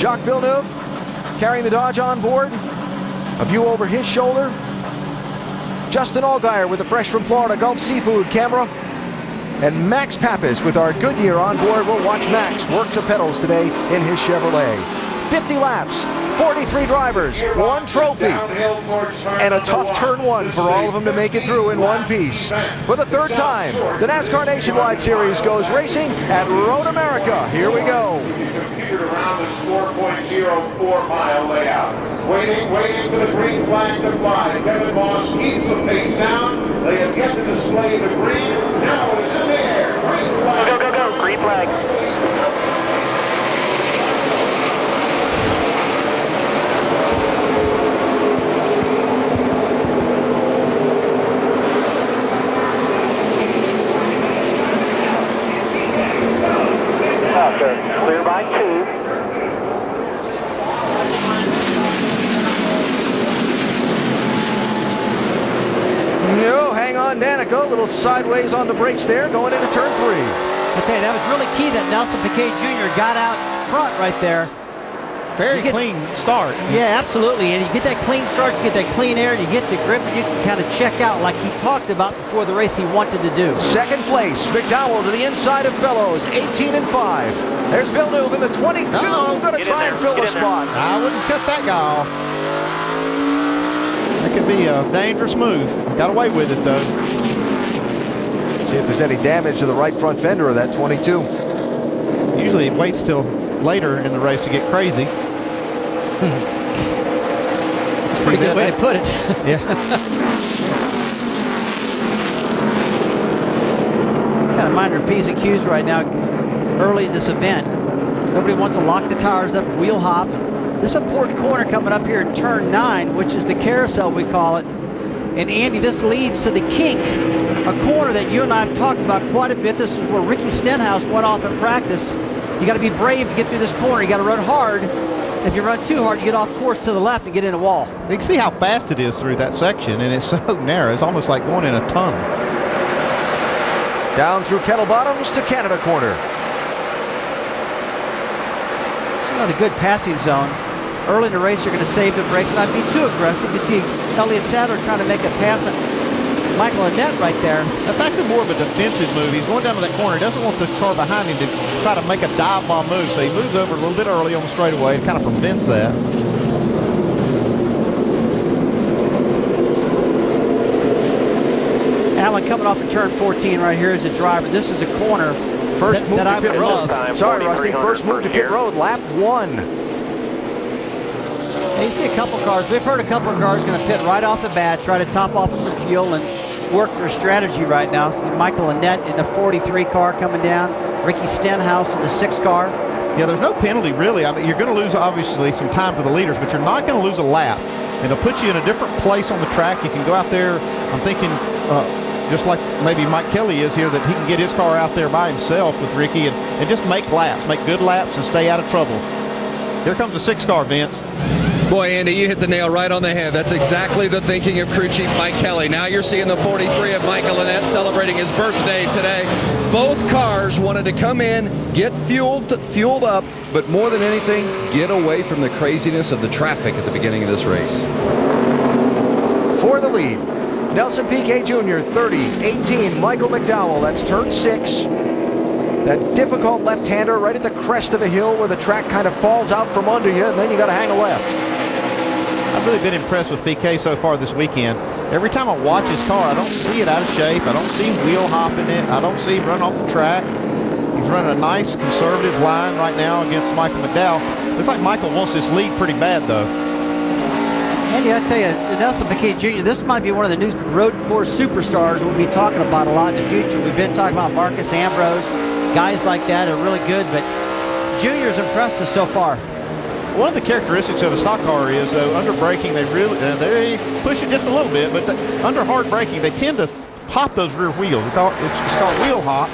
Jacques Villeneuve carrying the Dodge on board. A view over his shoulder. Justin Allgaier with the Fresh from Florida Gulf Seafood camera. And Max Pappas with our Goodyear on board. We'll watch Max work the pedals today in his Chevrolet. 50 laps, 43 drivers, one trophy, and a tough turn one for all of them to make it through in one piece. For the third time, the NASCAR Nationwide Series goes racing at Road America. Here we go. Around the 4.04-mile layout. Waiting for the green flag to fly. Kevin Moss keeps the pace down. They have yet to display the green. Now it is in the air. Green flag. Go, go, go. Green flag. Clear by 2. No, hang on, Danica. A little sideways on the brakes there, going into turn 3. I tell you, that was really key that Nelson Piquet Jr. got out front right there. Very clean start. Yeah, absolutely. And you get that clean start, you get that clean air, and you get the grip, and you can kind of check out like he talked about before the race he wanted to do. Second place, McDowell to the inside of Fellows, 18 and 5. There's Villeneuve in the 22. Going to try and fill the spot. I wouldn't cut that guy off. That could be a dangerous move. Got away with it, though. See if there's any damage to the right front fender of that 22. Usually it waits till later in the race to get crazy. Pretty good way to put it. Yeah. Kind of minor P's and Q's right now early in this event. Nobody wants to lock the tires up, wheel hop. This important corner coming up here in turn 9, which is the carousel we call it. And Andy, this leads to the kink, a corner that you and I have talked about quite a bit. This is where Ricky Stenhouse went off in practice. You got to be brave to get through this corner. You got to run hard. If you run too hard, you get off course to the left and get in a wall. You can see how fast it is through that section, and it's so narrow. It's almost like going in a tunnel. Down through Kettle Bottoms to Canada Corner. It's another good passing zone. Early in the race, you're going to save the brakes, not be too aggressive. You see Elliott Sadler trying to make a pass on Michael Annett right there. That's actually more of a defensive move. He's going down to that corner. He doesn't want the car behind him to try to make a dive bomb move. So he moves over a little bit early on the straightaway and kind of prevents that. Allen coming off of turn 14 right here as a driver. This is a corner First move that to I pit would road. love. Sorry, Rusty. First move to pit road, lap 1. You see a couple cars. We've heard a couple of cars going to pit right off the bat, try to top off with some fuel and work their strategy right now. So Michael Annett in the 43 car coming down. Ricky Stenhouse in the 6 car. Yeah, there's no penalty really. I mean, you're going to lose obviously some time to the leaders, but you're not going to lose a lap. And they'll put you in a different place on the track. You can go out there. I'm thinking just like maybe Mike Kelly is here, that he can get his car out there by himself with Ricky and just make laps, make good laps and stay out of trouble. Here comes the 6 car, Vince. Boy, Andy, you hit the nail right on the head. That's exactly the thinking of crew chief Mike Kelly. Now you're seeing the 43 of Michael Annett celebrating his birthday today. Both cars wanted to come in, get fueled up, but more than anything, get away from the craziness of the traffic at the beginning of this race. For the lead, Nelson Piquet Jr., 30, 18, Michael McDowell, that's turn 6. That difficult left-hander right at the crest of a hill where the track kind of falls out from under you, and then you got to hang a left. I've really been impressed with Piquet so far this weekend. Every time I watch his car, I don't see it out of shape. I don't see him wheel hopping it. I don't see him run off the track. He's running a nice conservative line right now against Michael McDowell. Looks like Michael wants this lead pretty bad, though. Andy, I tell you, Nelson Piquet Jr., this might be one of the new road course superstars we'll be talking about a lot in the future. We've been talking about Marcus Ambrose. Guys like that are really good, but Junior's impressed us so far. One of the characteristics of a stock car is, though, under braking, they push it just a little bit, but under hard braking, they tend to pop those rear wheels. It's called wheel hop.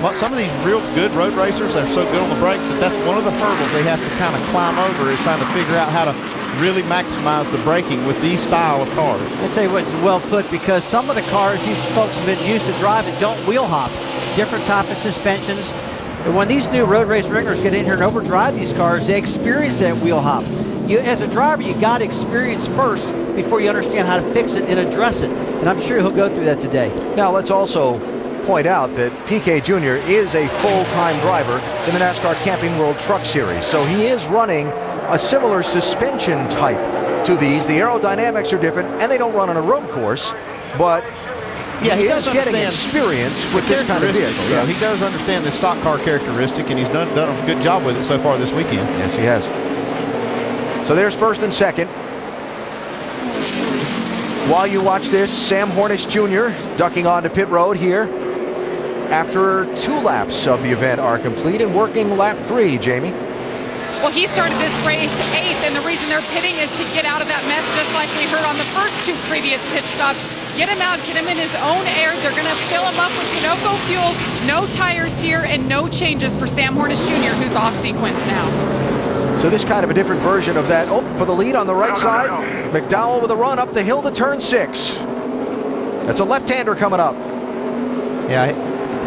But some of these real good road racers, they're so good on the brakes that that's one of the hurdles they have to kind of climb over, is trying to figure out how to really maximize the braking with these style of cars. I'll tell you what, it's well put, because some of the cars these folks have been used to driving don't wheel hop. Different type of suspensions. And when these new road race ringers get in here and overdrive these cars, they experience that wheel hop. As a driver, you got to experience first before you understand how to fix it and address it. And I'm sure he'll go through that today. Now, let's also point out that PK Jr. is a full-time driver in the NASCAR Camping World Truck Series. So he is running a similar suspension type to these. The aerodynamics are different, and they don't run on a road course, but yeah, he is getting experience with this kind of vehicle. Yeah, he does understand the stock car characteristic, and he's done a good job with it so far this weekend. Yes, he has. So there's first and second. While you watch this, Sam Hornish Jr. ducking onto pit road here after 2 laps of the event are complete and working lap 3, Jamie. Well, he started this race 8th, and the reason they're pitting is to get out of that mess, just like we heard on the first 2 previous pit stops. Get him out, get him in his own air. They're going to fill him up with Sunoco fuel. No tires here and no changes for Sam Hornish Jr., who's off sequence now. So this kind of a different version of that. Oh, for the lead on the right side. McDowell with a run up the hill to turn 6. That's a left-hander coming up. Yeah,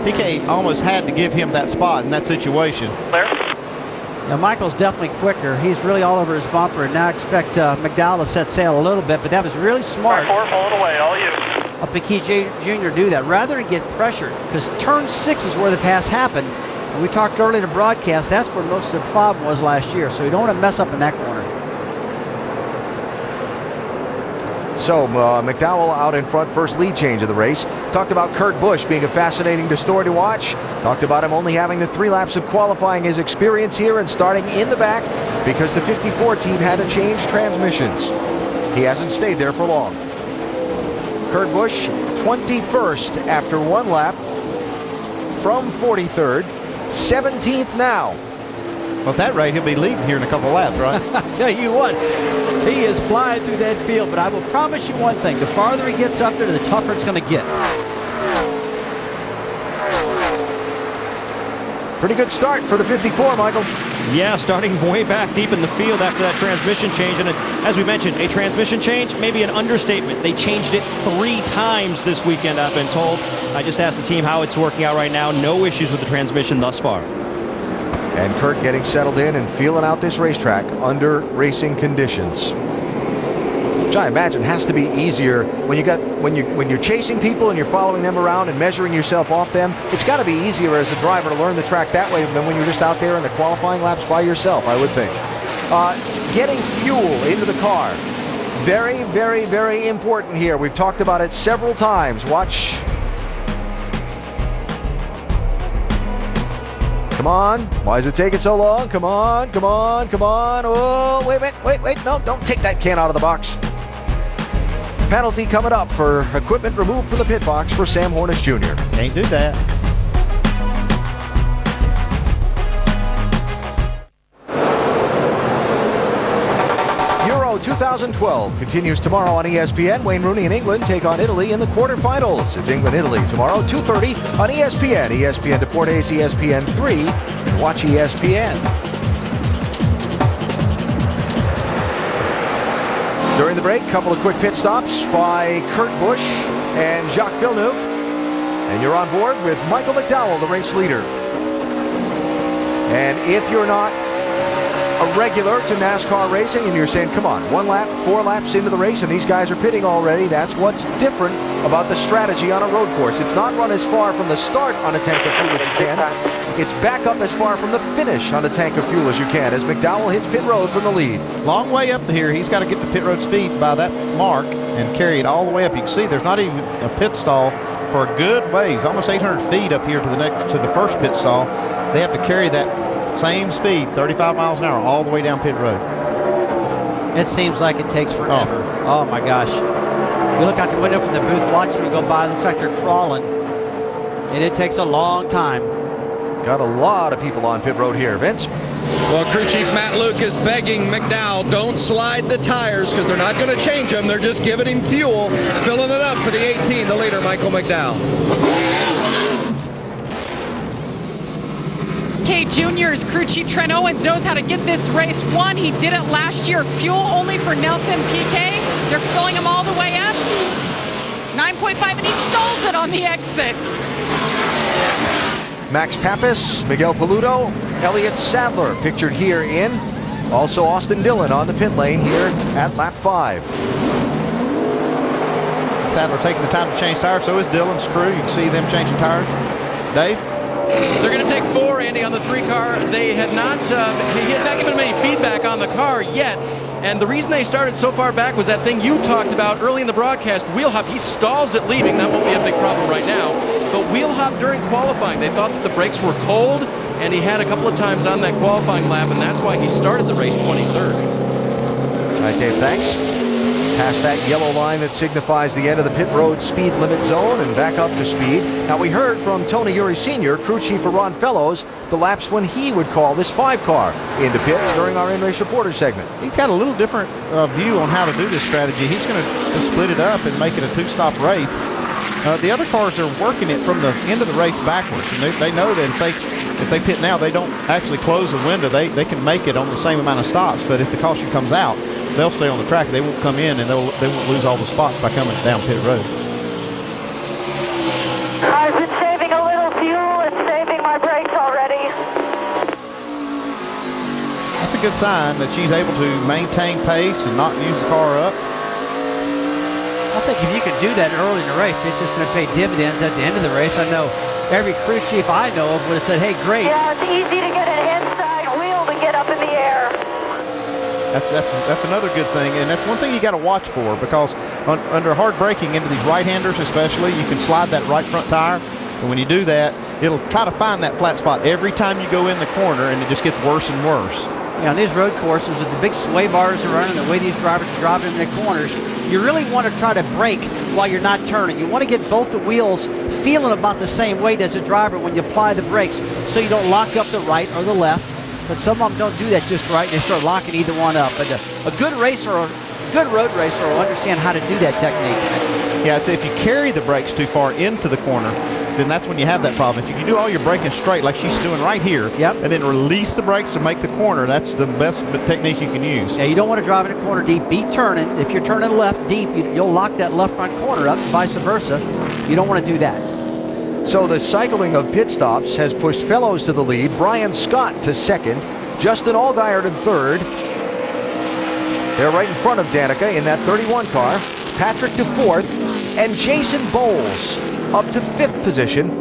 PK almost had to give him that spot in that situation. Now, Michael's definitely quicker. He's really all over his bumper, and now I expect McDowell to set sail a little bit, but that was really smart. 4, pull it away, all you. Up PK Jr. do that rather than get pressured, because turn 6 is where the pass happened. And we talked earlier in the broadcast, that's where most of the problem was last year, so you don't want to mess up in that corner. So McDowell out in front, first lead change of the race. Talked about Kurt Busch being a fascinating story to watch. Talked about him only having the 3 laps of qualifying his experience here and starting in the back because the 54 team had to change transmissions. He hasn't stayed there for long. Kurt Busch 21st after 1 lap from 43rd, 17th now. Well, at that rate, he'll be leading here in a couple laps, right? I tell you what, he is flying through that field, but I will promise you one thing. The farther he gets up there, the tougher it's going to get. Pretty good start for the 54, Michael. Yeah, starting way back deep in the field after that transmission change. And as we mentioned, a transmission change, maybe an understatement. They changed it 3 times this weekend, I've been told. I just asked the team how it's working out right now. No issues with the transmission thus far. And Kurt getting settled in and feeling out this racetrack under racing conditions, which I imagine has to be easier when you're chasing people and you're following them around and measuring yourself off them. It's got to be easier as a driver to learn the track that way than when you're just out there in the qualifying laps by yourself, I would think. Getting fuel into the car, very, very, very important here. We've talked about it several times. Watch. Come on. Why is it taking so long? Come on, come on, come on. Oh, wait. No, don't take that can out of the box. Penalty coming up for equipment removed from the pit box for Sam Hornish Jr. Can't do that. Euro 2012 continues tomorrow on ESPN. Wayne Rooney and England take on Italy in the quarterfinals. It's England-Italy tomorrow, 2:30 on ESPN. ESPN Deportes, ESPN 3. Watch ESPN. During the break, a couple of quick pit stops by Kurt Busch and Jacques Villeneuve. And you're on board with Michael McDowell, the race leader. And if you're not a regular to NASCAR racing and you're saying, come on, 1 lap, 4 laps into the race and these guys are pitting already, that's what's different about the strategy on a road course. It's not run as far from the start on a tank of fuel as you can. It's back up as far from the finish on a tank of fuel as you can as McDowell hits pit road from the lead. Long way up here. He's got to get the pit road speed by that mark and carry it all the way up. You can see there's not even a pit stall for a good ways, almost 800 feet up here to the first pit stall. They have to carry that same speed, 35 miles an hour, all the way down pit road. It seems like it takes forever. Oh my gosh. You look out the window from the booth, watching them go by, it looks like they're crawling. And it takes a long time. Got a lot of people on pit road here. Vince? Well, crew chief Matt Luke is begging McDowell, don't slide the tires because they're not going to change them. They're just giving him fuel, filling it up for the 18, the leader, Michael McDowell. K Jr.'s crew chief Trent Owens knows how to get this race won. He did it last year. Fuel only for Nelson PK. They're filling him all the way up. 9.5, and he stalls it on the exit. Max Pappas, Miguel Paludo, Elliott Sadler pictured here in. Also Austin Dillon on the pit lane here at lap 5. Sadler taking the time to change tires. So is Dillon's crew. You can see them changing tires. Dave? They're going to take 4, Andy, on the 3 car. They had not, he had not given them any feedback on the car yet. And the reason they started so far back was that thing you talked about early in the broadcast, wheel hop. He stalls it leaving. That won't be a big problem right now. But wheel hop during qualifying, they thought that the brakes were cold, and he had a couple of times on that qualifying lap, and that's why he started the race 23rd. All right, Dave, thanks. Past that yellow line that signifies the end of the pit road speed limit zone and back up to speed. Now, we heard from Tony Uri Sr., crew chief for Ron Fellows, the laps when he would call this 5 car into pits during our in-race reporter segment. He's got a little different view on how to do this strategy. He's going to split it up and make it a 2-stop race. The other cars are working it from the end of the race backwards. And they know that if they pit now, they don't actually close the window. They can make it on the same amount of stops. But if the caution comes out, they'll stay on the track. They won't come in, and they won't lose all the spots by coming down pit road. I've been saving a little fuel and saving my brakes already. That's a good sign that she's able to maintain pace and not use the car up. I think if you could do that early in the race, it's just going to pay dividends at the end of the race. I know every crew chief I know of would have said, hey, great. Yeah, it's easy to get an inside wheel to get up in the air. That's another good thing, and that's one thing you got to watch for, because under hard braking into these right-handers especially, you can slide that right front tire, and when you do that, it'll try to find that flat spot every time you go in the corner, and it just gets worse and worse. Yeah, on these road courses with the big sway bars around and the way these drivers are driving in the corners, you really want to try to brake while you're not turning. You want to get both the wheels feeling about the same weight as a driver when you apply the brakes, so you don't lock up the right or the left. But some of them don't do that just right. They start locking either one up. But a good racer, a good road racer will understand how to do that technique. Yeah, I'd say if you carry the brakes too far into the corner, then that's when you have that problem. If you can do all your braking straight like she's doing right here, yep, and then release the brakes to make the corner, that's the best technique you can use. Yeah, you don't want to drive in a corner deep. Be turning. If you're turning left deep, you'll lock that left front corner up, vice versa. You don't want to do that. So the cycling of pit stops has pushed Fellows to the lead, Brian Scott to second, Justin Allgaier to third. They're right in front of Danica in that 31 car. Patrick to fourth, and Jason Bowles up to fifth position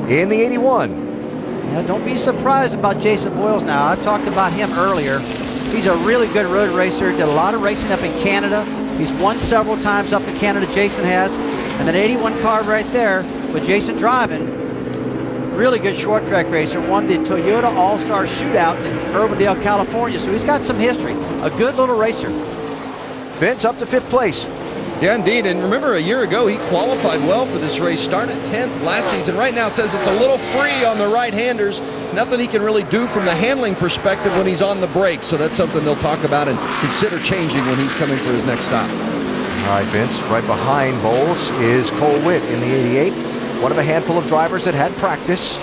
in the 81. Yeah, don't be surprised about Jason Boyles now. I've talked about him earlier. He's a really good road racer. Did a lot of racing up in Canada. He's won several times up in Canada, Jason has. And that 81 car right there with Jason driving, really good short track racer. Won the Toyota All-Star Shootout in Urbandale, California. So he's got some history. A good little racer. Vince up to fifth place. Yeah, indeed. And remember, a year ago, he qualified well for this race. Started 10th last season. Right now says it's a little free on the right-handers. Nothing he can really do from the handling perspective when he's on the brakes. So that's something they'll talk about and consider changing when he's coming for his next stop. All right, Vince. Right behind Bowles is Cole Witt in the 88. One of a handful of drivers that had practice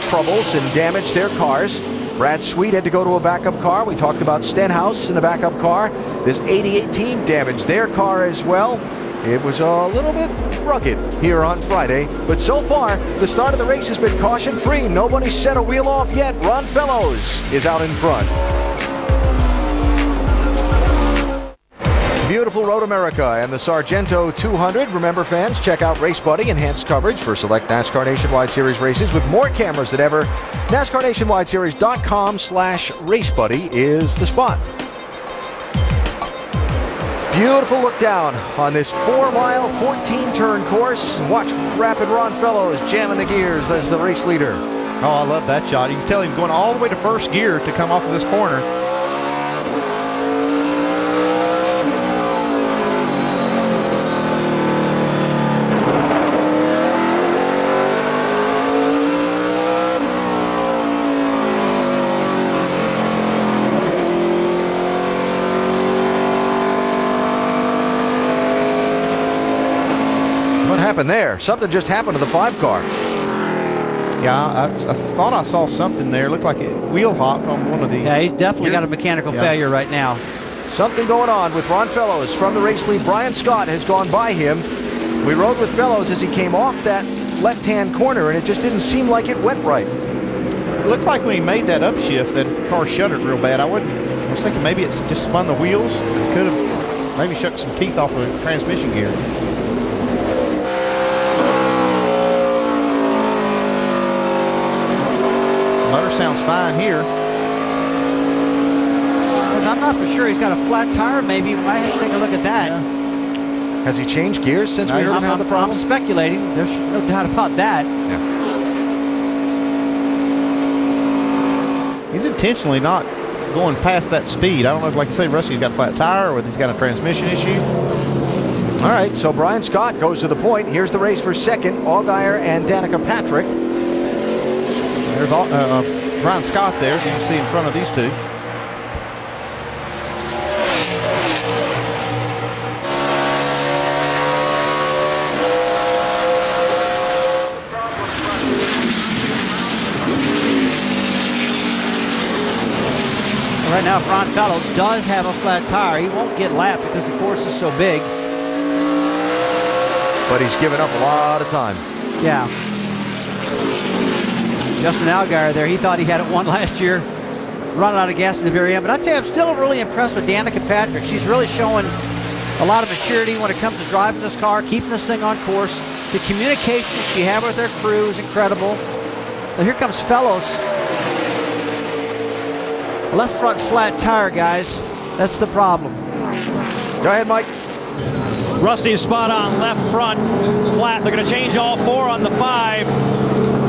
troubles and damaged their cars. Brad Sweet had to go to a backup car. We talked about Stenhouse in the backup car. This 88 team damaged their car as well. It was a little bit rugged here on Friday, but so far, the start of the race has been caution-free. Nobody's set a wheel off yet. Ron Fellows is out in front. Beautiful Road America and the Sargento 200. Remember, fans, check out Race Buddy enhanced coverage for select NASCAR Nationwide Series races with more cameras than ever. NASCARNationwideSeries.com/RaceBuddy is the spot. Beautiful look down on this 4-mile, 14-turn course. Watch Rapid Ron Fellows jamming the gears as the race leader. Oh, I love that shot. You can tell him going all the way to first gear to come off of this corner. What happened there? Something just happened to the 5 car. Yeah, I thought I saw something there. Looked like it wheel hopped on one of the... Yeah, he's definitely got a mechanical failure right now. Something going on with Ron Fellows from the race lead. Brian Scott has gone by him. We rode with Fellows as he came off that left-hand corner, and it just didn't seem like it went right. It looked like when he made that upshift, that car shuddered real bad. I was thinking maybe it's just spun the wheels. It could have maybe shook some teeth off of the transmission gear. Motor sounds fine here. I'm not for sure. He's got a flat tire, maybe. Might have to take a look at that. Yeah. Has he changed gears since we heard him have the problem? I'm speculating. There's no doubt about that. Yeah. He's intentionally not going past that speed. I don't know if, like you say, Rusty's got a flat tire or if he's got a transmission issue. All right, so Brian Scott goes to the point. Here's the race for second. Allgaier and Danica Patrick. There's Brian Scott there, as you can see in front of these two. Right now, Ron Fellows does have a flat tire. He won't get lapped because the course is so big. But he's given up a lot of time. Yeah. Justin Allgaier there, he thought he had it won last year. Running out of gas in the very end. But I tell you, I'm still really impressed with Danica Patrick. She's really showing a lot of maturity when it comes to driving this car, keeping this thing on course. The communication she had with her crew is incredible. Now here comes Fellows. Left front flat tire, guys. That's the problem. Go ahead, Mike. Rusty is spot on. Left front flat. They're going to change all four on the 5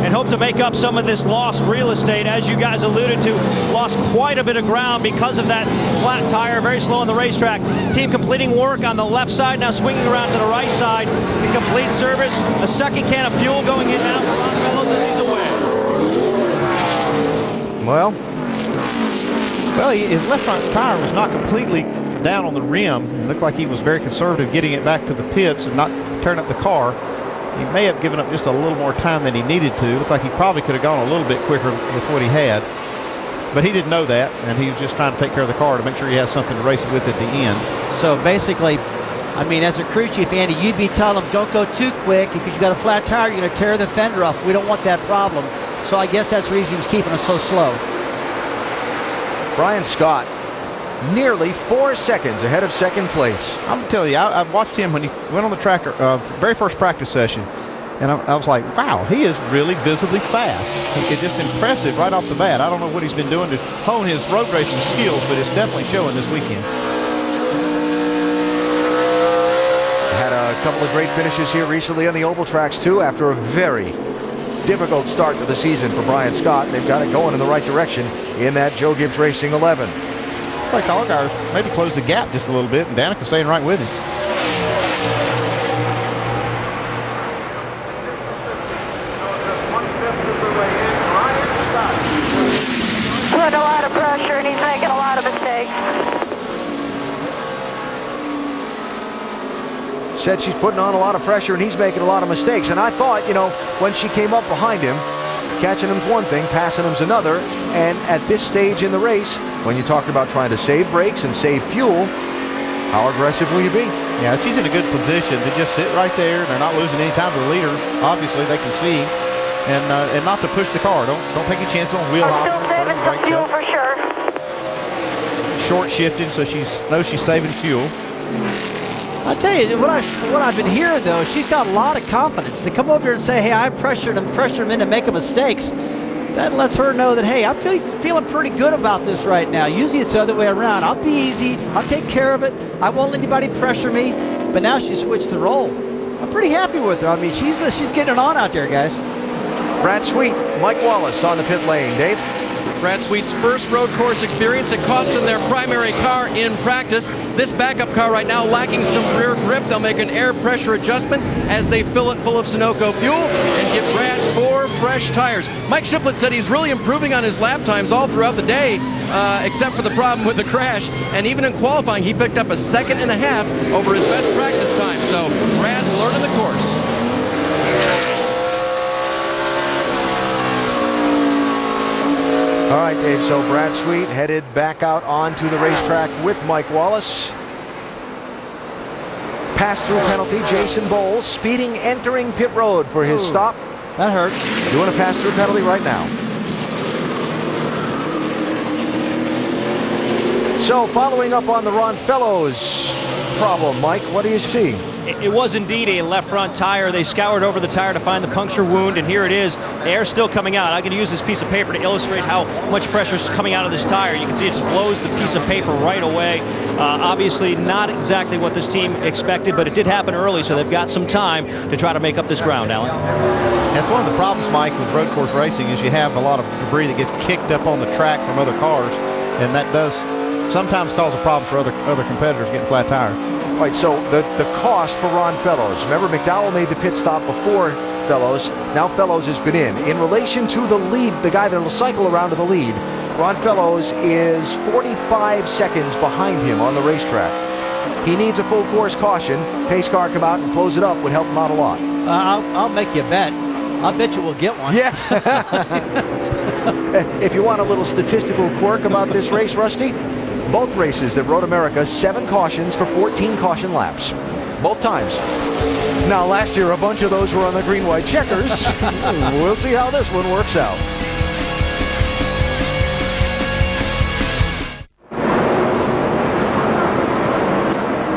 and hope to make up some of this lost real estate. As you guys alluded to, lost quite a bit of ground because of that flat tire. Very slow on the racetrack. Team completing work on the left side, now swinging around to the right side to complete service. A second can of fuel going in now for Ron Fellows as he's away. Well, his left front tire was not completely down on the rim. It looked like he was very conservative getting it back to the pits and not turn up the car. He may have given up just a little more time than he needed to. It looked like he probably could have gone a little bit quicker with what he had. But he didn't know that, and he was just trying to take care of the car to make sure he has something to race it with at the end. So basically, I mean, as a crew chief, Andy, you'd be telling him, don't go too quick because you got a flat tire, you're going to tear the fender off. We don't want that problem. So I guess that's the reason he was keeping us so slow. Brian Scott, nearly 4 seconds ahead of second place. I'm telling you, I watched him when he went on the track, very first practice session, and I was like, wow, he is really visibly fast. It's just impressive right off the bat. I don't know what he's been doing to hone his road racing skills, but it's definitely showing this weekend. Had a couple of great finishes here recently on the oval tracks, too, after a very difficult start to the season for Brian Scott. They've got it going in the right direction in that Joe Gibbs Racing 11. It's like Allgaier maybe closed the gap just a little bit, and Danica staying right with him. Put a lot of pressure and he's making a lot of mistakes. Said she's putting on a lot of pressure and he's making a lot of mistakes. And I thought, you know, when she came up behind him, catching him's one thing, passing him's another. And at this stage in the race, when you talked about trying to save brakes and save fuel, how aggressive will you be? Yeah, she's in a good position to just sit right there. They're not losing any time to the leader. Obviously, they can see. And not to push the car. Don't take a chance on wheel I'm hopping. still saving some fuel for sure. Short shifting, so she knows she's saving fuel. I tell you, what I've been hearing, though, she's got a lot of confidence. To come over here and say, hey, I pressured him into making mistakes, that lets her know that, hey, I'm feeling pretty good about this right now. Usually it's the other way around. I'll be easy. I'll take care of it. I won't let anybody pressure me. But now she switched the role. I'm pretty happy with her. I mean, she's getting it on out there, guys. Brad Sweet, Mike Wallace on the pit lane. Dave? Brad Sweet's first road course experience. It cost them their primary car in practice. This backup car right now lacking some rear grip. They'll make an air pressure adjustment as they fill it full of Sunoco fuel and give Brad 4 fresh tires. Mike Shiplet said he's really improving on his lap times all throughout the day, except for the problem with the crash. And even in qualifying, he picked up a 1.5 seconds over his best practice time. So Brad learning the course. All right, Dave, so Brad Sweet headed back out onto the racetrack with Mike Wallace. pass-through penalty. Jason Bowles speeding, entering pit road for his stop. That hurts. Doing a pass-through penalty right now. So following up on the Ron Fellows problem, Mike, what do you see? It was indeed a left front tire. They scoured over the tire to find the puncture wound, and here it is. The air's still coming out. I can use this piece of paper to illustrate how much pressure is coming out of this tire. You can see it just blows the piece of paper right away. Obviously not exactly what this team expected, but it did happen early, so they've got some time to try to make up this ground, Alan. That's one of the problems, Mike, with road course racing is you have a lot of debris that gets kicked up on the track from other cars, and that does sometimes cause a problem for other competitors getting flat tire. All right, so the cost for Ron Fellows. Remember, McDowell made the pit stop before Fellows. Now Fellows has been in relation to the lead, the guy that will cycle around to the lead. Ron Fellows is 45 seconds behind him on the racetrack. He needs a full course caution. Pace car come out and close it up would help him out a lot. I'll make you a bet. I'll bet you we'll get one. Yeah. If you want a little statistical quirk about this race, Rusty, both races at Road America, 7 cautions for 14 caution laps. Both times. Now, last year, a bunch of those were on the green-white checkers. We'll see how this one works out.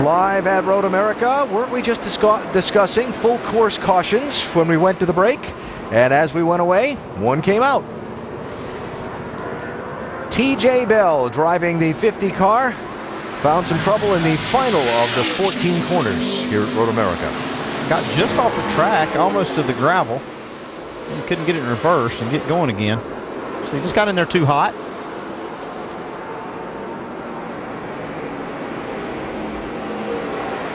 Live at Road America, weren't we just discussing full course cautions when we went to the break? And as we went away, one came out. TJ Bell, driving the 50 car, found some trouble in the final of the 14 corners here at Road America. Got just off the track, almost to the gravel, and couldn't get it in reverse and get going again. So he just got in there too hot.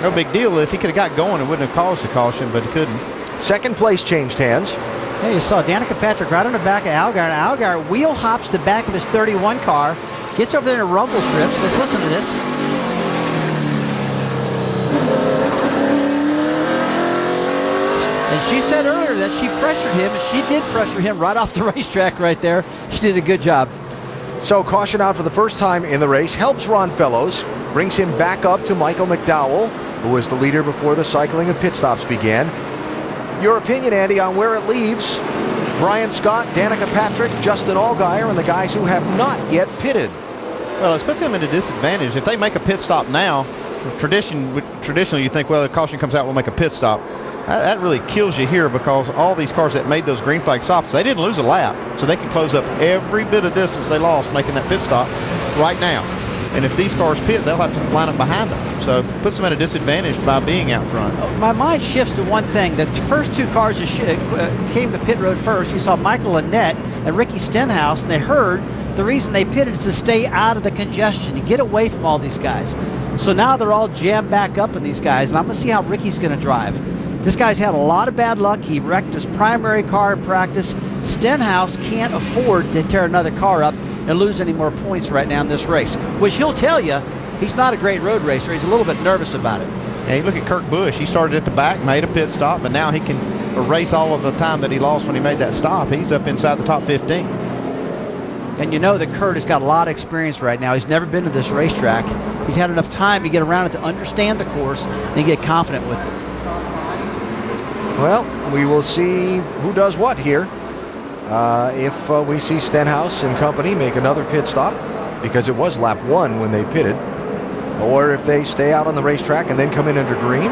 No big deal. If he could have got going, it wouldn't have caused the caution, but he couldn't. Second place changed hands. Hey, you saw Danica Patrick right on the back of Algar, and Algar wheel hops the back of his 31 car, gets over there to rumble strips. Let's listen to this. And she said earlier that she pressured him, and she did pressure him right off the racetrack right there. She did a good job. So caution out for the first time in the race helps Ron Fellows, brings him back up to Michael McDowell, who was the leader before the cycling of pit stops began. Your opinion, Andy, on where it leaves Brian Scott, Danica Patrick, Justin Allgaier, and the guys who have not yet pitted? Well, it's put them at a disadvantage. If they make a pit stop now, traditionally you think, well, the caution comes out, we'll make a pit stop. That really kills you here because all these cars that made those green flag stops, they didn't lose a lap, so they can close up every bit of distance they lost making that pit stop right now. And if these cars pit, they'll have to line up behind them. So it puts them at a disadvantage by being out front. My mind shifts to one thing. The first 2 cars that came to pit road first, you saw Michael Annett and Ricky Stenhouse, and they heard the reason they pitted is to stay out of the congestion, to get away from all these guys. So now they're all jammed back up in these guys, and I'm going to see how Ricky's going to drive. This guy's had a lot of bad luck. He wrecked his primary car in practice. Stenhouse can't afford to tear another car up and lose any more points right now in this race, which he'll tell you he's not a great road racer. He's a little bit nervous about it. Hey, look at Kurt Busch. He started at the back, made a pit stop, but now he can erase all of the time that he lost when he made that stop. He's up inside the top 15. And you know that Kurt has got a lot of experience right now. He's never been to this racetrack. He's had enough time to get around it to understand the course and get confident with it. Well, we will see who does what here. If we see Stenhouse and company make another pit stop, because it was lap 1 when they pitted, or if they stay out on the racetrack and then come in under green,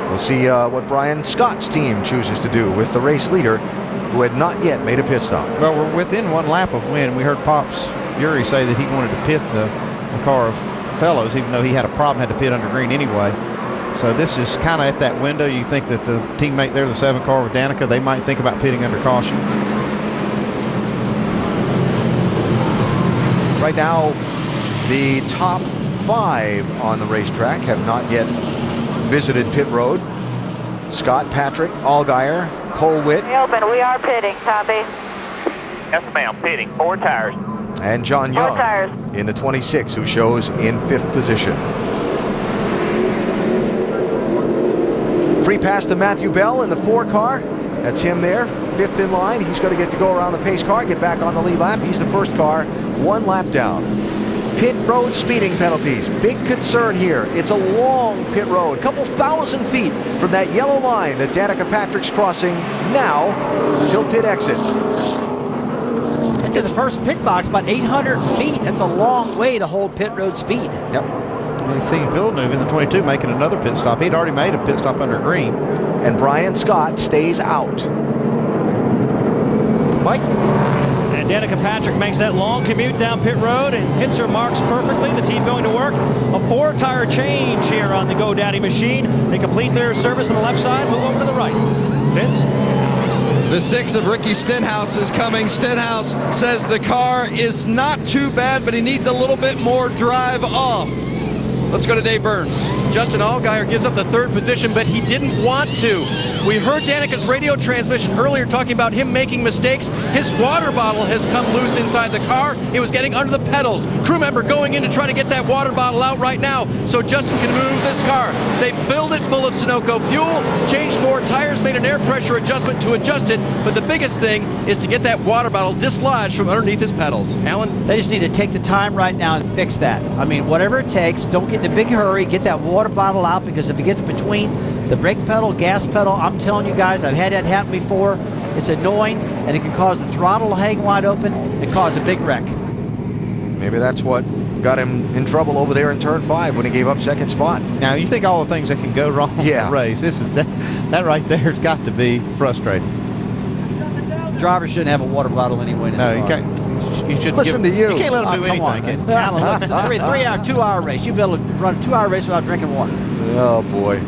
we'll see what Brian Scott's team chooses to do with the race leader, who had not yet made a pit stop. Well, we're within 1 lap of win. We heard Pops Yuri say that he wanted to pit the car of Fellows, even though he had a problem, had to pit under green anyway. So this is kind of at that window. You think that the teammate there, the 7 car with Danica, they might think about pitting under caution. Right now, the top 5 on the racetrack have not yet visited pit road. Scott, Patrick, Allgaier, Cole Witt. We open. We are pitting. Copy. Yes, ma'am. Pitting. 4 tires. And John 4 Young tires. in the 26, who shows in 5th position. Free pass to Matthew Bell in the 4 car. That's him there, 5th in line. He's going to get to go around the pace car, get back on the lead lap. He's the first car, 1 lap down. Pit road speeding penalties. Big concern here. It's a long pit road, a couple thousand feet from that yellow line that Danica Patrick's crossing now till pit exit. Into the first pit box, about 800 feet. That's a long way to hold pit road speed. Yep. You see Villeneuve in the 22 making another pit stop. He'd already made a pit stop under green. And Brian Scott stays out. Mike? And Danica Patrick makes that long commute down pit road and hits her marks perfectly. The team going to work. A 4-tire change here on the GoDaddy machine. They complete their service on the left side, move over to the right. Vince? The 6 of Ricky Stenhouse is coming. Stenhouse says the car is not too bad, but he needs a little bit more drive off. Let's go to Dave Burns. Justin Allgaier gives up the 3rd position, but he didn't want to. We heard Danica's radio transmission earlier talking about him making mistakes. His water bottle has come loose inside the car. It was getting under the pedals. Crew member going in to try to get that water bottle out right now so Justin can move this car. They filled it full of Sunoco fuel, changed 4 tires, made an air pressure adjustment to adjust it, but the biggest thing is to get that water bottle dislodged from underneath his pedals. Alan? They just need to take the time right now and fix that. I mean, whatever it takes, don't get in a big hurry, get that water bottle out, because if it gets between the brake pedal, gas pedal, I'm telling you guys, I've had that happen before. It's annoying, and it can cause the throttle to hang wide open and cause a big wreck. Maybe that's what got him in trouble over there in turn 5 when he gave up second spot. Now, you think all the things that can go wrong in a race. This is that right there has got to be frustrating. Driver shouldn't have a water bottle anyway in his car. You can't. You should Listen to you. You can't let them do Come on, anything. man. Alan, look, it's a 3-hour, 2-hour race. You'll be able to run a 2-hour race without drinking water. Oh, boy.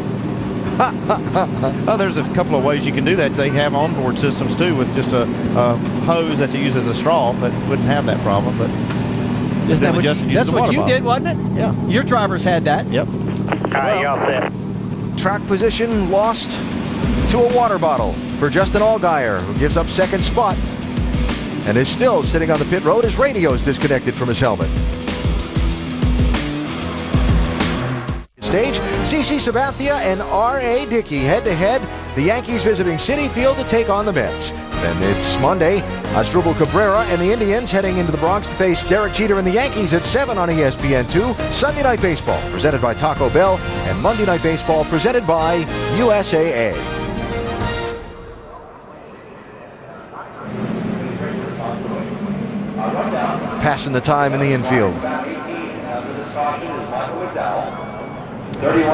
Oh, there's a couple of ways you can do that. They have onboard systems too, with just a hose that you use as a straw, but wouldn't have that problem. But that's what you did, wasn't it? Yeah. Your drivers had that. Yep. All right, you all set. Track position lost to a water bottle for Justin Allgaier, who gives up second spot and is still sitting on the pit road. His radio is disconnected from his helmet. Stage, CC Sabathia and R.A. Dickey head-to-head. The Yankees visiting Citi Field to take on the Mets. Then it's Monday. Asdrubal Cabrera and the Indians heading into the Bronx to face Derek Jeter and the Yankees at 7 on ESPN2. Sunday Night Baseball presented by Taco Bell, and Monday Night Baseball presented by USAA. Passing the time in the infield.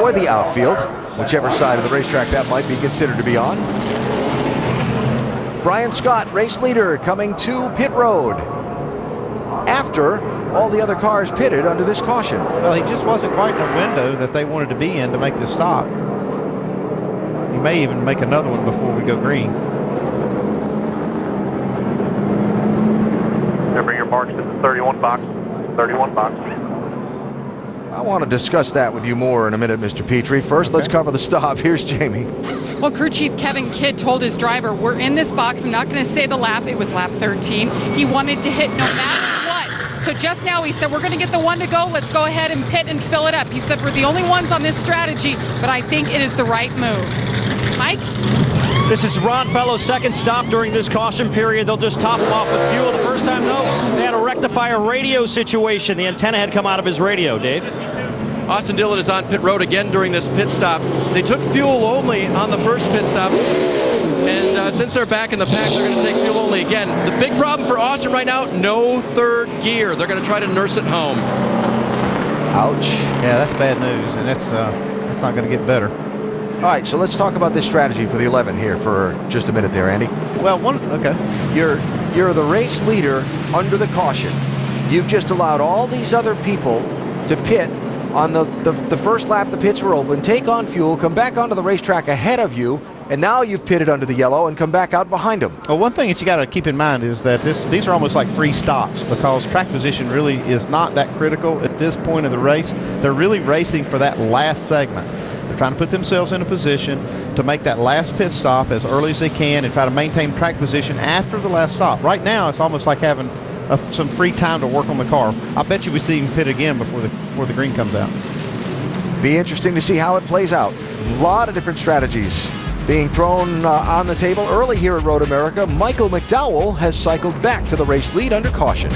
Or the outfield, whichever side of the racetrack that might be considered to be on. Brian Scott, race leader, coming to pit road after all the other cars pitted under this caution. Well, he just wasn't quite in the window that they wanted to be in to make this stop. He may even make another one before we go green. Remember your marks in the 31 box. 31 box. I want to discuss that with you more in a minute, Mr. Petrie. First, let's cover the stop. Here's Jamie. Well, crew chief Kevin Kidd told his driver, we're in this box. I'm not going to say the lap. It was lap 13. He wanted to hit no matter what. So just now he said, we're going to get the one to go. Let's go ahead and pit and fill it up. He said, we're the only ones on this strategy, but I think it is the right move. Mike? This is Ron Fellows' second stop during this caution period. They'll just top him off with fuel. The first time, though, they had to rectify a radio situation. The antenna had come out of his radio, Dave. Austin Dillon is on pit road again during this pit stop. They took fuel only on the first pit stop. And since they're back in the pack, they're going to take fuel only again. The big problem for Austin right now, no third gear. They're going to try to nurse it home. Ouch. Yeah, that's bad news, and that's not going to get better. All right, so let's talk about this strategy for the 11 here for just a minute there, Andy. Well, okay. You're the race leader under the caution. You've just allowed all these other people to pit on the first lap. The pits were open, take on fuel, come back onto the racetrack ahead of you, and now you've pitted under the yellow and come back out behind them. Well, one thing that you got to keep in mind is that these are almost like free stops, because track position really is not that critical at this point of the race. They're really racing for that last segment. They're trying to put themselves in a position to make that last pit stop as early as they can and try to maintain track position after the last stop. Right now, it's almost like having some free time to work on the car. I bet you we see him pit again before the green comes out. Be interesting to see how it plays out. A lot of different strategies being thrown on the table early here at Road America. Michael McDowell has cycled back to the race lead under caution.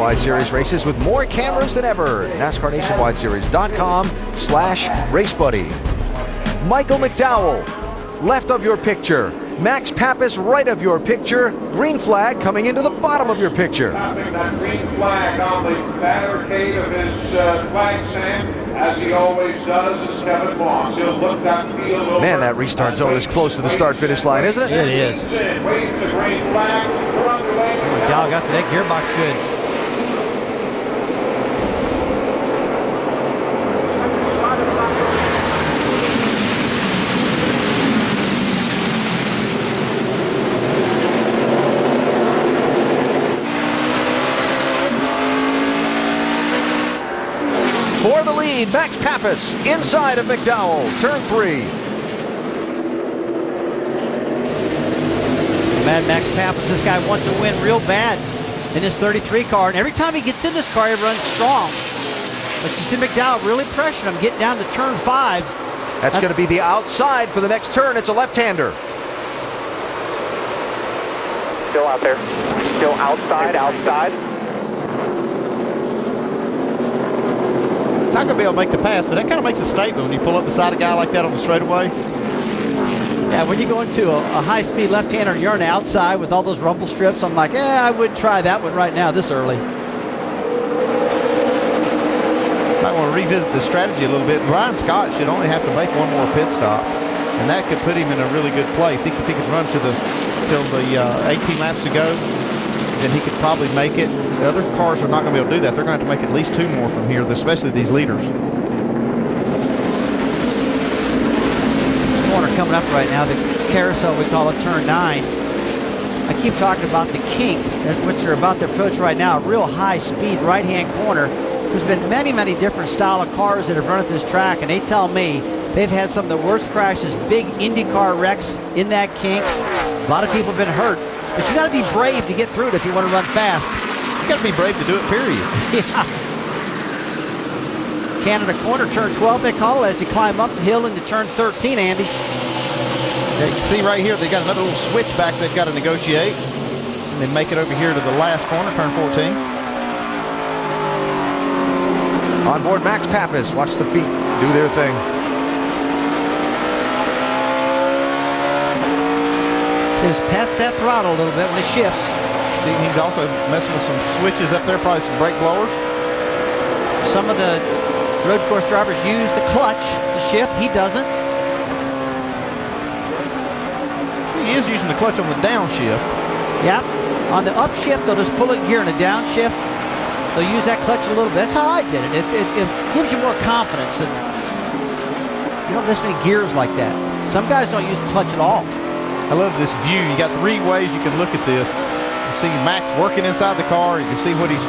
Nationwide Series races with more cameras than ever. NASCARNationwideSeries.com/RaceBuddy. Michael McDowell, left of your picture. Max Pappas, right of your picture. Green flag coming into the bottom of your picture. Tapping that green flag on the barricade of his flag stand, as he always does, is Kevin Moss. He'll look that field over. Man, that restart zone is close to the start-finish line, isn't it? It is. Wave the green flag. We're underway. McDowell got the gearbox good. For the lead, Max Pappas inside of McDowell, turn 3. Mad Max Pappas, this guy wants to win real bad in his 33 car, and every time he gets in this car, he runs strong. But you see McDowell really pressuring him, getting down to turn 5. That's going to be the outside for the next turn. It's a left-hander. Still out there. Still outside. Not going to be able to make the pass, but that kind of makes a statement when you pull up beside a guy like that on the straightaway. Yeah, when you go into a high-speed left-hander, you're on the outside with all those rumble strips. I'm like, I wouldn't try that one right now this early. Might want to revisit the strategy a little bit. Brian Scott should only have to make one more pit stop, and that could put him in a really good place. If he could run till the 18 laps to go, then he could probably make it. The other cars are not going to be able to do that. They're going to have to make at least 2 more from here, especially these leaders. This corner coming up right now, the carousel, we call it turn 9. I keep talking about the kink, which are about to approach right now, a real high-speed right-hand corner. There's been many, many different style of cars that have run at this track, and they tell me they've had some of the worst crashes, big IndyCar wrecks in that kink. A lot of people have been hurt, but you got to be brave to get through it if you want to run fast. You got to be brave to do it, period. Yeah. Canada corner, turn 12, they call it, as you climb up the hill into turn 13, Andy. Yeah, you can see right here, they got another little switch back they've got to negotiate. And they make it over here to the last corner, turn 14. On board Max Pappas. Watch the feet do their thing. Just pats that throttle a little bit when it shifts. See, he's also messing with some switches up there, probably some brake blowers. Some of the road course drivers use the clutch to shift. He doesn't. See, he is using the clutch on the downshift. Yep. On the upshift, they'll just pull it in gear. On the downshift, they'll use that clutch a little bit. That's how I did it. It gives you more confidence, and you don't miss many gears like that. Some guys don't use the clutch at all. I love this view. You got 3 ways you can look at this. You see Max working inside the car. You can see what the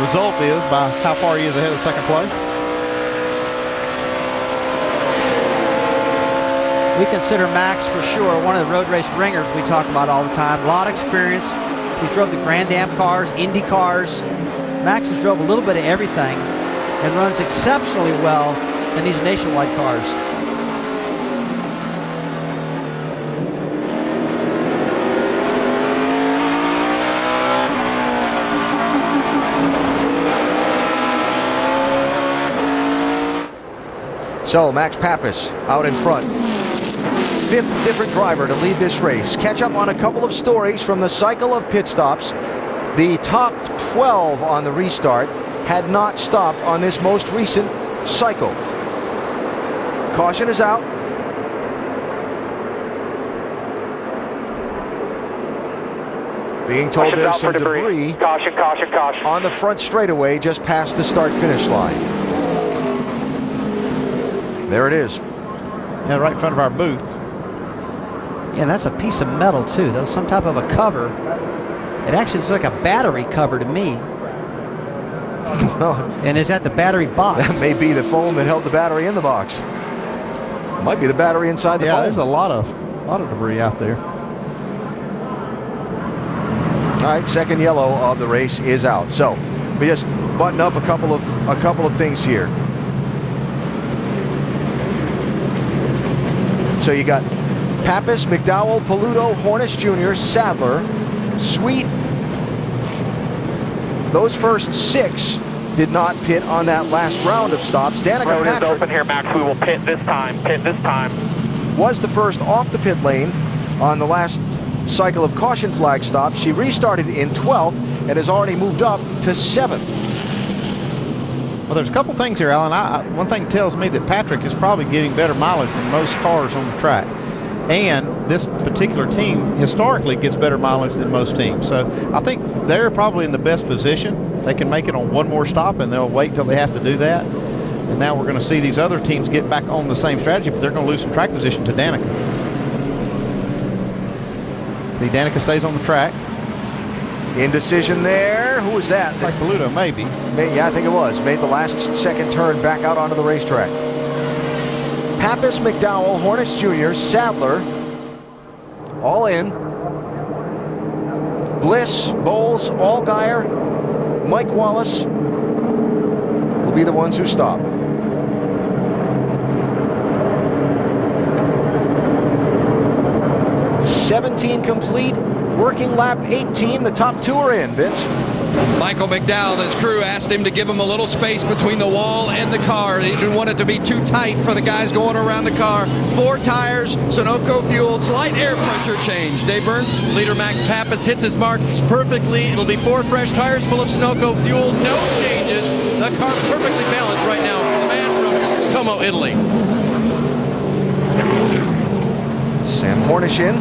result is by how far he is ahead of second place. We consider Max for sure one of the road race ringers we talk about all the time. A lot of experience. He's drove the Grand Am cars, Indy cars. Max has drove a little bit of everything and runs exceptionally well in these nationwide cars. So Max Pappas out in front. 5th different driver to lead this race. Catch up on a couple of stories from the cycle of pit stops. The top 12 on the restart had not stopped on this most recent cycle. Caution is out. Being told there's some debris Caution. on the front straightaway just past the start-finish line. There it is. Yeah, right in front of our booth. Yeah, that's a piece of metal too. That's some type of a cover. It actually looks like a battery cover to me. And is that the battery box? That may be the foam that held the battery in the box. Might be the battery inside the foam. There's a lot of debris out there. All right, second yellow of the race is out. So we just button up a couple of things here. So you got Pappas, McDowell, Paluto, Hornish Jr., Sadler, Sweet, those first 6 did not pit on that last round of stops. Danica Road is Patrick open here, Max. We will pit this time. Pit this time. was the first off the pit lane on the last cycle of caution flag stops. She restarted in 12th and has already moved up to 7th. Well, there's a couple things here, Alan. One thing tells me that Patrick is probably getting better mileage than most cars on the track. And this particular team historically gets better mileage than most teams. So I think they're probably in the best position. They can make it on one more stop, and they'll wait till they have to do that. And now we're going to see these other teams get back on the same strategy, but they're going to lose some track position to Danica. See, Danica stays on the track. Indecision there. Who was that? Like Paluto, maybe. Yeah, I think it was. Made the last second turn back out onto the racetrack. Pappas, McDowell, Hornets Jr., Sadler, all in. Bliss, Bowles, Allgaier, Mike Wallace will be the ones who stop. $17 complete, working lap 18. The top 2 are in, Vince. Michael McDowell, his crew asked him to give him a little space between the wall and the car. He didn't want it to be too tight for the guys going around the car. 4 tires, Sunoco fuel, slight air pressure change. Dave Burns? Leader Max Pappas hits his mark perfectly. It'll be 4 fresh tires full of Sunoco fuel. No changes. The car perfectly balanced right now for the man from Como, Italy. Sam Hornish in.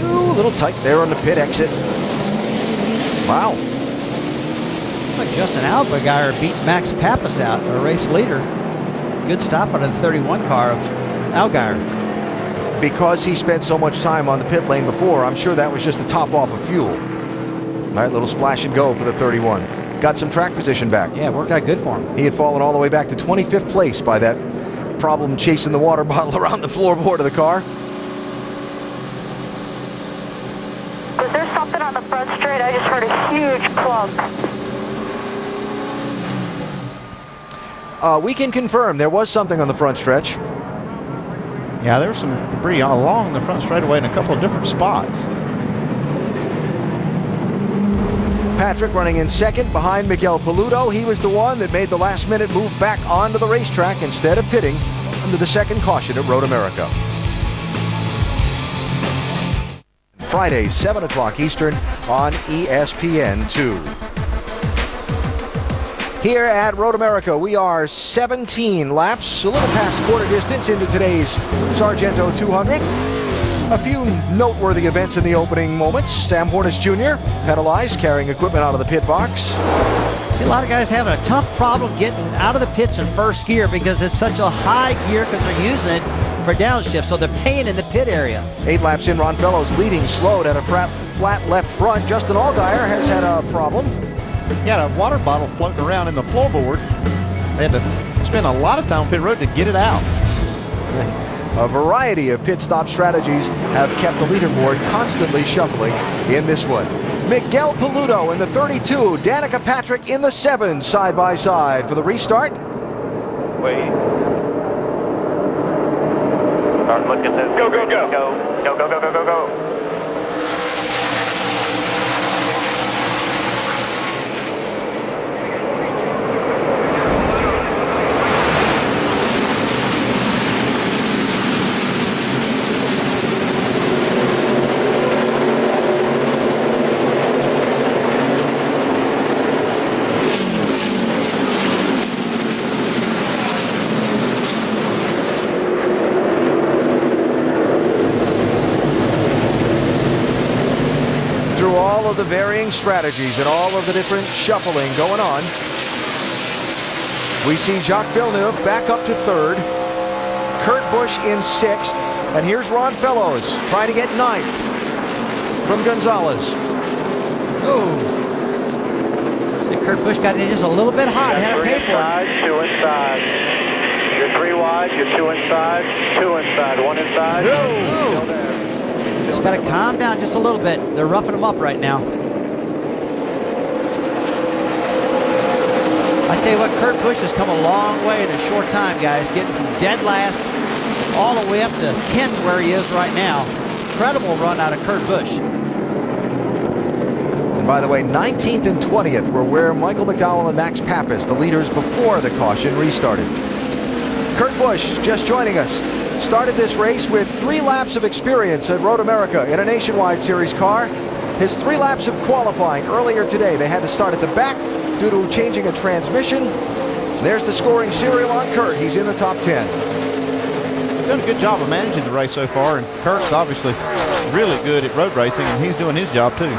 A little tight there on the pit exit. Wow. Looks like Justin Allgaier beat Max Pappas out, our race leader. Good stop out of the 31 car of Allgaier. Because he spent so much time on the pit lane before, I'm sure that was just a top off of fuel. All right, little splash and go for the 31. Got some track position back. Yeah, it worked out good for him. He had fallen all the way back to 25th place by that problem chasing the water bottle around the floorboard of the car. Was there something on the front straight? I just heard a huge clunk. We can confirm there was something on the front stretch. Yeah, there was some debris along the front straightaway in a couple of different spots. Patrick running in second behind Miguel Paluto. He was the one that made the last-minute move back onto the racetrack instead of pitting under the second caution at Road America. Friday, 7 o'clock Eastern on ESPN2. Here at Road America, we are 17 laps, a little past quarter distance into today's Sargento 200. A few noteworthy events in the opening moments. Sam Hornish Jr. penalized, carrying equipment out of the pit box. See a lot of guys having a tough problem getting out of the pits in first gear because it's such a high gear because they're using it for downshift, so they're paying in the pit area. 8 laps in, Ron Fellows leading, slowed at a flat left front. Justin Allgaier has had a problem. He had a water bottle floating around in the floorboard. They had to spend a lot of time on pit road to get it out. A variety of pit stop strategies have kept the leaderboard constantly shuffling in this one. Miguel Paluto in the 32, Danica Patrick in the 7, side by side for the restart. Wait. Start looking at this. Go, go, go. Go, go, go, go, go, go. All of the varying strategies and all of the different shuffling going on, we see Jacques Villeneuve back up to 3rd, Kurt Busch in 6th, and here's Ron Fellows trying to get 9th from Gonzalez. Oh. See, Kurt Busch got in just a little bit hot, had to pay for it. 2 inside. You're 3 wide, you're 2 inside, 2 inside, 1 inside. Oh. Just got to calm down just a little bit. They're roughing them up right now. I tell you what, Kurt Busch has come a long way in a short time, guys. Getting from dead last all the way up to 10th where he is right now. Incredible run out of Kurt Busch. And by the way, 19th and 20th were where Michael McDowell and Max Pappas, the leaders before the caution, restarted. Kurt Busch, just joining us, started this race with 3 laps of experience at Road America in a Nationwide Series car. His 3 laps of qualifying earlier today, they had to start at the back due to changing a transmission. There's the scoring serial on Kurt. He's in the top 10. Done a good job of managing the race so far, and Kurt's obviously really good at road racing, and he's doing his job too.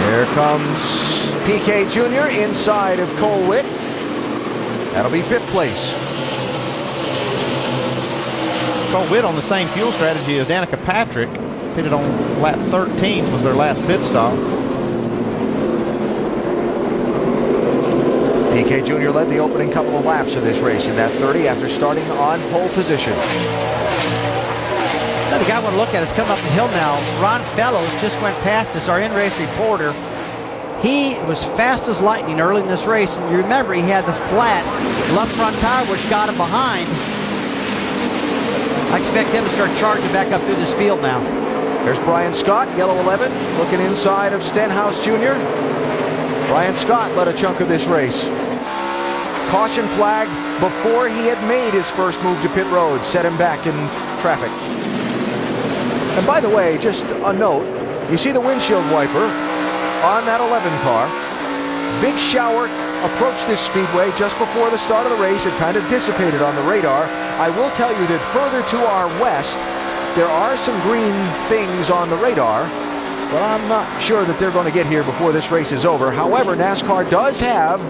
Here comes PK Jr. inside of Cole Witt. That'll be 5th place. Cole Witt on the same fuel strategy as Danica Patrick. Pitted on lap 13 was their last pit stop. PK Jr. led the opening couple of laps of this race in that 30 after starting on pole position. Another guy I want to look at is coming up the hill now. Ron Fellows just went past us, our in-race reporter. He was fast as lightning early in this race, and you remember he had the flat left front tire which got him behind. I expect them to start charging back up through this field now. There's Brian Scott, yellow 11, looking inside of Stenhouse Jr. Brian Scott led a chunk of this race. Caution flag before he had made his first move to pit road, set him back in traffic. And by the way, just a note, you see the windshield wiper on that 11 car. Big shower approached this speedway just before the start of the race. It kind of dissipated on the radar. I will tell you that further to our west, there are some green things on the radar, but I'm not sure that they're going to get here before this race is over. However, NASCAR does have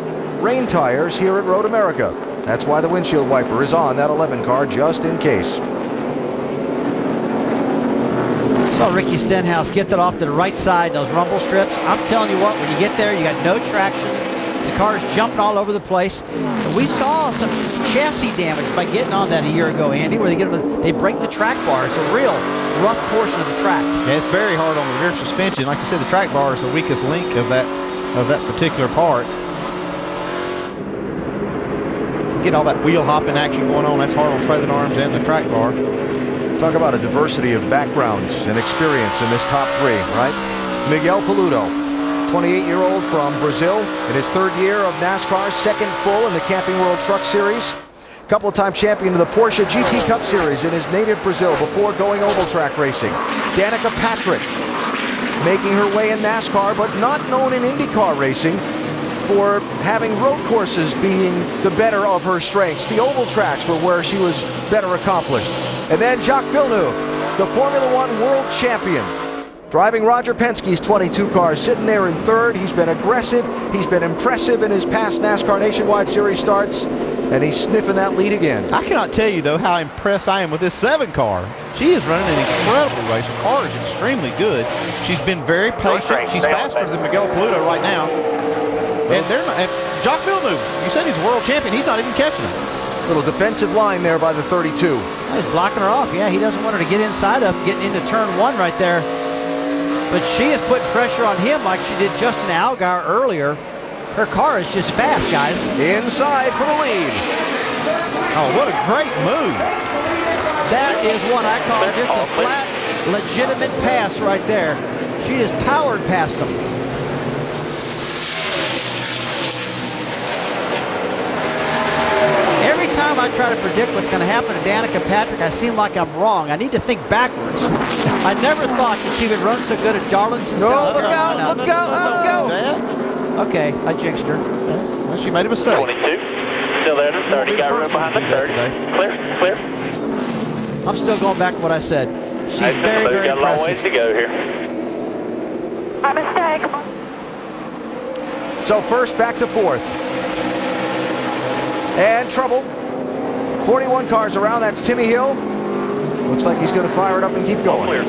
rain tires here at Road America. That's why the windshield wiper is on that 11 car, just in case. Saw Ricky Stenhouse get that off to the right side, those rumble strips. I'm telling you what, when you get there, you got no traction. The car's jumping all over the place. And we saw some chassis damage by getting on that a year ago, Andy, where they break the track bar. It's a real rough portion of the track. Yeah, it's very hard on the rear suspension. Like you said, the track bar is the weakest link of that particular part. Get all that wheel hopping action going on. That's hard on trailing arms and the track bar. Talk about a diversity of backgrounds and experience in this top 3, right? Miguel Paludo, 28-year-old from Brazil, in his 3rd year of NASCAR, 2nd full in the Camping World Truck Series. Couple-time champion of the Porsche GT Cup Series in his native Brazil before going oval track racing. Danica Patrick, making her way in NASCAR, but not known in IndyCar racing for having road courses being the better of her strengths. The oval tracks were where she was better accomplished. And then Jacques Villeneuve, the Formula One world champion, driving Roger Penske's 22 car, sitting there in 3rd. He's been aggressive. He's been impressive in his past NASCAR Nationwide Series starts, and he's sniffing that lead again. I cannot tell you, though, how impressed I am with this 7 car. She is running an incredible race. Her car is extremely good. She's been very patient. She's faster than Miguel Paludo right now. And Jacques Villeneuve, you said he's a world champion. He's not even catching him. Little defensive line there by the 32. He's blocking her off. Yeah, he doesn't want her to get inside of getting into turn 1 right there. But she is putting pressure on him like she did Justin Allgaier earlier. Her car is just fast, guys. Inside for the lead. Oh, what a great move. That is what I call just a flat, legitimate pass right there. She just powered past him. Every time I try to predict what's going to happen to Danica Patrick, I seem like I'm wrong. I need to think backwards. I never thought that she would run so good at Darlington, South Carolina. Look out, look out. Okay, I jinxed her. Well, she made a mistake. 22. Still there to 30. Got room behind the 30. Clear. I'm still going back to what I said. She's Hey, very, very got a long ways impressive. to go here. My mistake. So first back to 4th. And trouble. 41 cars around. That's Timmy Hill. Looks like he's going to fire it up and keep going. Clear.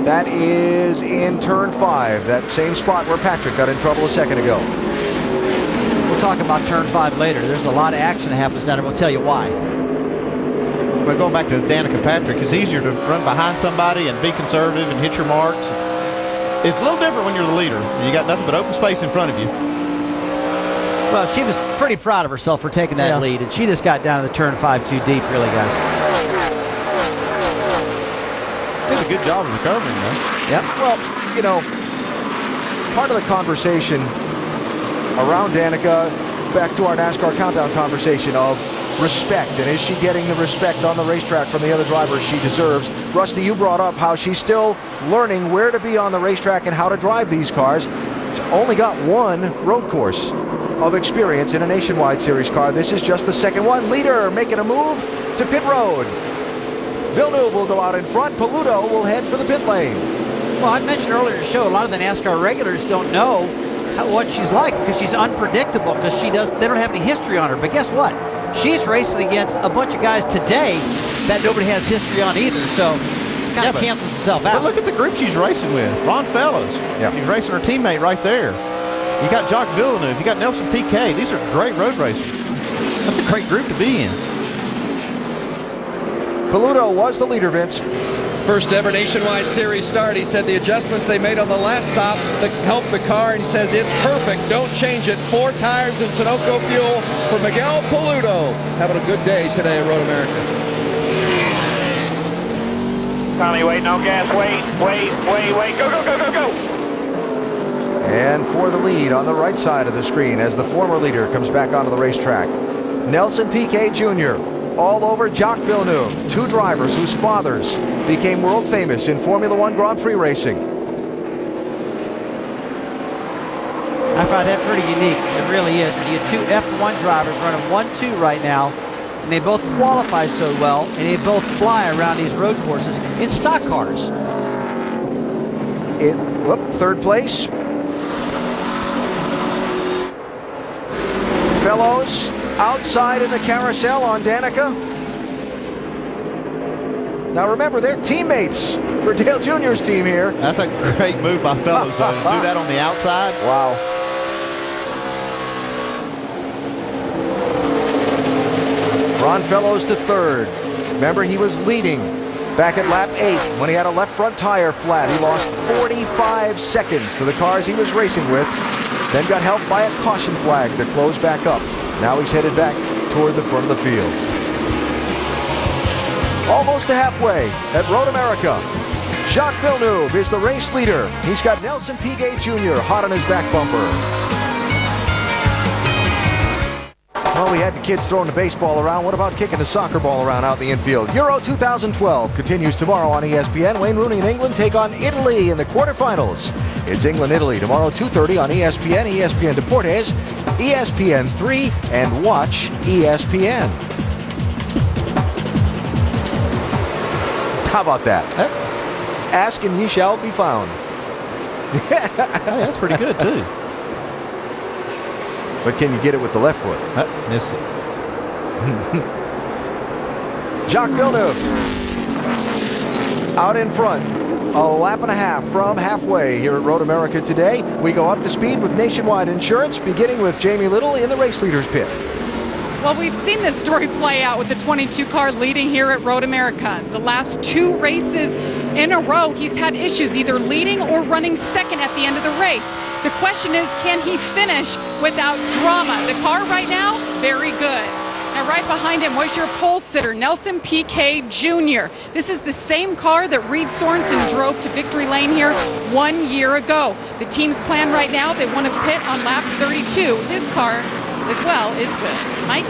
That is in turn 5. That same spot where Patrick got in trouble a second ago. We'll talk about turn 5 later. There's a lot of action that happens down there. We'll tell you why. But going back to Danica Patrick, it's easier to run behind somebody and be conservative and hit your marks. It's a little different when you're the leader. You got nothing but open space in front of you. Well, she was pretty proud of herself for taking that lead, and she just got down to the turn 5 too deep, really, guys. Did a good job of recovering, though. Yeah. Well, you know, part of the conversation around Danica, back to our NASCAR countdown conversation of respect, and is she getting the respect on the racetrack from the other drivers she deserves? Rusty, you brought up how she's still learning where to be on the racetrack and how to drive these cars. She's only got one road course of experience in a Nationwide Series car. This is just the second one. Leader making a move to pit road. Villeneuve will go out in front. Paludo will head for the pit lane. Well, I mentioned earlier in the show, a lot of the NASCAR regulars don't know what she's like because she's unpredictable, because they don't have any history on her. But guess what? She's racing against a bunch of guys today that nobody has history on either, so it kind of cancels itself out. But look at the group she's racing with. Ron Fellows. Yeah. She's racing her teammate right there. You got Jacques Villeneuve. You got Nelson Piquet. These are great road racers. That's a great group to be in. Paludo was the leader, Vince. First ever Nationwide Series start. He said the adjustments they made on the last stop that helped the car, and he says it's perfect. Don't change it. 4 tires and Sunoco fuel for Miguel Paludo. Having a good day today at Road America. Tommy, wait, no gas, wait. Go, go, go, go, go. And for the lead on the right side of the screen as the former leader comes back onto the racetrack. Nelson Piquet Jr. all over Jacques Villeneuve, 2 drivers whose fathers became world famous in Formula One Grand Prix racing. I find that pretty unique. It really is. You have 2 F1 drivers running 1-2 right now, and they both qualify so well, and they both fly around these road courses in stock cars. Third place. Fellows outside in the carousel on Danica. Now remember, they're teammates for Dale Jr.'s team here. That's a great move by Fellows, though. To do that on the outside. Wow. Ron Fellows to third. Remember, he was leading back at lap 8 when he had a left front tire flat. He lost 45 seconds to the cars he was racing with, then got helped by a caution flag to close back up. Now he's headed back toward the front of the field. Almost to halfway at Road America. Jacques Villeneuve is the race leader. He's got Nelson Piquet Jr. hot on his back bumper. Well, we had the kids throwing the baseball around. What about kicking the soccer ball around out in the infield? Euro 2012 continues tomorrow on ESPN. Wayne Rooney and England take on Italy in the quarterfinals. It's England-Italy tomorrow, 2:30 on ESPN, ESPN Deportes, ESPN 3, and watch ESPN. How about that? Ask and ye shall be found. Hey, that's pretty good, too. But can you get it with the left foot? Missed it. Jacques Villeneuve out in front. A lap and a half from halfway here at Road America today. We go up to speed with Nationwide Insurance, beginning with Jamie Little in the race leaders pit. Well, we've seen this story play out with the 22 car leading here at Road America. The last 2 races in a row, he's had issues either leading or running second at the end of the race. The question is, can he finish without drama? The car right now, very good. Now, right behind him was your pole sitter, Nelson Piquet Jr. This is the same car that Reed Sorensen drove to victory lane here 1 year ago. The team's plan right now, they want to pit on lap 32. His car as well is good. Mike?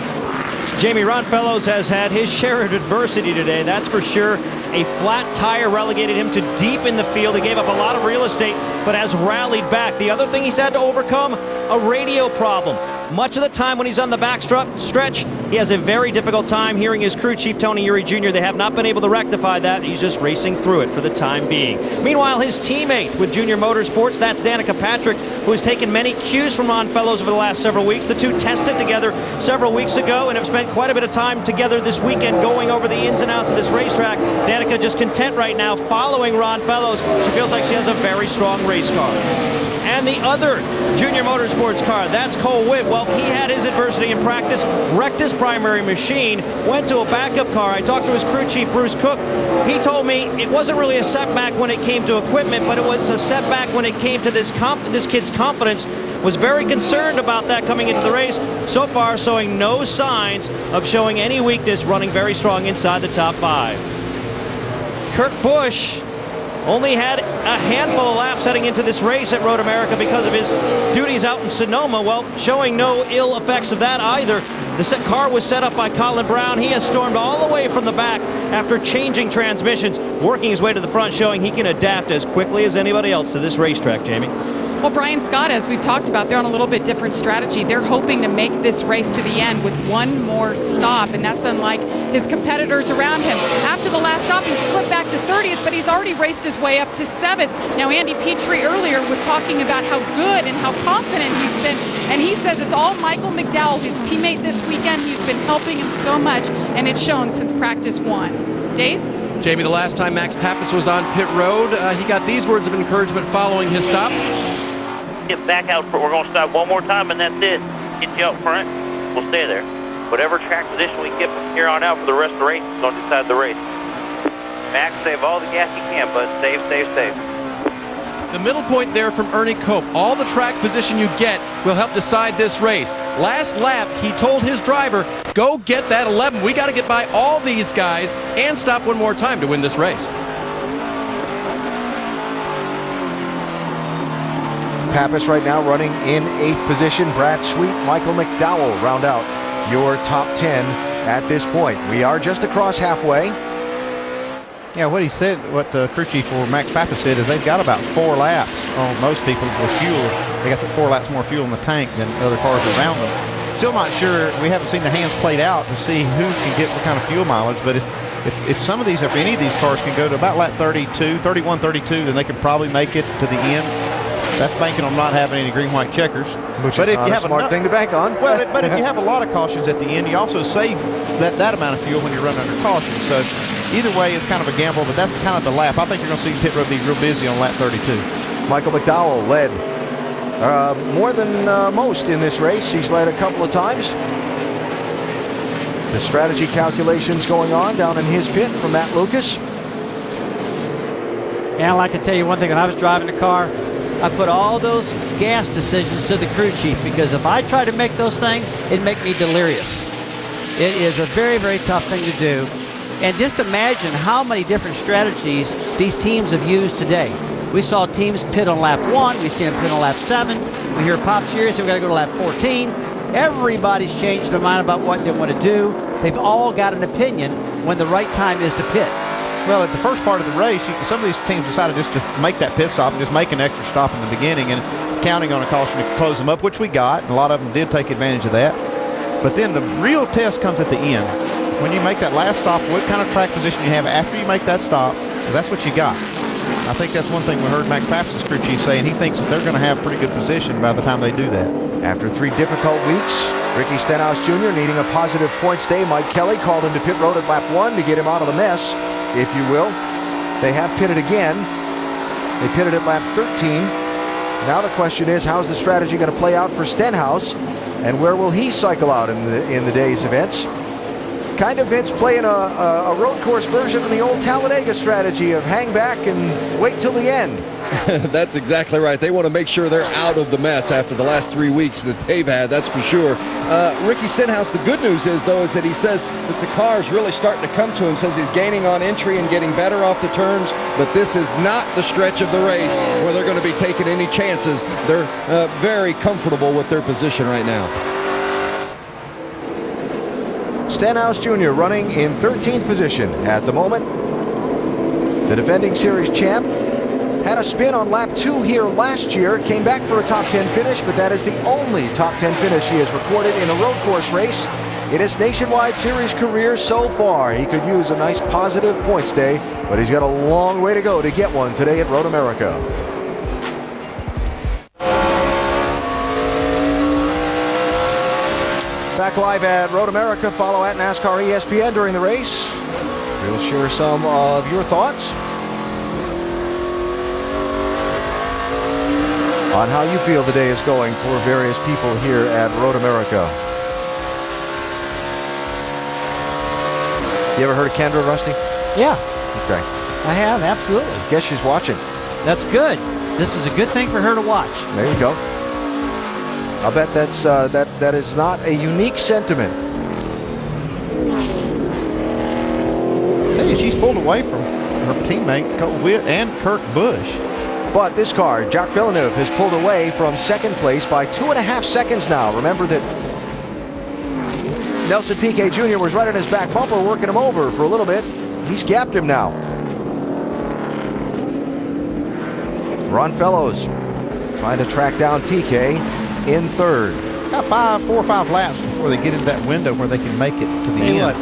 Jamie, Ron Fellows has had his share of adversity today, that's for sure. A flat tire relegated him to deep in the field. He gave up a lot of real estate, but has rallied back. The other thing he's had to overcome, a radio problem. Much of the time when he's on the back stretch, he has a very difficult time hearing his crew chief, Tony Eury Jr. They have not been able to rectify that. He's just racing through it for the time being. Meanwhile, his teammate with Junior Motorsports, that's Danica Patrick, who has taken many cues from Ron Fellows over the last several weeks. The two tested together several weeks ago and have spent quite a bit of time together this weekend going over the ins and outs of this racetrack. Danica just content right now following Ron Fellows. She feels like she has a very strong race car. And the other Junior Motorsports car, that's Cole Witt. Well, he had his adversity in practice, wrecked his primary machine, went to a backup car. I talked to his crew chief, Bruce Cook. He told me it wasn't really a setback when it came to equipment, but it was a setback when it came to this kid's confidence was very concerned about that coming into the race. So far, showing no signs of showing any weakness, running very strong inside the top 5. Kurt Busch only had a handful of laps heading into this race at Road America because of his duties out in Sonoma. Well, showing no ill effects of that either. The car was set up by Colin Brown. He has stormed all the way from the back after changing transmissions, working his way to the front, showing he can adapt as quickly as anybody else to this racetrack, Jamie. Well, Brian Scott, as we've talked about, they're on a little bit different strategy. They're hoping to make this race to the end with one more stop, and that's unlike his competitors around him. After the last stop, he slipped back to 30th, but he's already raced his way up to 7th. Now, Andy Petrie earlier was talking about how good and how confident he's been, and he says it's all Michael McDowell, his teammate this weekend. He's been helping him so much, and it's shown since practice 1. Dave? Jamie, the last time Max Pappas was on pit road, he got these words of encouragement following his stop. Get back out. We're going to stop one more time, and that's it. Get you up front. We'll stay there. Whatever track position we get from here on out for the rest of the race is going to decide the race. Max, save all the gas you can, bud. Save, save, save. The middle point there from Ernie Cope. All the track position you get will help decide this race. Last lap, he told his driver, go get that 11. We got to get by all these guys and stop one more time to win this race. Pappas right now running in 8th position. Brad Sweet, Michael McDowell round out your top 10 at this point. We are just across halfway. Yeah, what he said, what the crew chief for Max Pappas said is they've got about 4 laps on most people with fuel. They got 4 laps more fuel in the tank than other cars around them. Still not sure. We haven't seen the hands played out to see who can get what kind of fuel mileage, but if some of these, if any of these cars can go to about lap 32, 31, 32, then they can probably make it to the end. That's banking on not having any green-white checkers. Which is not a smart thing to bank on. Well, but if you have a lot of cautions at the end, you also save that amount of fuel when you run under caution. So either way, it's kind of a gamble, but that's kind of the lap. I think you're going to see pit road be real busy on lap 32. Michael McDowell led more than most in this race. He's led a couple of times. The strategy calculations going on down in his pit from Matt Lucas. And I can tell you one thing, when I was driving the car, I put all those gas decisions to the crew chief, because if I try to make those things, it'd make me delirious. It is a very, very tough thing to do. And just imagine how many different strategies these teams have used today. We saw teams pit on lap 1. We see them pit on lap 7. We hear Pop Series, so we got to go to lap 14. Everybody's changed their mind about what they want to do. They've all got an opinion when the right time is to pit. Well, at the first part of the race, some of these teams decided just to make that pit stop and just make an extra stop in the beginning and counting on a caution to close them up, which we got, and a lot of them did take advantage of that. But then the real test comes at the end. When you make that last stop, what kind of track position you have after you make that stop, that's what you got. I think that's one thing we heard Max Pappas' crew chief say, and he thinks that they're going to have pretty good position by the time they do that. After 3 difficult weeks, Ricky Stenhouse Jr. needing a positive points day. Mike Kelly called him to pit road at lap 1 to get him out of the mess, if you will. They have pitted again. They pitted at lap 13. Now the question is, how's the strategy going to play out for Stenhouse, and where will he cycle out in the day's events? Kind of Vince playing a road course version of the old Talladega strategy of hang back and wait till the end. That's exactly right. They want to make sure they're out of the mess after the last 3 weeks that they've had, that's for sure. Ricky Stenhouse, the good news is, though, is that he says that the car is really starting to come to him, says he's gaining on entry and getting better off the turns, but this is not the stretch of the race where they're going to be taking any chances. They're very comfortable with their position right now. Stenhouse Jr. running in 13th position at the moment. The defending series champ had a spin on lap 2 here last year, came back for a top 10 finish, but that is the only top 10 finish he has recorded in a road course race in his nationwide series career so far. He could use a nice positive points day, but he's got a long way to go to get one today at Road America. Back live at Road America. Follow at NASCAR ESPN during the race. We'll share some of your thoughts on how you feel the day is going for various people here at Road America. You ever heard of Kendra, Rusty? Yeah. Okay. I have, absolutely. Guess she's watching. That's good. This is a good thing for her to watch. There you go. I'll bet that is not a unique sentiment. She's pulled away from her teammate Cole Witt and Kurt Busch. But this car, Jacques Villeneuve, has pulled away from second place by 2.5 seconds now. Remember that Nelson Piquet Jr. was right on his back bumper, working him over for a little bit. He's gapped him now. Ron Fellows trying to track down Piquet in third. Got 4 or 5 laps before they get into that window where they can make it to the end. What,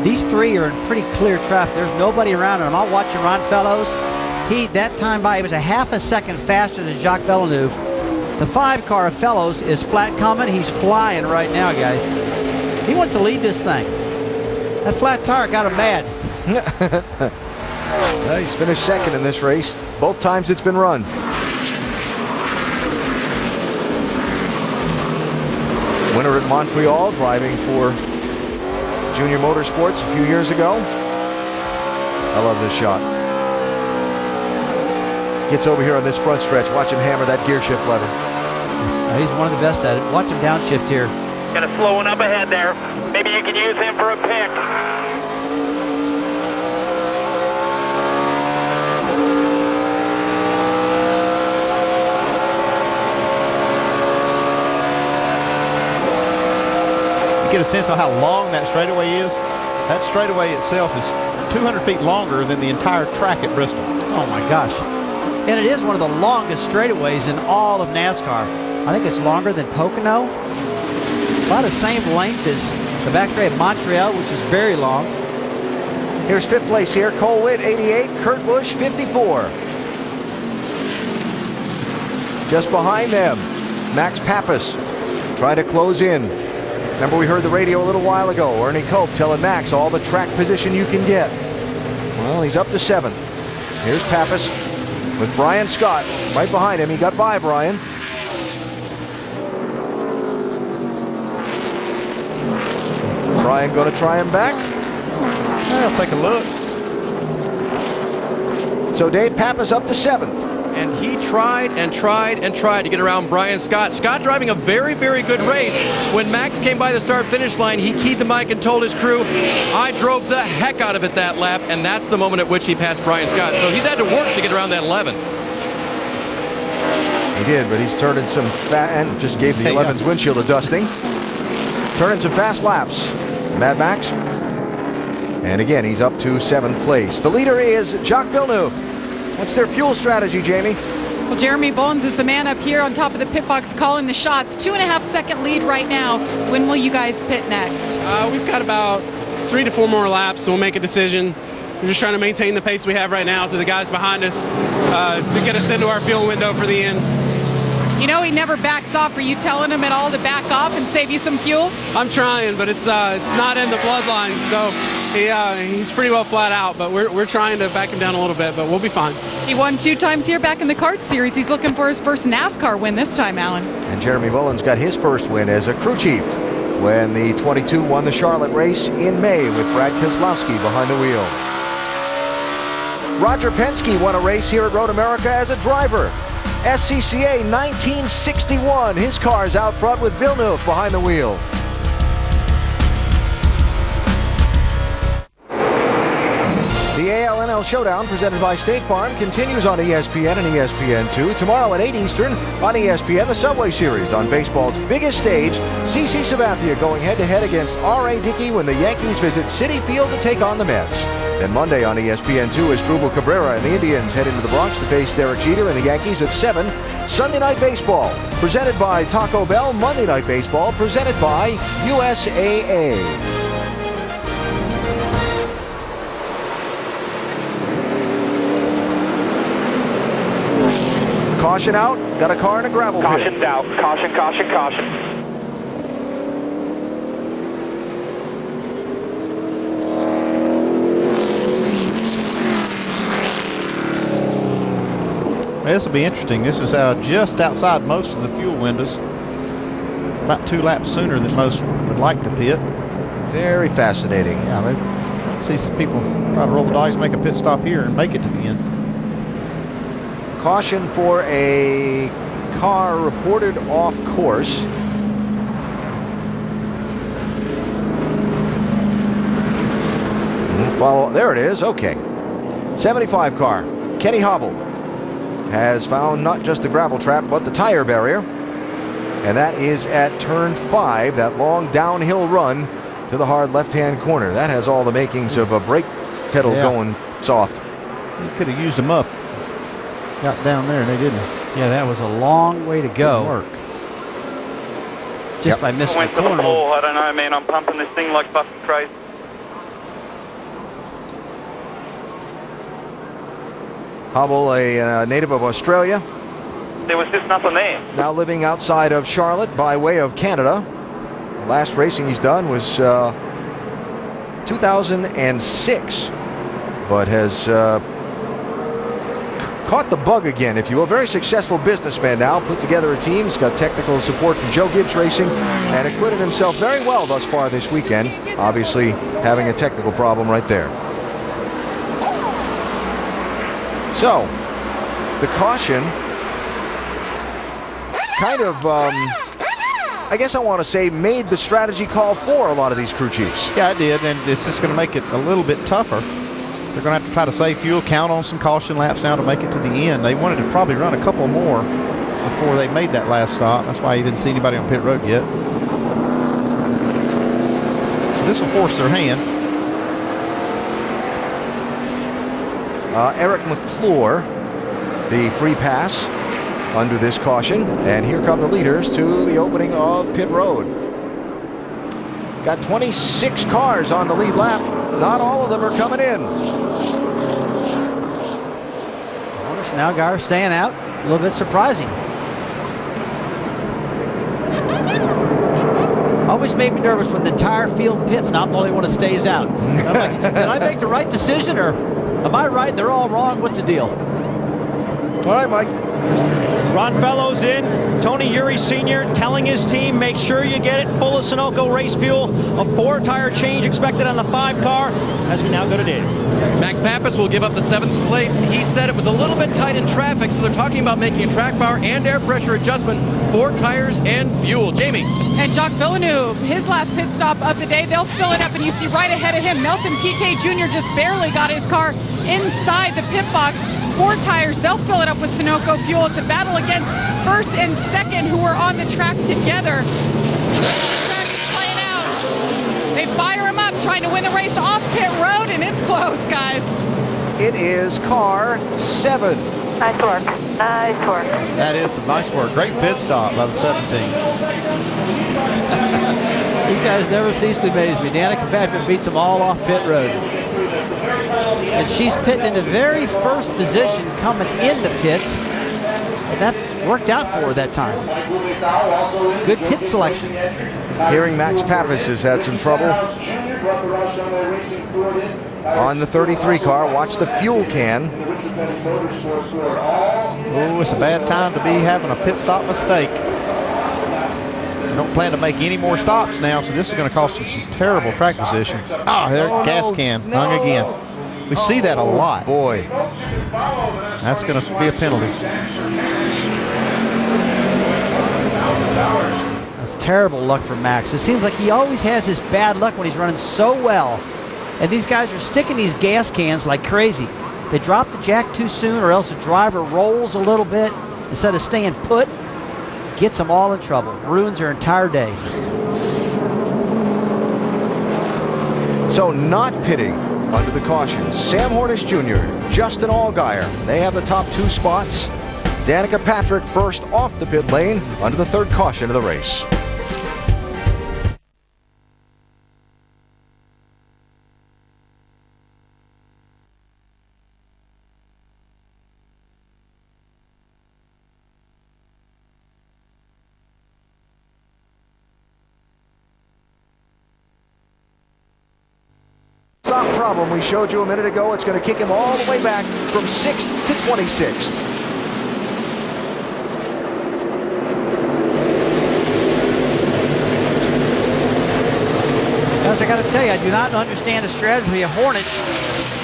these three are in pretty clear traffic. There's nobody around them. I'm watching Ron Fellows. That time by, he was a half a second faster than Jacques Villeneuve. The 5 car of Fellows is flat coming. He's flying right now, guys. He wants to lead this thing. That flat tire got him mad. He's finished second in this race, both times it's been run. Winner at Montreal, driving for Junior Motorsports a few years ago. I love this shot. Gets over here on this front stretch. Watch him hammer that gear shift lever. He's one of the best at it. Watch him downshift here. Got a slow one up ahead there. Maybe you can use him for a pick. You get a sense of how long that straightaway is. That straightaway itself is 200 feet longer than the entire track at Bristol. Oh my gosh. And it is one of the longest straightaways in all of NASCAR. I think it's longer than Pocono. About the same length as the back straight of Montreal, which is very long. Here's 5th place here. Cole Witt, 88. Kurt Busch, 54. Just behind them, Max Pappas trying to close in. Remember, we heard the radio a little while ago. Ernie Cope telling Max all the track position you can get. Well, he's up to 7th. Here's Pappas with Brian Scott right behind him. He got by Brian. Brian going to try him back. I'll take a look. So Dave Pappas up to 7th. And he tried and tried and tried to get around Brian Scott. Scott driving a very, very good race. When Max came by the start-finish line, he keyed the mic and told his crew, I drove the heck out of it that lap, and that's the moment at which he passed Brian Scott. So he's had to work to get around that 11. He did, but he's turning some and just gave the 11's windshield a dusting. Turning some fast laps. Mad Max. And again, he's up to 7th place. The leader is Jacques Villeneuve. What's their fuel strategy, Jamie? Well, Jeremy Bones is the man up here on top of the pit box calling the shots. 2.5 second lead right now. When will you guys pit next? We've got about 3 to 4 more laps, so we'll make a decision. We're just trying to maintain the pace we have right now to the guys behind us to get us into our fuel window for the end. You know he never backs off. Are you telling him at all to back off and save you some fuel? I'm trying, but it's not in the bloodline, so he's pretty well flat out. But we're trying to back him down a little bit, but we'll be fine. He won 2 times here back in the kart series. He's looking for his first NASCAR win this time, Alan. And Jeremy Mullins got his first win as a crew chief when the 22 won the Charlotte race in May with Brad Keselowski behind the wheel. Roger Penske won a race here at Road America as a driver. SCCA 1961. His car's out front with Villeneuve behind the wheel. The ALNL Showdown, presented by State Farm, continues on ESPN and ESPN2. Tomorrow at 8 Eastern on ESPN, the Subway Series on baseball's biggest stage. CC Sabathia going head-to-head against R.A. Dickey when the Yankees visit Citi Field to take on the Mets. Then Monday on ESPN2 as Drupal Cabrera and the Indians head into the Bronx to face Derek Jeter and the Yankees at 7. Sunday Night Baseball, presented by Taco Bell. Monday Night Baseball, presented by USAA. Caution out. Got a car in a gravel pit. Caution's out. Caution, caution, caution. This will be interesting. This is just outside most of the fuel windows. About 2 laps sooner than most would like to pit. Very fascinating. Yeah, see some people try to roll the dice, make a pit stop here, and make it to the end. Caution for a car reported off course. follow. There it is. Okay. 75 car. Kenny Hobble has found not just the gravel trap, but the tire barrier. And that is at turn 5, that long downhill run to the hard left-hand corner. That has all the makings of a brake pedal going soft. You could have used them up. Got down there and they didn't. Yeah, that was a long way to go. Work. Just by missing the Went to the corner. pole. I don't know, man. I'm pumping this thing like fucking crazy. Hobble, a native of Australia, There was just nothing there. now living outside of Charlotte by way of Canada. The last racing he's done was 2006, but has caught the bug again, if you will. Very successful businessman now, put together a team. He's got technical support from Joe Gibbs Racing and acquitted himself very well thus far this weekend. Obviously having a technical problem right there. So, the caution kind of, I guess I want to say, made the strategy call for a lot of these crew chiefs. Yeah, I did, and it's just going to make it a little bit tougher. They're going to have to try to save fuel, count on some caution laps now to make it to the end. They wanted to probably run a couple more before they made that last stop. That's why you didn't see anybody on pit road yet. So this will force their hand. Eric McClure, the free pass under this caution. And here come the leaders to the opening of pit road. Got 26 cars on the lead lap. Not all of them are coming in. Schnellgeier staying out. A little bit surprising. Always made me nervous when the entire field pits and I'm the only one that stays out. I'm like, did I make the right decision or am I right? They're all wrong. What's the deal? All right, Mike. Ron Fellows in. Tony Uri Sr. telling his team, make sure you get it full of Sunoco race fuel. A 4-tire change expected on the 5 car as we now go to Dave. Max Pappas will give up the 7th place. He said it was a little bit tight in traffic, so they're talking about making a track bar and air pressure adjustment for tires and fuel. Jamie. And Jacques Villeneuve, his last pit stop of the day, they'll fill it up, and you see right ahead of him, Nelson Piquet Jr. just barely got his car inside the pit box. 4 tires, they'll fill it up with Sunoco fuel. It's a battle against first and second who are on the track together. The track is playing out. They fire him up, trying to win the race off pit road, and it's close, guys. It is car 7. Nice work. Nice work. That is some nice work. Great pit stop by the 17. These guys never cease to amaze me. Danica Patrick beats them all off pit road. And she's pitting in the very first position coming in the pits. And that worked out for her that time. Good pit selection. Hearing Max Pappas has had some trouble on the 33 car. Watch the fuel can. Oh, it's a bad time to be having a pit stop mistake. They don't plan to make any more stops now, so this is going to cost them some terrible track position. There, gas can hung again. We see that a lot. Boy. That's going to be a penalty. That's terrible luck for Max. It seems like he always has this bad luck when he's running so well. And these guys are sticking these gas cans like crazy. They drop the jack too soon, or else the driver rolls a little bit instead of staying put. Gets them all in trouble. Ruins their entire day. So not pitting under the caution, Sam Hornish Jr., Justin Allgaier. They have the top 2 spots. Danica Patrick first off the pit lane under the 3rd caution of the race. Stop problem we showed you a minute ago. It's going to kick him all the way back from 6th to 26th. As I got to tell you, I do not understand the strategy of Hornish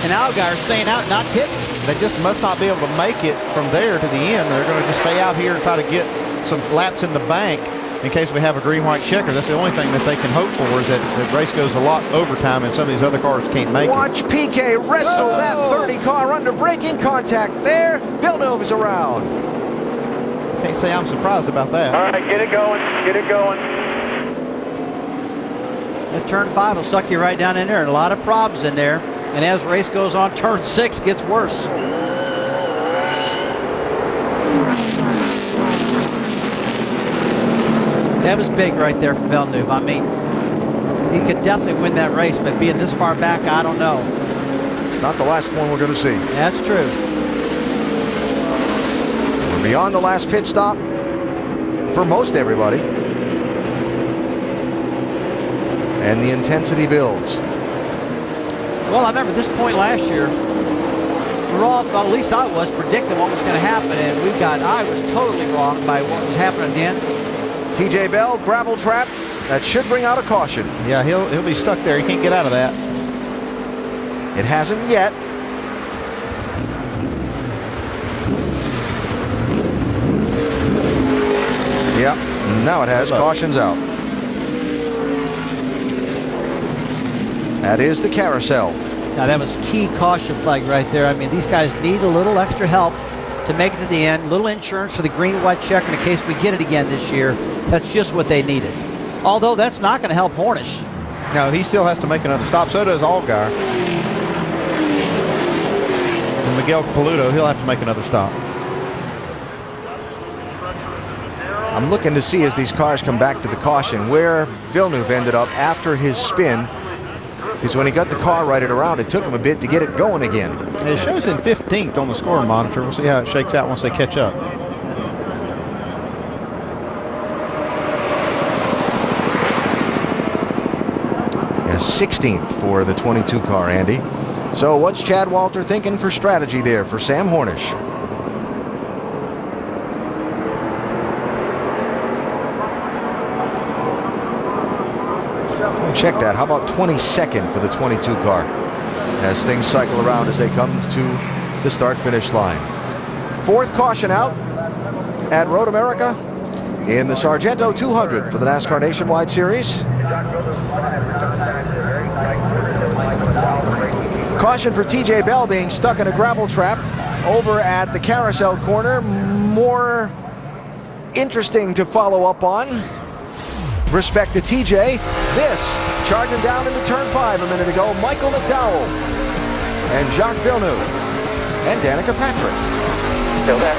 and Allgaier staying out, not pitting. They just must not be able to make it from there to the end. They're going to just stay out here and try to get some laps in the bank in case we have a green-white checker. That's the only thing that they can hope for, is that the race goes a lot overtime and some of these other cars can't make Watch PK wrestle that 30 car under braking contact there. Villeneuve is around. it. Can't say I'm surprised about that. All right, get it going. Get it going. That turn 5 will suck you right down in there, and a lot of problems in there. And as the race goes on, turn 6 gets worse. That was big right there for Villeneuve. I mean, he could definitely win that race, but being this far back, I don't know. It's not the last one we're going to see. That's true. We're beyond the last pit stop for most everybody. And the intensity builds. Well, I remember this point last year, we're all, well, at least I was, predicting what was going to happen, and I was totally wrong by what was happening at the end. TJ Bell, gravel trap. That should bring out a caution. Yeah, he'll be stuck there. He can't get out of that. It hasn't yet. Yep, now it has. Caution's out. That is the carousel. Now that was key caution flag right there. I mean, these guys need a little extra help to make it to the end. Little insurance for the green-white checker in case we get it again this year. That's just what they needed. Although that's not going to help Hornish. No, he still has to make another stop. So does Allgaier. And Miguel Paludo, he'll have to make another stop. I'm looking to see as these cars come back to the caution where Villeneuve ended up after his spin. Because when he got the car righted around, it took him a bit to get it going again. It shows in 15th on the scoring monitor. We'll see how it shakes out once they catch up. Yeah, 16th for the 22 car, Andy. So what's Chad Walter thinking for strategy there for Sam Hornish? Check that. How about 22nd for the 22 car as things cycle around as they come to the start-finish line. 4th caution out at Road America in the Sargento 200 for the NASCAR Nationwide Series. Caution for TJ Bell being stuck in a gravel trap over at the carousel corner. More interesting to follow up on. Respect to TJ. This charging down into turn 5 a minute ago. Michael McDowell and Jacques Villeneuve and Danica Patrick. Still there.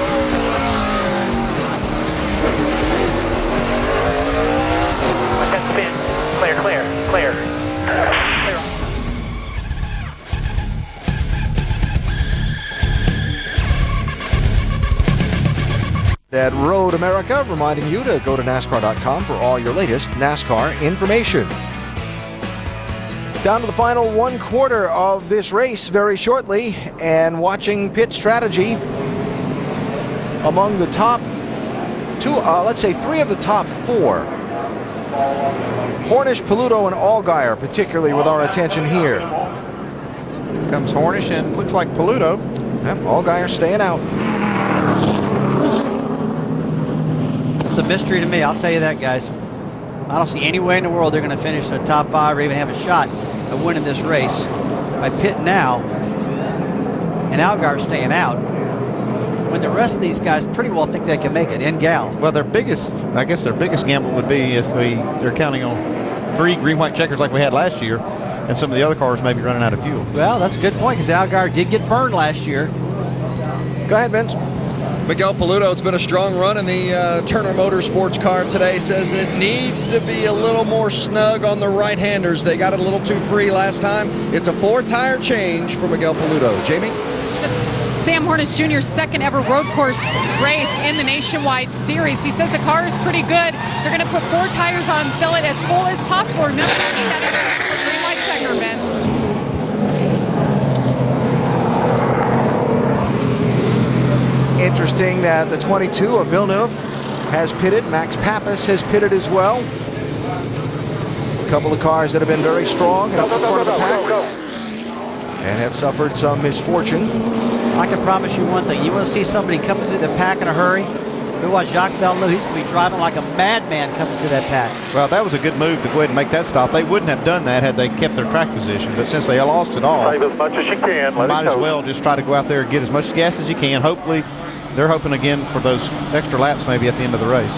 Let that spin. Clear, clear, clear. Clear. At Road America, reminding you to go to NASCAR.com for all your latest NASCAR information. Down to the final 1/4 of this race very shortly, and watching pit strategy among the top two, let's say 3 of the top 4. Hornish, Paludo, and Allgaier, particularly with our attention here. Here comes Hornish and looks like Paludo. Yep, Allgaier staying out. It's a mystery to me, I'll tell you that, guys. I don't see any way in the world they're going to finish in the top 5 or even have a shot at winning this race. By pit now, and Allgaier staying out, when the rest of these guys pretty well think they can make it in gal. Well, their biggest gamble would be if they're counting on 3 green-white checkers like we had last year, and some of the other cars may be running out of fuel. Well, that's a good point, because Allgaier did get burned last year. Go ahead, Vince. Miguel Paludo, it's been a strong run in the Turner Motorsports car today. Says it needs to be a little more snug on the right-handers. They got it a little too free last time. It's a 4-tire change for Miguel Paludo. Jamie? This Sam Hornish Jr.'s second ever road course race in the Nationwide Series. He says the car is pretty good. They're going to put 4 tires on, fill it as full as possible. Remember that green light checker, Vince. Interesting that the 22 of Villeneuve has pitted. Max Pappas has pitted as well. A couple of cars that have been very strong and up in front of the pack and have suffered some misfortune. I can promise you one thing. You want to see somebody coming through the pack in a hurry? We watch Jacques Villeneuve. He's going to be driving like a madman coming to that pack. Well, that was a good move to go ahead and make that stop. They wouldn't have done that had they kept their track position, but since they lost it all, Save as much as you can. might as well just try to go out there and get as much gas as you can. Hopefully, they're hoping again for those extra laps maybe at the end of the race.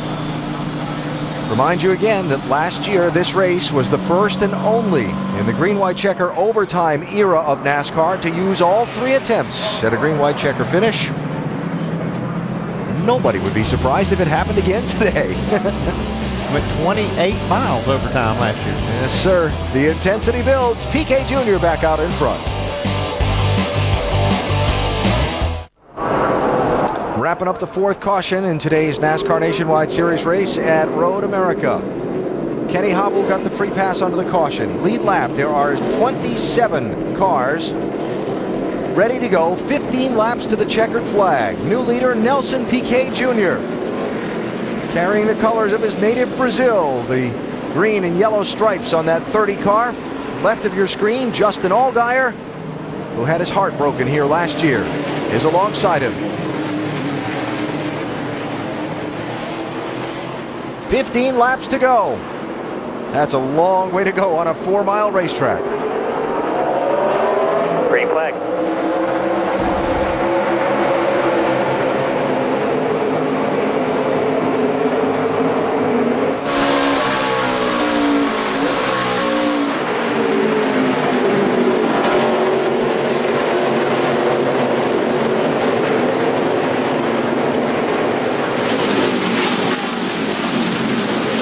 Remind you again that last year this race was the first and only in the green-white checker overtime era of NASCAR to use all 3 attempts at a green-white checker finish. Nobody would be surprised if it happened again today. Went 28 miles overtime last year. Yes, sir. The intensity builds. PK Jr. back out in front. Wrapping up the 4th caution in today's NASCAR Nationwide Series race at Road America. Kenny Hobble got the free pass onto the caution. Lead lap, there are 27 cars ready to go. 15 laps to the checkered flag. New leader, Nelson Piquet Jr. carrying the colors of his native Brazil. The green and yellow stripes on that 30 car. Left of your screen, Justin Allgaier, who had his heart broken here last year, is alongside him. 15 laps to go. That's a long way to go on a 4-mile racetrack. Green flag.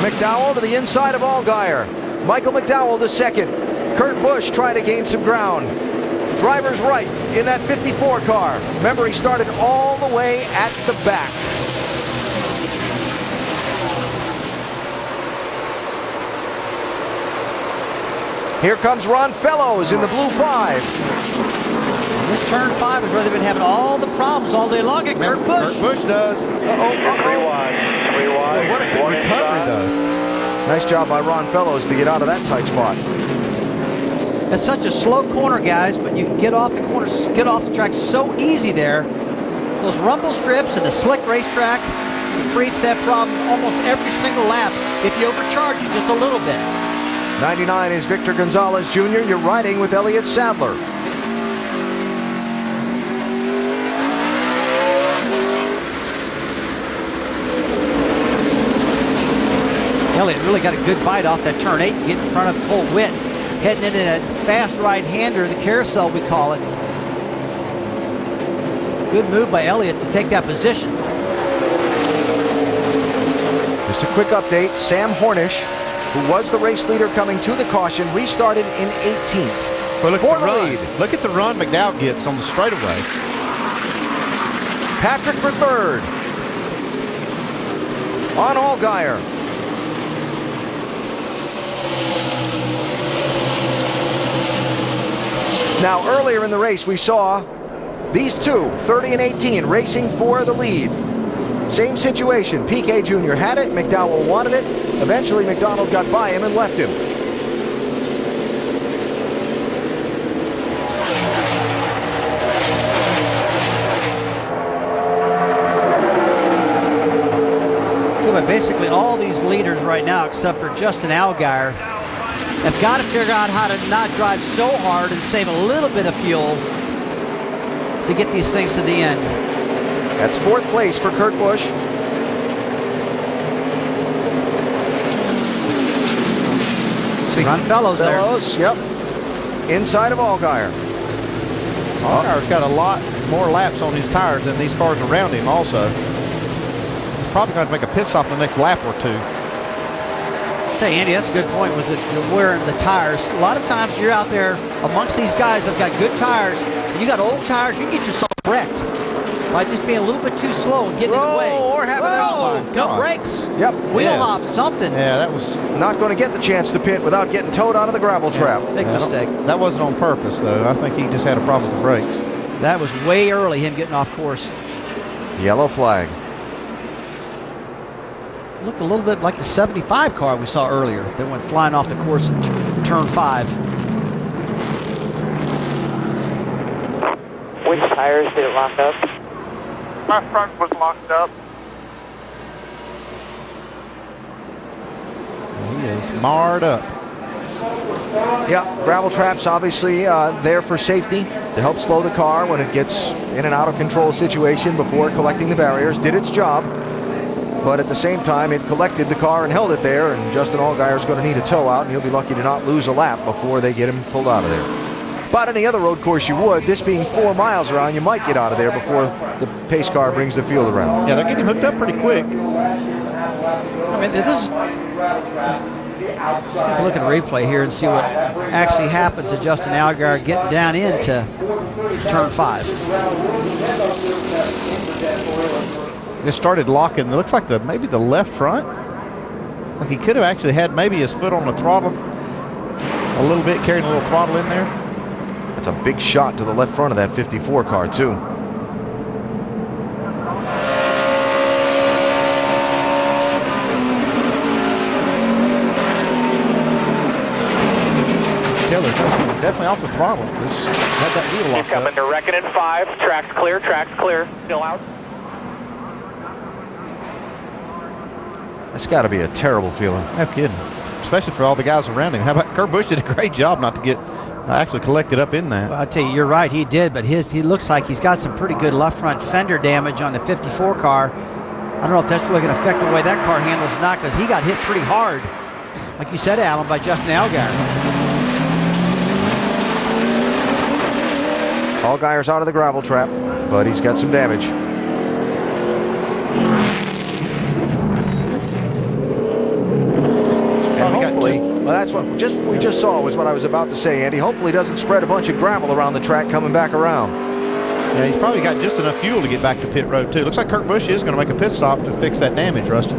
McDowell to the inside of Allgaier. Michael McDowell to second. Kurt Busch trying to gain some ground. Driver's right in that 54 car. Remember, he started all the way at the back. Here comes Ron Fellows in the blue 5. This turn 5 is where they've been having all the problems all day long at Kurt Busch. Kurt Busch does. 3 wide. 3 wide. What a good recovery, though. Nice job by Ron Fellows to get out of that tight spot. It's such a slow corner, guys, but you can get off the corner, get off the track so easy there. Those rumble strips and the slick racetrack creates that problem almost every single lap if you overcharge it just a little bit. 99 is Victor Gonzalez Jr. You're riding with Elliott Sadler. Elliott really got a good bite off that turn 8 to get in front of Colt Witt. Heading into that fast right-hander, the carousel we call it. Good move by Elliott to take that position. Just a quick update. Sam Hornish, who was the race leader coming to the caution, restarted in 18th. But look for at the the run. lead. Look at the run McDowell gets on the straightaway. Patrick for 3rd. On Allgaier. Now, earlier in the race, we saw these two, 30 and 18, racing for the lead. Same situation. PK Jr. had it. McDowell wanted it. Eventually, McDonald got by him and left him. But basically all these leaders right now, except for Justin Allgaier, have got to figure out how to not drive so hard and save a little bit of fuel to get these things to the end. That's 4th place for Kurt Busch. Ron Fellows there. Fellows, yep. Inside of Allgaier. Allgaier's got a lot more laps on his tires than these cars around him also. He's probably going to make a pit stop in the next lap or two. Hey, Andy, that's a good point with the wearing the tires. A lot of times you're out there amongst these guys that have got good tires, and you got old tires, you can get yourself wrecked by just being a little bit too slow and getting in the way. Or having no brakes. Yep. Wheel hop, something. Yeah, that was not going to get the chance to pit without getting towed out of the gravel trap. Big mistake. That wasn't on purpose, though. I think he just had a problem with the brakes. That was way early, him getting off course. Yellow flag. Looked a little bit like the 75 car we saw earlier that went flying off the course in turn 5. Which tires did it lock up? My front was locked up. is marred up. Yeah, gravel traps obviously there for safety to help slow the car when it gets in an out of control situation before collecting the barriers. Did its job, but at the same time it collected the car and held it there, and Justin Allgaier's going to need a tow out, and he'll be lucky to not lose a lap before they get him pulled out of there. But any other road course you would, this being 4 miles around, you might get out of there before the pace car brings the field around. Yeah, they're getting him hooked up pretty quick. I mean, let's take a look at the replay here and see what actually happened to Justin Allgaier getting down into turn 5. Just started locking. It looks like maybe the left front. Like he could have actually had maybe his foot on the throttle a little bit, carrying a little throttle in there. That's a big shot to the left front of that 54 car too. Taylor definitely off the throttle. Just had that wheel locked Coming up. to wrecking in 5. Track's clear. Still out. That's got to be a terrible feeling. No kidding. Especially for all the guys around him. How about Kurt Busch did a great job not to get actually collected up in that. Well, I'll tell you, you're right, he did, but he looks like he's got some pretty good left front fender damage on the 54 car. I don't know if that's really going to affect the way that car handles or not, because he got hit pretty hard, like you said, Alan, by Justin Allgaier. Allgaier's out of the gravel trap, but he's got some damage. And hopefully, well, that's what we just saw was what I was about to say, Andy. Hopefully, doesn't spread a bunch of gravel around the track coming back around. Yeah, he's probably got just enough fuel to get back to pit road too. Looks like Kurt Busch is going to make a pit stop to fix that damage, Rustin.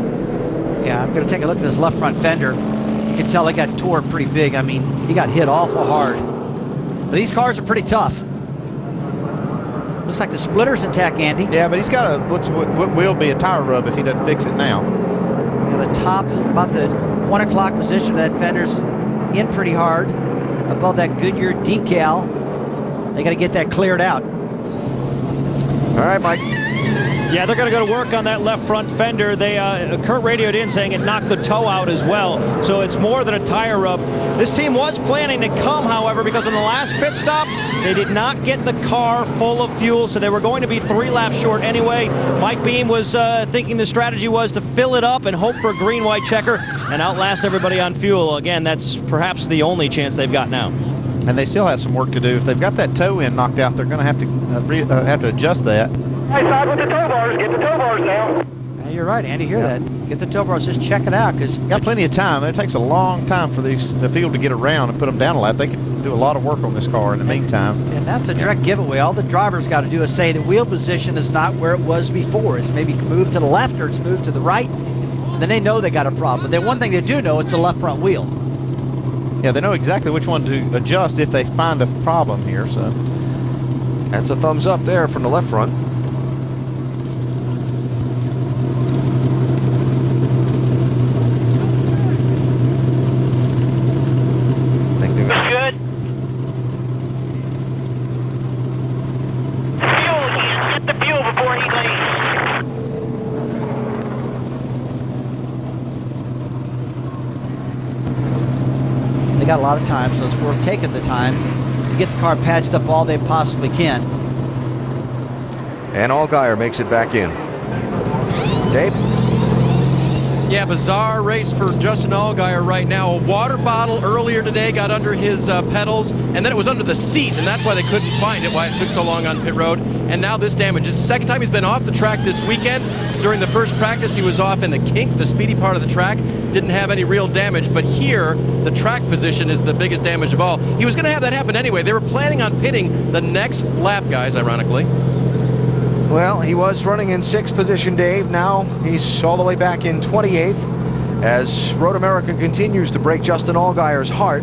Yeah, I'm going to take a look at this left front fender. You can tell it got tore pretty big. I mean, he got hit awful hard. But these cars are pretty tough. Looks like the splitter's intact, Andy. Yeah, but he's got what will be a tire rub if he doesn't fix it now. Yeah, the top, about the 1 o'clock position of that fender's in pretty hard. Above that Goodyear decal. They got to get that cleared out. All right, Mike. Yeah, they're going to go to work on that left front fender. They Kurt radioed in saying it knocked the toe out as well, so it's more than a tire rub. This team was planning to come, however, because in the last pit stop, they did not get the car full of fuel, so they were going to be 3 laps short anyway. Mike Beam was thinking the strategy was to fill it up and hope for a green-white checker and outlast everybody on fuel. Again, that's perhaps the only chance they've got now. And they still have some work to do. If they've got that toe end knocked out, they're going to have to adjust that. Right side with the tow bars. Get the tow bars now. Yeah, you're right, Andy. Hear that? Get the tow bars. Just check it out, because Got plenty of time. It takes a long time for the field to get around and put them down a lap. They can do a lot of work on this car in the meantime. and that's a direct giveaway. All the driver's got to do is say the wheel position is not where it was before. It's maybe moved to the left or it's moved to the right. And then they know they got a problem. But the one thing they do know, it's the left front wheel. Yeah, they know exactly which one to adjust if they find a problem here. So That's a thumbs up there from the left front. Good. Fuel. Get the fuel before he leaves. They got a lot of time, so it's worth taking the time to get the car patched up all they possibly can. And Allgaier makes it back in. Dave? Yeah, bizarre race for Justin Allgaier right now. A water bottle earlier today got under his pedals, and then it was under the seat, and that's why they couldn't find it, why it took so long on pit road. And now this damage. It's the second time he's been off the track this weekend. During the first practice, he was off in the kink, the speedy part of the track. Didn't have any real damage, but here, the track position is the biggest damage of all. He was going to have that happen anyway. They were planning on pitting the next lap, guys, ironically. Well, he was running in 6th position, Dave. Now he's all the way back in 28th as Road America continues to break Justin Allgaier's heart.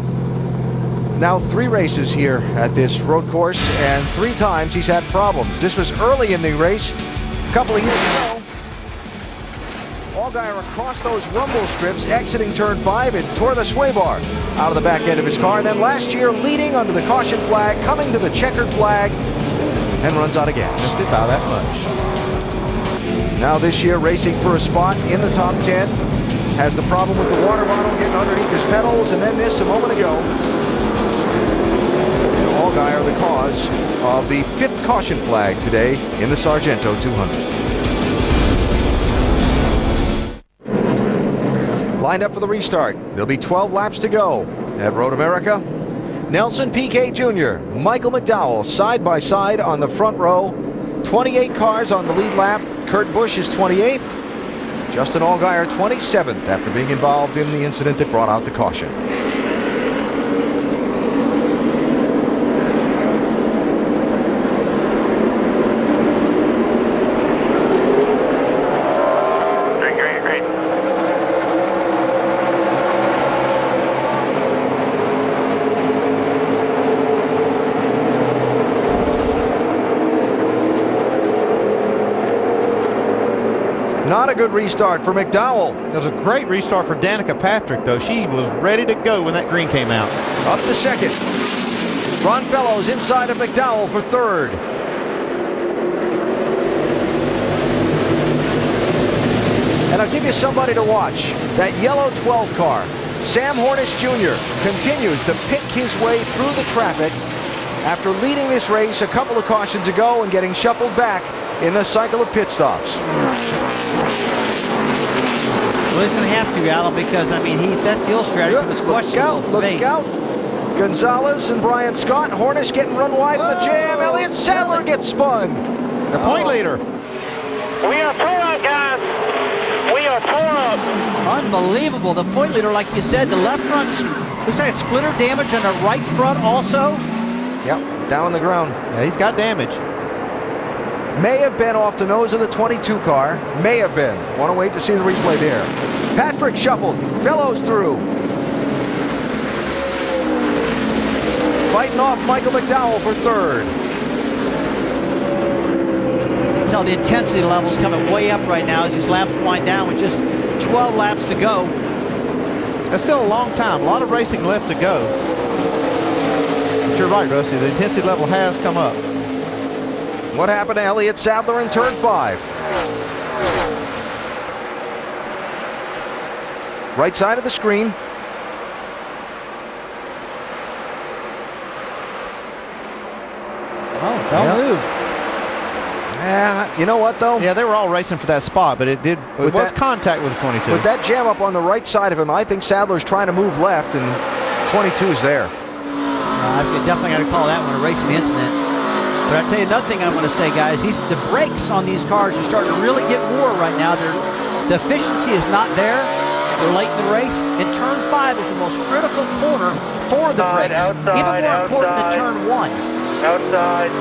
Now 3 races here at this road course, and 3 times he's had problems. This was early in the race, a couple of years ago. Allgaier across those rumble strips, exiting turn 5, and tore the sway bar out of the back end of his car. And then last year, leading under the caution flag, coming to the checkered flag, and runs out of gas. Just about that much. Now this year, racing for a spot in the top 10. has the problem with the water bottle getting underneath his pedals, and then this a moment ago. And Allgaier the cause of the 5th caution flag today in the Sargento 200. Lined up for the restart. There'll be 12 laps to go at Road America. Nelson Piquet Jr., Michael McDowell side by side on the front row. 28 cars on the lead lap. Kurt Busch is 28th. Justin Allgaier 27th after being involved in the incident that brought out the caution. Great. Not a good restart for McDowell. That was a great restart for Danica Patrick, though. She was ready to go when that green came out. Up to second. Ron Fellows inside of McDowell for third. And I'll give you somebody to watch. That yellow 12 car. Sam Hornish Jr. continues to pick his way through the traffic after leading this race a couple of cautions ago and getting shuffled back in a cycle of pit stops. Well, he's going to have to, Alan, because, I mean, that fuel strategy was questionable. Look out. Gonzalez and Brian Scott. Hornish getting run wide in the jam. Elliott Sadler gets spun. The point leader. We are tore up, guys. We are tore up. Unbelievable. The point leader, like you said, the left front, looks like a splitter damage on the right front also. Yep, down on the ground. Yeah, he's got damage. May have been off the nose of the 22 car. May have been. Want to wait to see the replay there. Patrick shuffled. Fellows through. Fighting off Michael McDowell for third. Tell the intensity levels coming way up right now as these laps wind down with just 12 laps to go. That's still a long time. A lot of racing left to go. But you're right, Rusty. The intensity level has come up. What happened to Elliott Sadler in turn 5? Right side of the screen. Oh, fell move. Yeah, you know what though? Yeah, they were all racing for that spot, but it was contact with 22. With that jam up on the right side of him, I think Sadler's trying to move left, and 22 is there. I've definitely got to call that one a racing incident. But I'll tell you another thing I'm going to say, guys. The brakes on these cars are starting to really get wore right now. The efficiency is not there. They're late in the race. And turn 5 is the most critical corner for the brakes. Even more important than turn 1. Outside.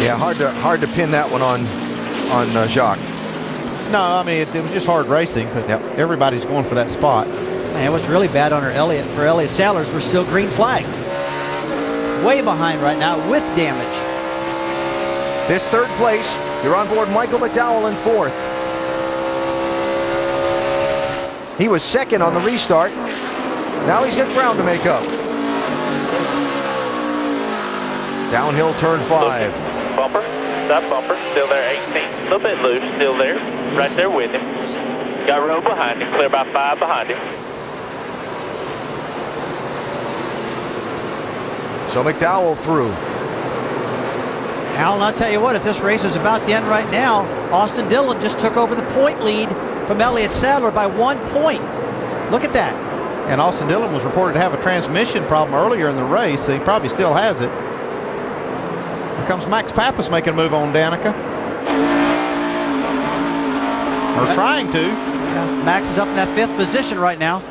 Yeah, hard to pin that one on Jacques. No, I mean, it was just hard racing, but everybody's going for that spot. Man, what's really bad on Elliott Sadler's, we're still green flag. Way behind right now with damage. This third place, you're on board Michael McDowell in 4th. He was 2nd on the restart. Now he's got ground to make up. Downhill turn 5. Bumper, stop bumper, still there, 18. A little bit loose, still there, right there with him. Got road behind him, clear by 5 behind him. So McDowell through. Alan, I'll tell you what, if this race is about to end right now, Austin Dillon just took over the point lead from Elliott Sadler by 1 point. Look at that. And Austin Dillon was reported to have a transmission problem earlier in the race, so he probably still has it. Here comes Max Pappas making a move on Danica. Or trying to. Yeah, Max is up in that 5th position right now.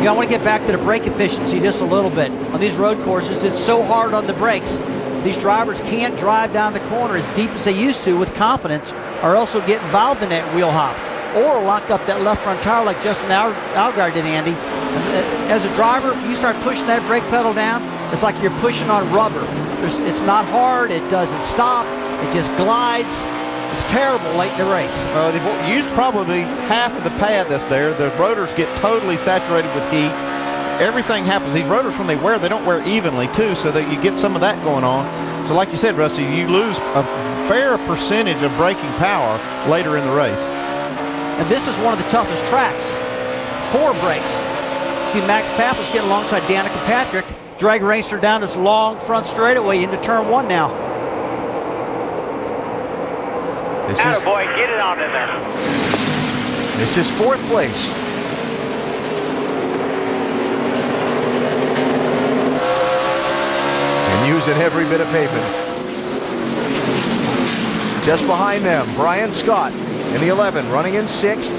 I want to get back to the brake efficiency just a little bit. On these road courses, it's so hard on the brakes. These drivers can't drive down the corner as deep as they used to with confidence, or else they'll get involved in that wheel hop, or lock up that left front tire like Justin Allgaier did, Andy. And as a driver, you start pushing that brake pedal down, it's like you're pushing on rubber. It's not hard, it doesn't stop, it just glides. It's terrible late in the race. They've used probably half of the pad that's there. The rotors get totally saturated with heat. Everything happens. These rotors, when they wear, they don't wear evenly too, so that you get some of that going on. So like you said, Rusty, you lose a fair percentage of braking power later in the race. And this is one of the toughest tracks. 4 brakes. See Max Pappas getting alongside Danica Patrick. Drag racer down this long front straightaway into turn 1 now. Attaboy, get it on in there. This is 4th place. And using every bit of pavement. Just behind them, Brian Scott in the 11, running in 6th.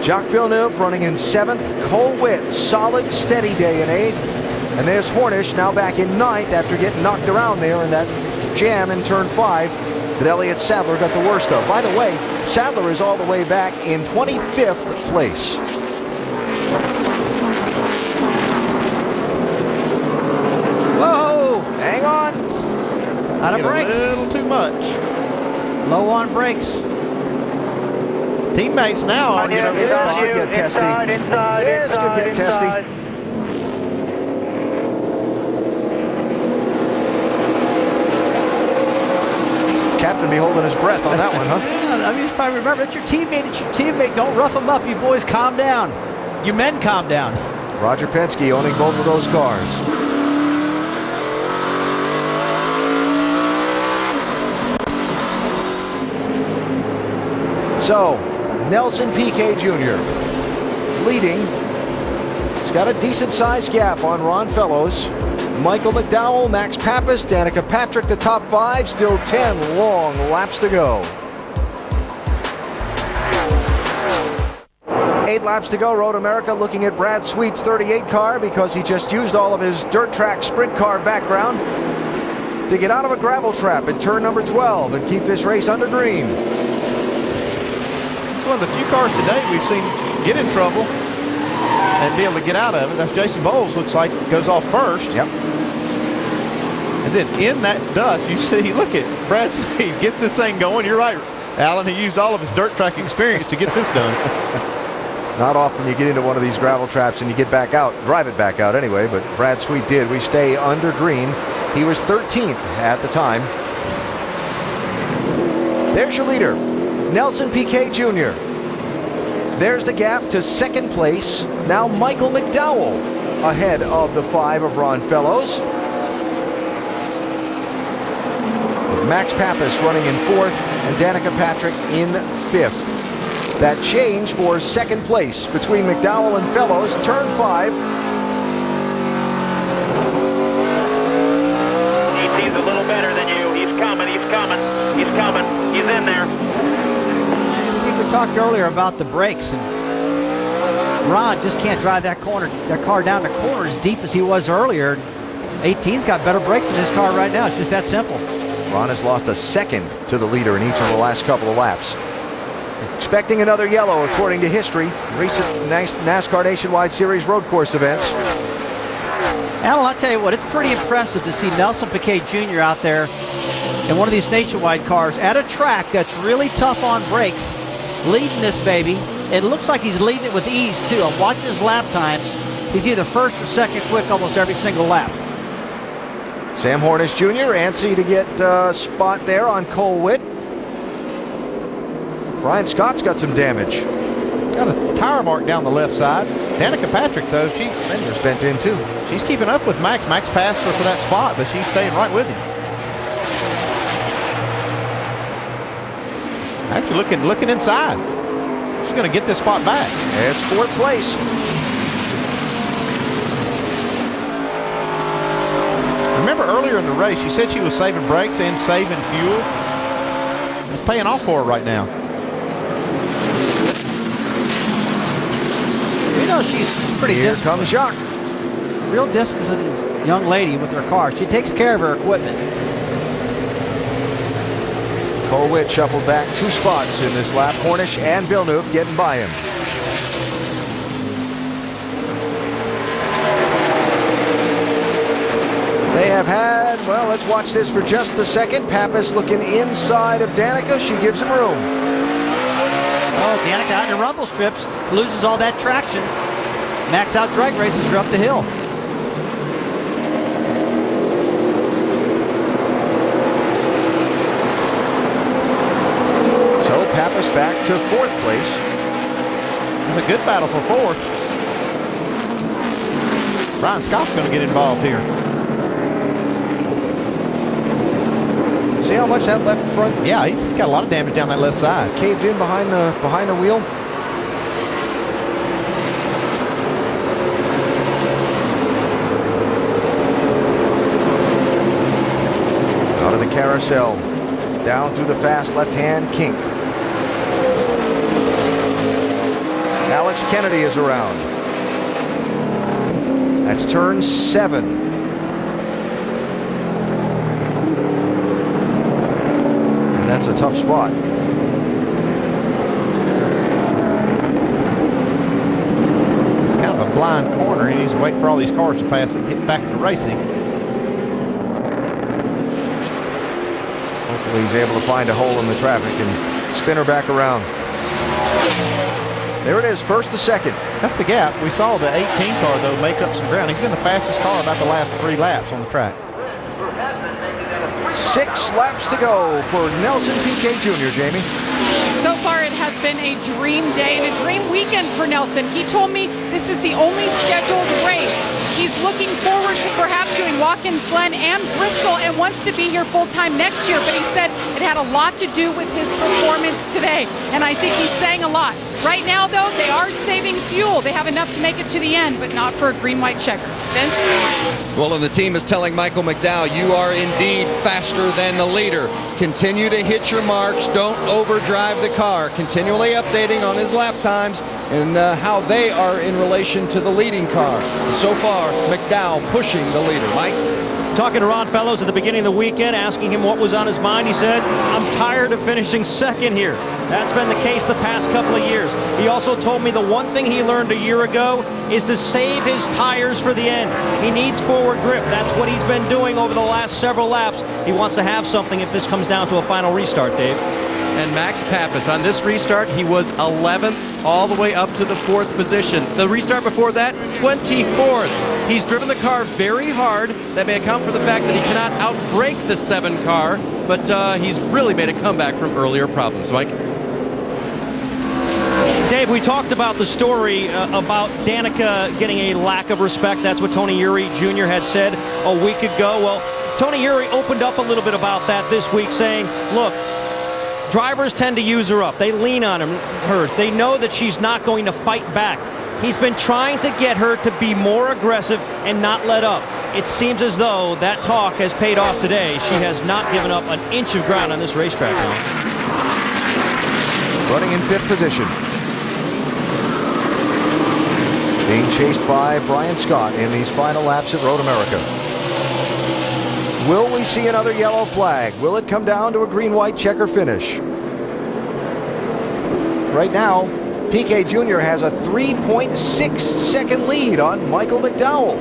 Jacques Villeneuve running in 7th. Cole Witt, solid, steady day in 8th. And there's Hornish now back in 9th after getting knocked around there in that jam in turn 5 that Elliott Sadler got the worst of. By the way, Sadler is all the way back in 25th place. Whoa! Hang on! Out of brakes. A little too much. Low on brakes. Teammates now. This could get testy. This could get testy. Captain be holding his breath on that one, huh? Yeah, I mean, if I remember, it's your teammate. It's your teammate. Don't rough him up. You boys calm down. You men calm down. Roger Penske owning both of those cars. So, Nelson Piquet Jr. leading. He's got a decent-sized gap on Ron Fellows. Michael McDowell, Max Pappas, Danica Patrick, the top 5. Still 10 long laps to go. 8 laps to go. Road America looking at Brad Sweet's 38 car because he just used all of his dirt track sprint car background to get out of a gravel trap at turn number 12 and keep this race under green. It's one of the few cars today we've seen get in trouble and be able to get out of it. That's Jason Bowles, looks like, goes off first. Yep. And then in that dust, you see, look at Brad Sweet get this thing going. You're right, Alan. He used all of his dirt track experience to get this done. Not often you get into one of these gravel traps and you get back out, drive it back out anyway, but Brad Sweet did. We stay under green. He was 13th at the time. There's your leader, Nelson Piquet Jr. There's the gap to 2nd place. Now Michael McDowell ahead of the 5 of Ron Fellows. With Max Pappas running in 4th and Danica Patrick in 5th. That change for 2nd place between McDowell and Fellows, turn 5. He's a little better than you. He's coming, he's coming, he's coming. He's in there. See, we talked earlier about the brakes, and Ron just can't drive that car down the corner as deep as he was earlier. 18's got better brakes in his car right now. It's just that simple. Ron has lost a second to the leader in each of the last couple of laps. Expecting another yellow, according to history. Recent NASCAR Nationwide Series road course events. Alan, I'll tell you what, it's pretty impressive to see Nelson Piquet Jr. out there in one of these Nationwide cars at a track that's really tough on brakes, leading this baby. It looks like he's leading it with ease, too. I'm watching his lap times. He's either 1st or 2nd quick almost every single lap. Sam Hornish Jr. antsy to get a spot there on Cole Witt. Brian Scott's got some damage. Got a tire mark down the left side. Danica Patrick, though, Fender's bent in too. she's keeping up with Max. Max passed her for that spot, but she's staying right with him. Actually looking inside. She's going to get this spot back. It's 4th place. Remember earlier in the race, she said she was saving brakes and saving fuel. It's paying off for her right now. You know, she's pretty Here disciplined. comes Jacques. Real disciplined young lady with her car. She takes care of her equipment. Cole Witt shuffled back 2 spots in this lap. Hornish and Villeneuve getting by him. They have had ahead. Well, let's watch this for just a second. Pappas looking inside of Danica. She gives him room. Oh, Danica out in the rumble strips, loses all that traction. Max out drag races her up the hill. So Pappas back to 4th place. It's a good battle for 4th. Brian Scott's going to get involved here. See how much that left front? Yeah, he's got a lot of damage down that left side. Caved in behind the wheel. Out of the carousel, down through the fast left-hand kink. Alex Kennedy is around. That's turn 7. That's a tough spot. It's kind of a blind corner. He needs to wait for all these cars to pass and get back to racing. Hopefully he's able to find a hole in the traffic and spin her back around. There it is, 1st to 2nd. That's the gap. We saw the 18 car, though, make up some ground. He's been the fastest car about the last 3 laps on the track. 6 laps to go for Nelson Piquet Jr., Jamie. So far, it has been a dream day and a dream weekend for Nelson. He told me this is the only scheduled race. He's looking forward to perhaps doing Watkins Glen and Bristol and wants to be here full-time next year, but he said it had a lot to do with his performance today, and I think he's saying a lot. Right now, though, they are saving fuel. They have enough to make it to the end, but not for a green-white checker. Vince? Well, and the team is telling Michael McDowell, you are indeed faster than the leader. Continue to hit your marks. Don't overdrive the car. Continually updating on his lap times and how they are in relation to the leading car. So far, McDowell pushing the leader. Mike? Talking to Ron Fellows at the beginning of the weekend, asking him what was on his mind, he said, I'm tired of finishing 2nd here. That's been the case the past couple of years. He also told me the one thing he learned a year ago is to save his tires for the end. He needs forward grip. That's what he's been doing over the last several laps. He wants to have something if this comes down to a final restart, Dave. And Max Pappas, on this restart, he was 11th all the way up to the 4th position. The restart before that, 24th. He's driven the car very hard. That may account for the fact that he cannot outbrake the 7 car, but he's really made a comeback from earlier problems. Mike? Dave, we talked about the story about Danica getting a lack of respect. That's what Tony Eury Jr. had said a week ago. Well, Tony Eury opened up a little bit about that this week, saying, look, drivers tend to use her up. They lean on her. They know that she's not going to fight back. He's been trying to get her to be more aggressive and not let up. It seems as though that talk has paid off today. She has not given up an inch of ground on this racetrack now. Running in 5th position. Being chased by Brian Scott in these final laps at Road America. Will we see another yellow flag? Will it come down to a green-white checker finish? Right now, Piquet Jr. has a 3.6 second lead on Michael McDowell.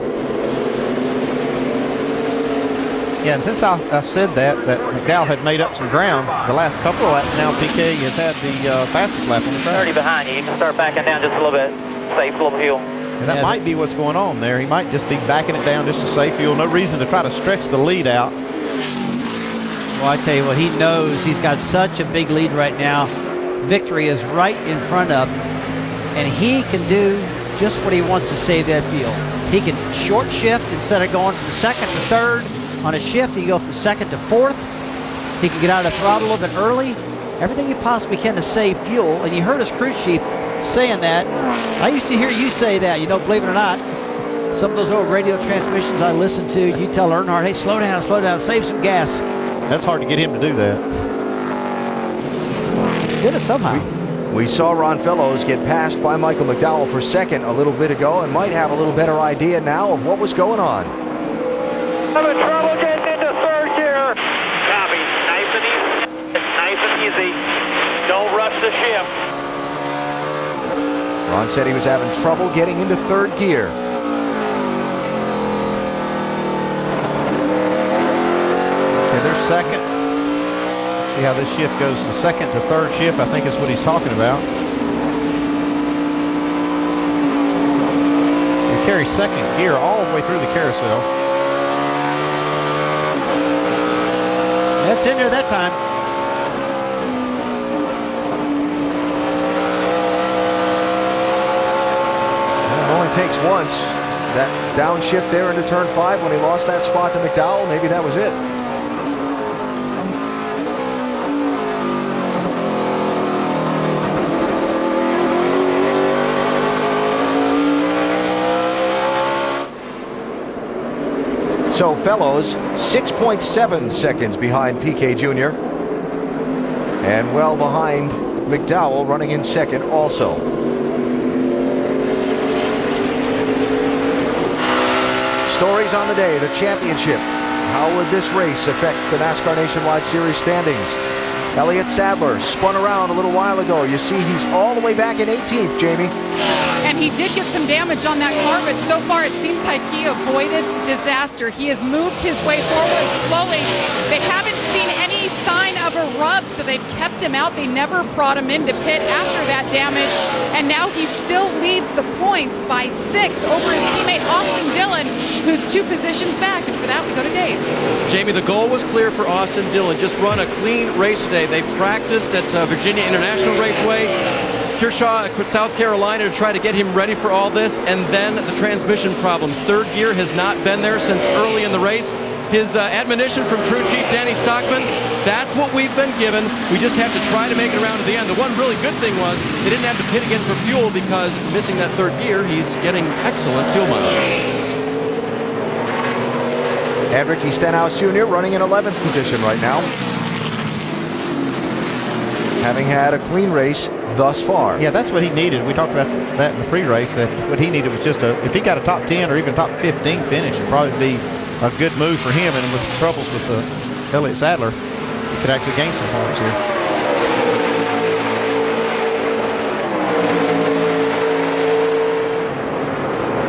Yeah, and since I said that McDowell had made up some ground the last couple of laps now, Piquet has had the fastest lap on the track. 30 behind you. You can start backing down just a little bit. Save a little fuel. And that might be what's going on there. He might just be backing it down just to save fuel. No reason to try to stretch the lead out. Well, I tell you what, he knows he's got such a big lead right now. Victory is right in front of him, and he can do just what he wants to save that field. He can short shift instead of going from 2nd to 3rd. On a shift, he can go from 2nd to 4th. He can get out of the throttle a little bit early. Everything he possibly can to save fuel, and you heard his crew chief saying that. I used to hear you say that, believe it or not. Some of those old radio transmissions I listen to, you tell Earnhardt, hey, slow down, save some gas. That's hard to get him to do that. Did it somehow. We saw Ron Fellows get passed by Michael McDowell for 2nd a little bit ago and might have a little better idea now of what was going on. Having trouble getting into 3rd here. Copy. Nice and easy. Nice and easy. Don't rush the shift. Ron said he was having trouble getting into 3rd gear. second. Let's see how this shift goes to second to third shift, I think is what he's talking about. He carries second gear all the way through the carousel. That's in there that time. It only takes once. That downshift there into turn 5 when he lost that spot to McDowell, maybe that was it. So Fellows 6.7 seconds behind PK Jr. and well behind McDowell running in second also. Stories on the day, the championship. How would this race affect the NASCAR Nationwide Series standings? Elliott Sadler spun around a little while ago. You see he's all the way back in 18th, Jamie. And he did get some damage on that car, but so far it seems like he avoided disaster. He has moved his way forward slowly. They haven't seen any sign of a rub, so they've kept him out. They never brought him into pit after that damage. And now he still leads the points by 6 over his teammate Austin Dillon, who's 2 positions back. And for that, we go to Dave. Jamie, the goal was clear for Austin Dillon. Just run a clean race today. They practiced at Virginia International Raceway, Kershaw, South Carolina, to try to get him ready for all this, and then the transmission problems. Third gear has not been there since early in the race. His admonition from crew chief Danny Stockman, that's what we've been given. We just have to try to make it around to the end. The one really good thing was they didn't have to pit again for fuel, because missing that third gear, he's getting excellent fuel mileage. Ricky Stenhouse Jr. running in 11th position right now, having had a clean race thus far. Yeah, that's what he needed. We talked about that in the pre-race, that what he needed was just if he got a top 10 or even top 15 finish, it'd probably be a good move for him. And with the troubles with Elliott Sadler, he could actually gain some points here.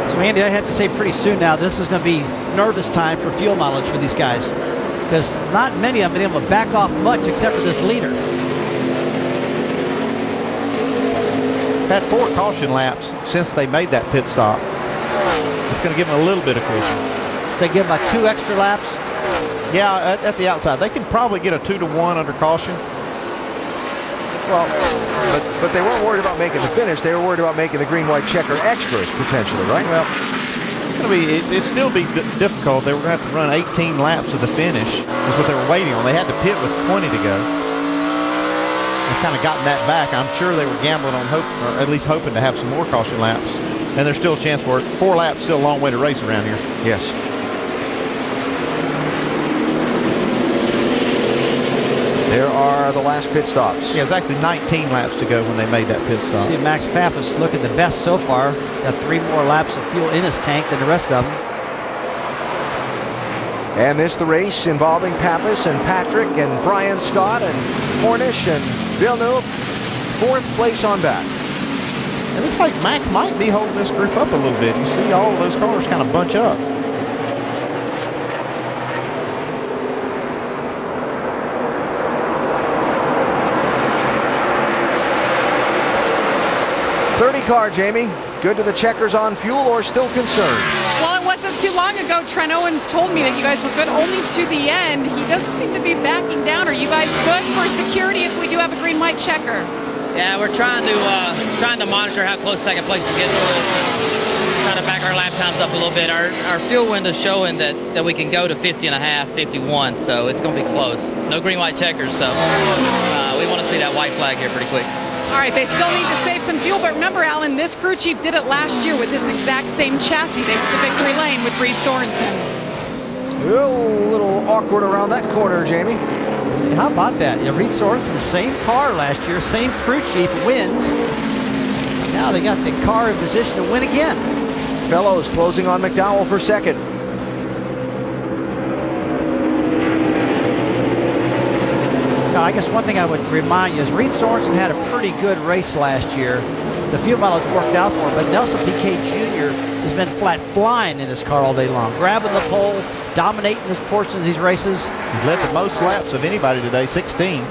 So Andy, I have to say pretty soon now, this is going to be nervous time for fuel mileage for these guys, because not many have been able to back off much except for this leader. Had 4 caution laps since they made that pit stop. It's going to give them a little bit of cushion. So they give them like 2 extra laps? Yeah, at the outside. They can probably get a 2-to-1 under caution. Well, but they weren't worried about making the finish. They were worried about making the green-white checker extras, potentially, right? Well, it's going to be, it'd still be difficult. They were going to have to run 18 laps to the finish. That's what they were waiting on. They had to pit with 20 to go. They've kind of gotten that back. I'm sure they were gambling on hope, or at least hoping to have some more caution laps. And there's still a chance for it. 4 laps, still a long way to race around here. Yes. There are the last pit stops. Yeah, it was actually 19 laps to go when they made that pit stop. See, Max Pappas looking the best so far. Got 3 more laps of fuel in his tank than the rest of them. And this the race involving Pappas and Patrick and Brian Scott and Cornish and Villeneuve. 4th place on back. It looks like Max might be holding this group up a little bit. You see all of those cars kind of bunch up. .30 car, Jamie. Good to the checkers on fuel, or still concerned? Well, it wasn't too long ago. Trent Owens told me that you guys were good only to the end. He doesn't seem to be backing down. Are you guys good for security if we do have a green-white checker? Yeah, we're trying to monitor how close second place is getting to us. Trying to back our lap times up a little bit. Our fuel window's showing that we can go to 50 and a half, 51, so it's going to be close. No green-white checkers, so we want to see that white flag here pretty quick. All right, they still need to save some fuel, but remember, Alan, this crew chief did it last year with this exact same chassis. They went to victory lane with Reed Sorensen. Oh, a little awkward around that corner, Jamie. Hey, how about that? Yeah, Reed Sorensen, the same car last year, same crew chief, wins. Now they got the car in position to win again. Fellows closing on McDowell for second. Now, I guess one thing I would remind you is Reed Sorensen had a pretty good race last year. The fuel mileage worked out for him, but Nelson Piquet Jr. has been flat flying in his car all day long, grabbing the pole, dominating this portion of these races. He's led the most laps of anybody today, 16.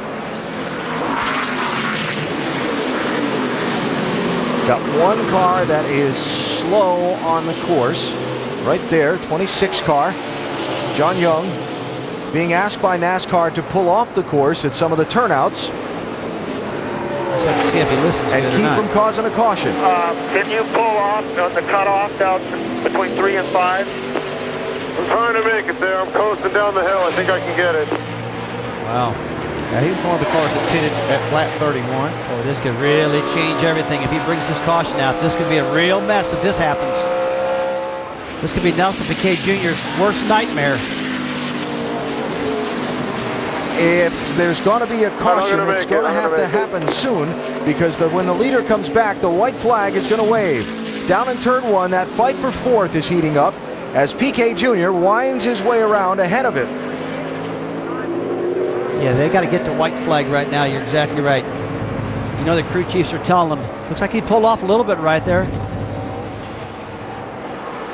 Got one car that is slow on the course. Right there, 26 car. John Young being asked by NASCAR to pull off the course at some of the turnouts. Let's have to see if he listens and to it or keep not. from causing a caution. Can you pull off on the cutoff down between 3 and 5? I'm trying to make it there. I'm coasting down the hill. I think I can get it. Wow. Yeah, he's one of the cars that pitted at lap 31. Oh, this could really change everything. If he brings this caution out, this could be a real mess if this happens. This could be Nelson Piquet Jr.'s worst nightmare. If there's going to be a caution, it's going to have to happen soon, because when the leader comes back, the white flag is going to wave. Down in turn 1, that fight for 4th is heating up as Piquet Jr. winds his way around ahead of it. Yeah, they got to get the white flag right now. You're exactly right. You know the crew chiefs are telling them. Looks like he pulled off a little bit right there.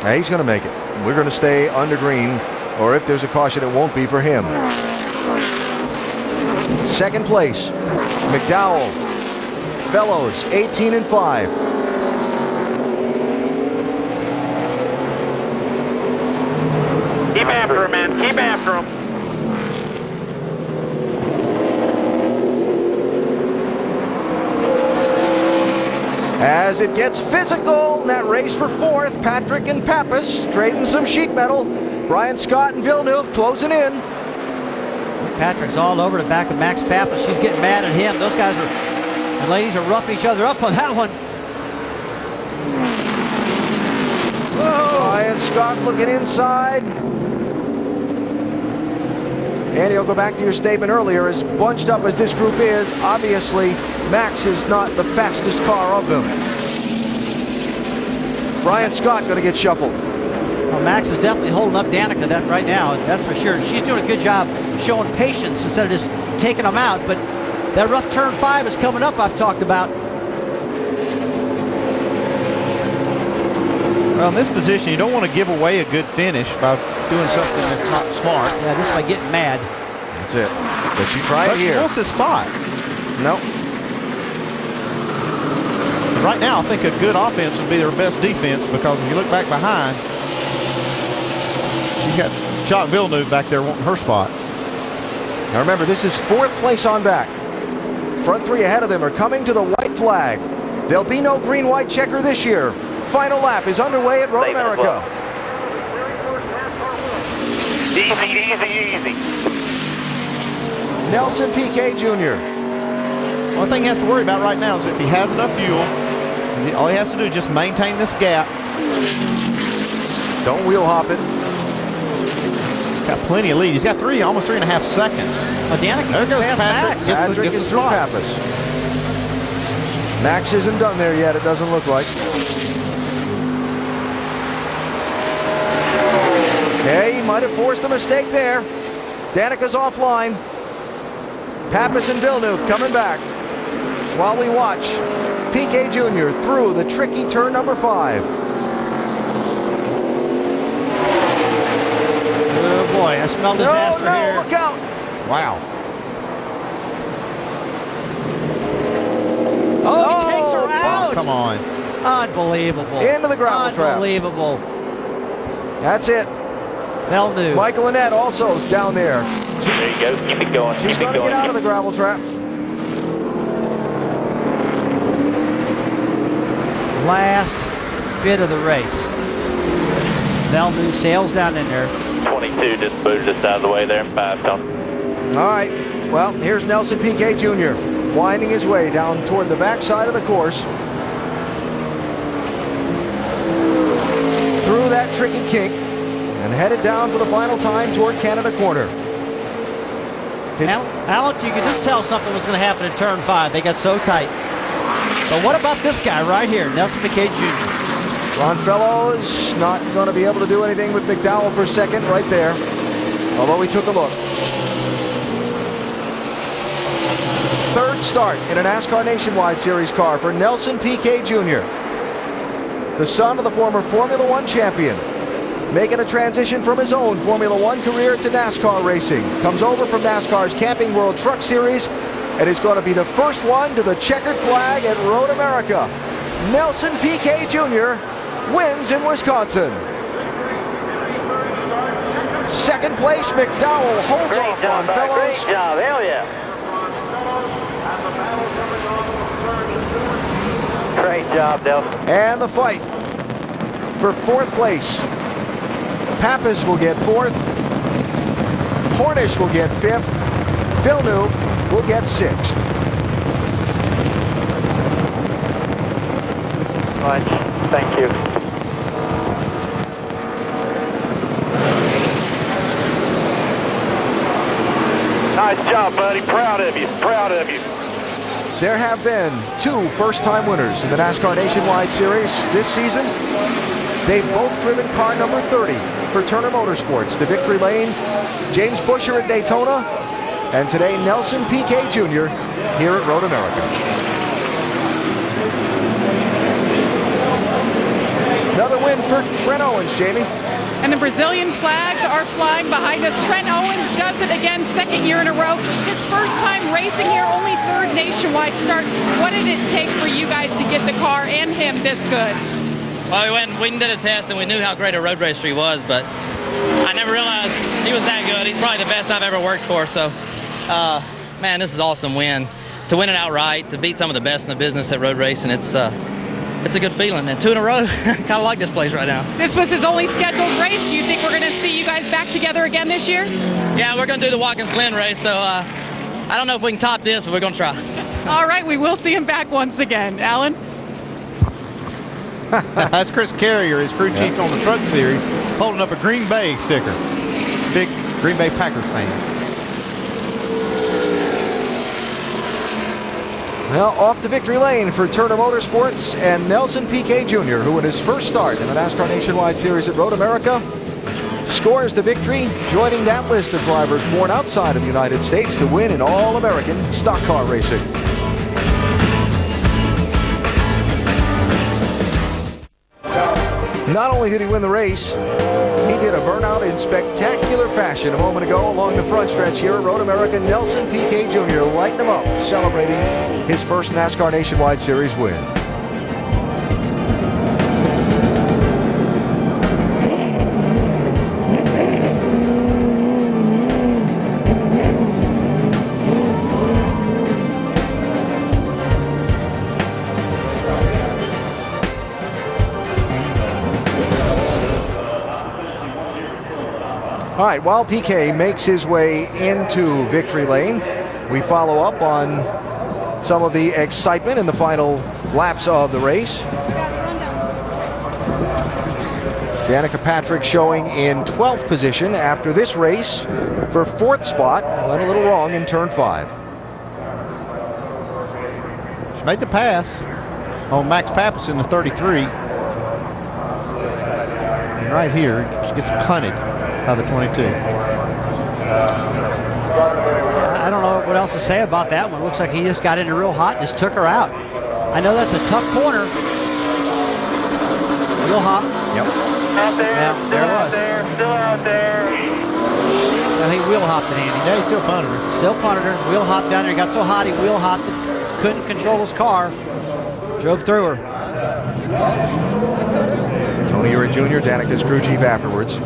Now he's going to make it. We're going to stay under green, or if there's a caution, it won't be for him. Second place, McDowell. Fellows, 18 and 5. Keep after him, man. Keep after him. As it gets physical in that race for 4th, Patrick and Pappas trading some sheet metal. Brian Scott and Villeneuve closing in. Patrick's all over the back of Max Pappas. She's getting mad at him. Those guys and ladies are roughing each other up on that one. Brian Scott looking inside. Andy, I'll go back to your statement earlier. As bunched up as this group is, obviously Max is not the fastest car of them. Brian Scott going to get shuffled. Well, Max is definitely holding up Danica that right now, that's for sure. She's doing a good job showing patience instead of just taking them out. But that rough turn 5 is coming up, I've talked about. Well, in this position, you don't want to give away a good finish by doing something that's not smart. Yeah, this by getting mad. That's it. But she tried But she here. wants this spot. No. Right now, I think a good offense would be their best defense, because if you look back behind, you got Jacques Villeneuve back there wanting her spot. Now remember, this is 4th place on back. Front 3 ahead of them are coming to the white flag. There'll be no green-white checker this year. Final lap is underway at Road America. Easy, easy, easy. Nelson Piquet Jr. One thing he has to worry about right now is if he has enough fuel, all he has to do is just maintain this gap. Don't wheel hop it. He's got plenty of lead. He's got almost 3.5 seconds. Oh, Danica There goes past Patrick. Max. Patrick Gets the is through spot. Pappas. Max isn't done there yet, it doesn't look like. Okay, he might have forced a mistake there. Danica's offline. Pappas and Villeneuve coming back while we watch Piquet Jr. through the tricky turn number 5. Oh boy, I smell disaster here. Look out! Wow. Oh, he takes her Oh, out. come on. Unbelievable. Into the gravel trap. Unbelievable. That's it. Villeneuve. Michael Annette also down there. There you go. Keep it going. She's going to get out of the gravel trap. Last bit of the race. Villeneuve sails down in there. 22 just booted us out of the way there and passed on. All right. Well, here's Nelson Piquet Jr. winding his way down toward the backside of the course. Through that tricky kink and headed down for the final time toward Canada Corner. Alec, you could just tell something was going to happen in turn 5. They got so tight. But what about this guy right here, Nelson Piquet Jr.? Ron Fellows not going to be able to do anything with McDowell for second right there, although he took a look. Third start in a NASCAR Nationwide Series car for Nelson Piquet Jr., the son of the former Formula One champion. making a transition from his own Formula One career to NASCAR racing. Comes over from NASCAR's Camping World Truck Series and is going to be the first one to the checkered flag at Road America. Nelson Piquet Jr. wins in Wisconsin. Second place, McDowell holds off on Fellows. Great job, hell yeah. Great job, Nelson. And the fight for fourth place. Pappas will get fourth. Hornish will get fifth. Villeneuve will get sixth. Much. Thank you. Nice job, buddy. Proud of you. Proud of you. There have been 2 first-time winners in the NASCAR Nationwide Series this season. They've both driven car number 30 for Turner Motorsports to victory lane. James Buescher at Daytona, and today Nelson Piquet Jr. here at Road America. Another win for Trent Owens, Jamie. And the Brazilian flags are flying behind us. Trent Owens does it again, second year in a row. His first time racing here, only third nationwide start. What did it take for you guys to get the car and him this good? Well, we did a test and we knew how great a road racer he was, but I never realized he was that good. He's probably the best I've ever worked for. So, man, this is an awesome win. To win it outright, to beat some of the best in the business at road racing, it's a good feeling. And 2 in a row, kind of like this place right now. This was his only scheduled race. Do you think we're going to see you guys back together again this year? Yeah, we're going to do the Watkins Glen race, so I don't know if we can top this, but we're going to try. All right, we will see him back once again. Alan? That's Chris Carrier, his crew chief on the Truck Series, holding up a Green Bay sticker. Big Green Bay Packers fan. Well, off to victory lane for Turner Motorsports and Nelson Piquet Jr., who in his first start in the NASCAR Nationwide Series at Road America scores the victory, joining that list of drivers born outside of the United States to win in all-American stock car racing. Not only did he win the race, he did a burnout in spectacular fashion a moment ago along the front stretch here at Road America. Nelson Piquet Jr. lighting him up, celebrating his first NASCAR Nationwide Series win. All right, while Piquet makes his way into victory lane, we follow up on some of the excitement in the final laps of the race. Danica Patrick showing in 12th position after this race for 4th spot. Went a little wrong in turn 5. She made the pass on Max Pappas in the 33. And right here, she gets punted by the 22. I don't know what else to say about that one. Looks like he just got into real hot and just took her out. I know that's a tough corner. Real hot. Yep. Out there, Yeah, still there it out was. there, still out there. Well, he wheel hopped it, Andy. Yeah, he still punted her. Still punted her. Wheel hopped down there. He got so hot he wheel hopped it. Couldn't control his car. Drove through her. Tony Urick Jr., Danica's crew chief afterwards.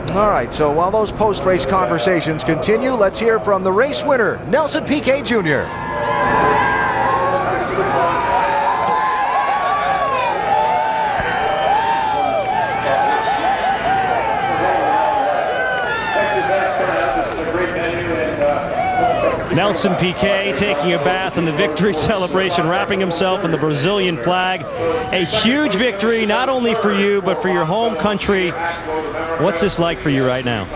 All right, so while those post-race conversations continue, let's hear from the race winner, Nelson Piquet Jr. Nelson Piquet taking a bath in the victory celebration, wrapping himself in the Brazilian flag. A huge victory, not only for you, but for your home country. What's this like for you right now?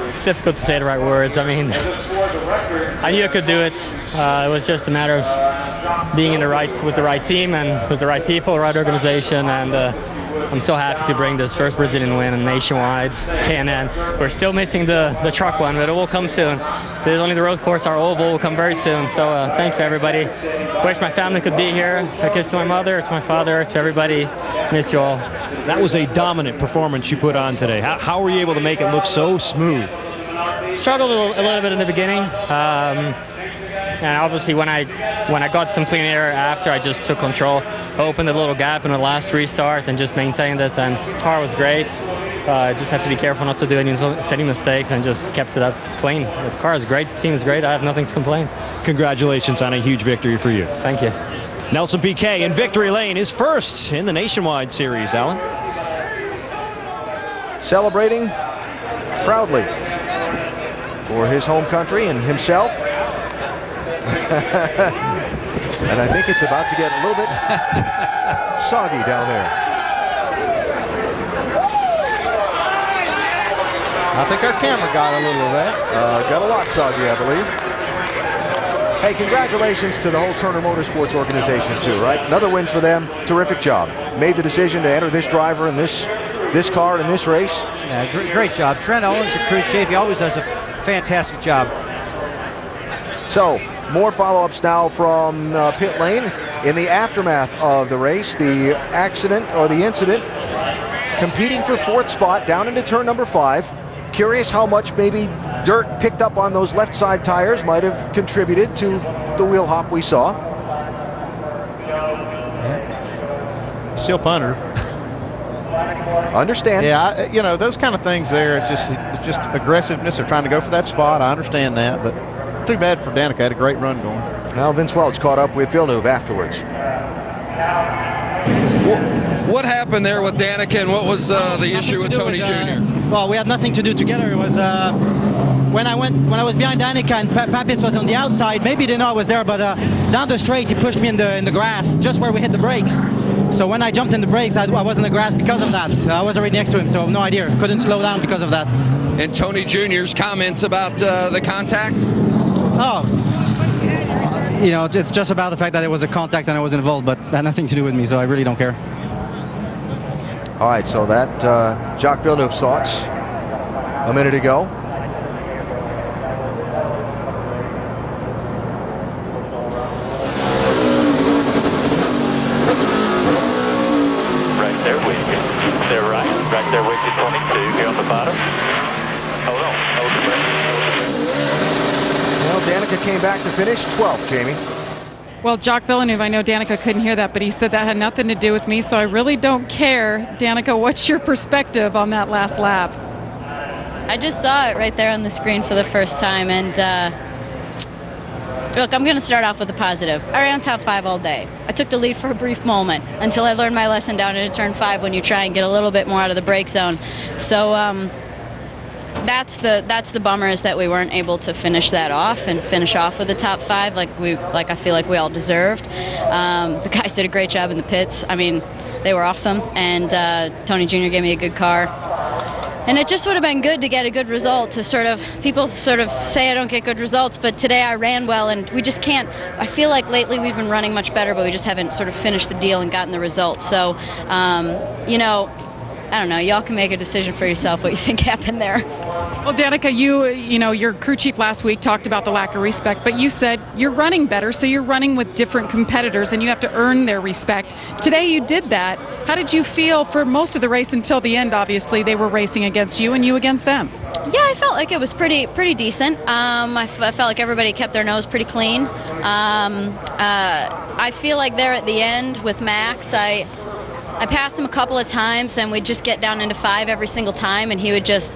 It's difficult to say the right words. I mean, I knew I could do it. It was just a matter of being with the right team and with the right people, the right organization, and I'm so happy to bring this first Brazilian win in nationwide K&N. We're still missing the truck one, but it will come soon. There's only the road course, our oval will come very soon. So thank you, everybody. Wish my family could be here. A kiss to my mother, to my father, to everybody. Miss you all. That was a dominant performance you put on today. How were you able to make it look so smooth? Struggled a little bit in the beginning. And obviously when I got some clean air after, I just took control, opened a little gap in the last restart and just maintained it, and the car was great. Just had to be careful not to do any silly mistakes and just kept it up clean. The car is great, the team is great, I have nothing to complain. Congratulations on a huge victory for you. Thank you. Nelson Piquet in victory lane is first in the Nationwide Series, Alan. Celebrating proudly for his home country and himself. And I think it's about to get a little bit soggy down there. I think our camera got a little of that. Got a lot soggy, I believe. Hey, congratulations to the whole Turner Motorsports organization too, right? Another win for them. Terrific job. Made the decision to enter this driver in this car in this race. Yeah, great job. Trent Owens, the crew chief, he always does a fantastic job. So, more follow-ups now from pit lane. In the aftermath of the race, the accident or the incident, competing for fourth spot down into turn number 5. Curious how much maybe dirt picked up on those left side tires might have contributed to the wheel hop we saw. Still punter. Understand. Yeah, you know, those kind of things there, it's just aggressiveness. They're trying to go for that spot. I understand that, but too bad for Danica. Had a great run going. Now Vince Welch caught up with Villeneuve afterwards. What happened there with Danica, and what was the issue with Tony Jr.? Well, we had nothing to do together. It was when I was behind Danica and Papis was on the outside. Maybe he didn't know I was there, but down the straight he pushed me in the grass just where we hit the brakes. So when I jumped in the brakes, I was in the grass because of that. I was already next to him, so no idea. Couldn't slow down because of that. And Tony Jr.'s comments about the contact? Oh, you know, it's just about the fact that it was a contact and I was involved, but that had nothing to do with me, so I really don't care. All right, so that Jacques Villeneuve's thoughts a minute ago. Right there with you. They're right there with you, 22 here on the bottom. Hold on, hold the breath. Well, Danica came back to finish 12th, Jamie. Well, Jacques Villeneuve, I know Danica couldn't hear that, but he said that had nothing to do with me, so I really don't care. Danica, what's your perspective on that last lap? I just saw it right there on the screen for the first time, and look, I'm going to start off with a positive. I ran top 5 all day. I took the lead for a brief moment until I learned my lesson down into turn 5 when you try and get a little bit more out of the brake zone. So that's the bummer, is that we weren't able to finish that off and finish off with the top 5 like I feel like we all deserved. The guys did a great job in the pits. I mean, they were awesome, and Tony Jr. gave me a good car. And it just would have been good to get a good result. People say I don't get good results, but today I ran well, and we just can't. I feel like lately we've been running much better, but we just haven't sort of finished the deal and gotten the results. So, you know, I don't know. Y'all can make a decision for yourself what you think happened there. Well, Danica, you know, your crew chief last week talked about the lack of respect, but you said you're running better, so you're running with different competitors, and you have to earn their respect. Today you did that. How did you feel for most of the race until the end? Obviously, they were racing against you and you against them. Yeah, I felt like it was pretty decent. I felt like everybody kept their nose pretty clean. I feel like there at the end with Max, I passed him a couple of times, and we'd just get down into 5 every single time, and he would just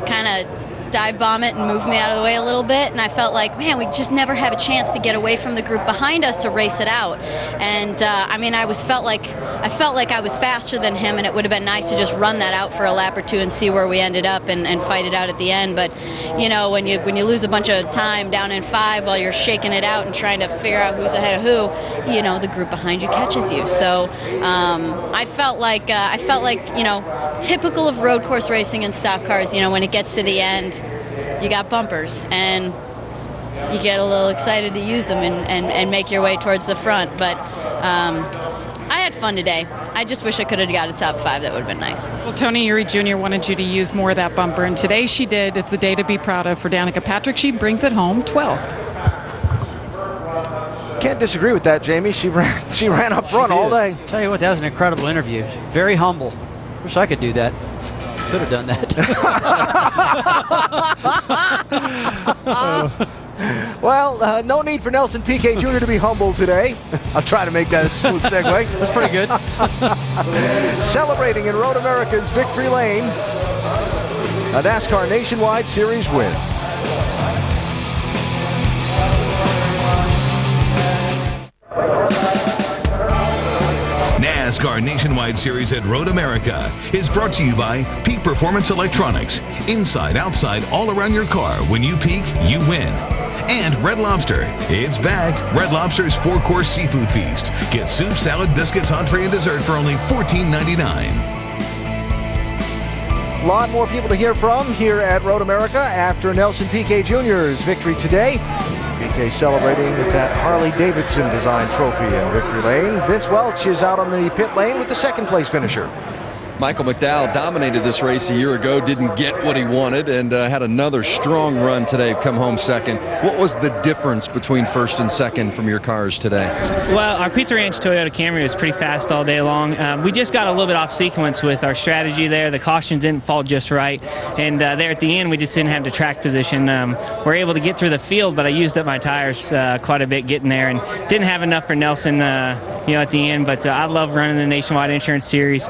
kind of dive bomb it and move me out of the way a little bit, and I felt like, man, we just never have a chance to get away from the group behind us to race it out. And I mean, I felt like I was faster than him, and it would have been nice to just run that out for a lap or two and see where we ended up and fight it out at the end. But you know, when you lose a bunch of time down in 5 while you're shaking it out and trying to figure out who's ahead of who, you know, the group behind you catches you. So I felt like you know, typical of road course racing and stock cars. You know, when it gets to the end, you got bumpers, and you get a little excited to use them and make your way towards the front. But I had fun today. I just wish I could have got a top 5. That would have been nice. Well, Tony Eury Jr. wanted you to use more of that bumper, and today she did. It's a day to be proud of for Danica Patrick. She brings it home 12th. Can't disagree with that, Jamie. She ran up front all day. Tell you what, that was an incredible interview. Very humble. Wish I could do that. Could have done that. Well, no need for Nelson Piquet Jr. to be humble today. I'll try to make that a smooth segue. That's pretty good. Celebrating in Road America's Victory Lane, a NASCAR Nationwide Series win. NASCAR Nationwide Series at Road America is brought to you by Peak Performance Electronics. Inside, outside, all around your car. When you peak, you win. And Red Lobster. It's back. Red Lobster's 4-course seafood feast. Get soup, salad, biscuits, entree, and dessert for only $14.99. A lot more people to hear from here at Road America after Nelson Piquet Jr.'s victory today. Piquet celebrating with that Harley-Davidson design trophy in Victory Lane. Vince Welch is out on the pit lane with the second-place finisher. Michael McDowell dominated this race a year ago, didn't get what he wanted, and had another strong run today, come home second. What was the difference between first and second from your cars today? Well, our Pizza Ranch Toyota Camry was pretty fast all day long. We just got a little bit off sequence with our strategy there. The cautions didn't fall just right, and there at the end we just didn't have the track position. We're able to get through the field, but I used up my tires quite a bit getting there, and didn't have enough for Nelson, at the end. But I love running the Nationwide Insurance Series.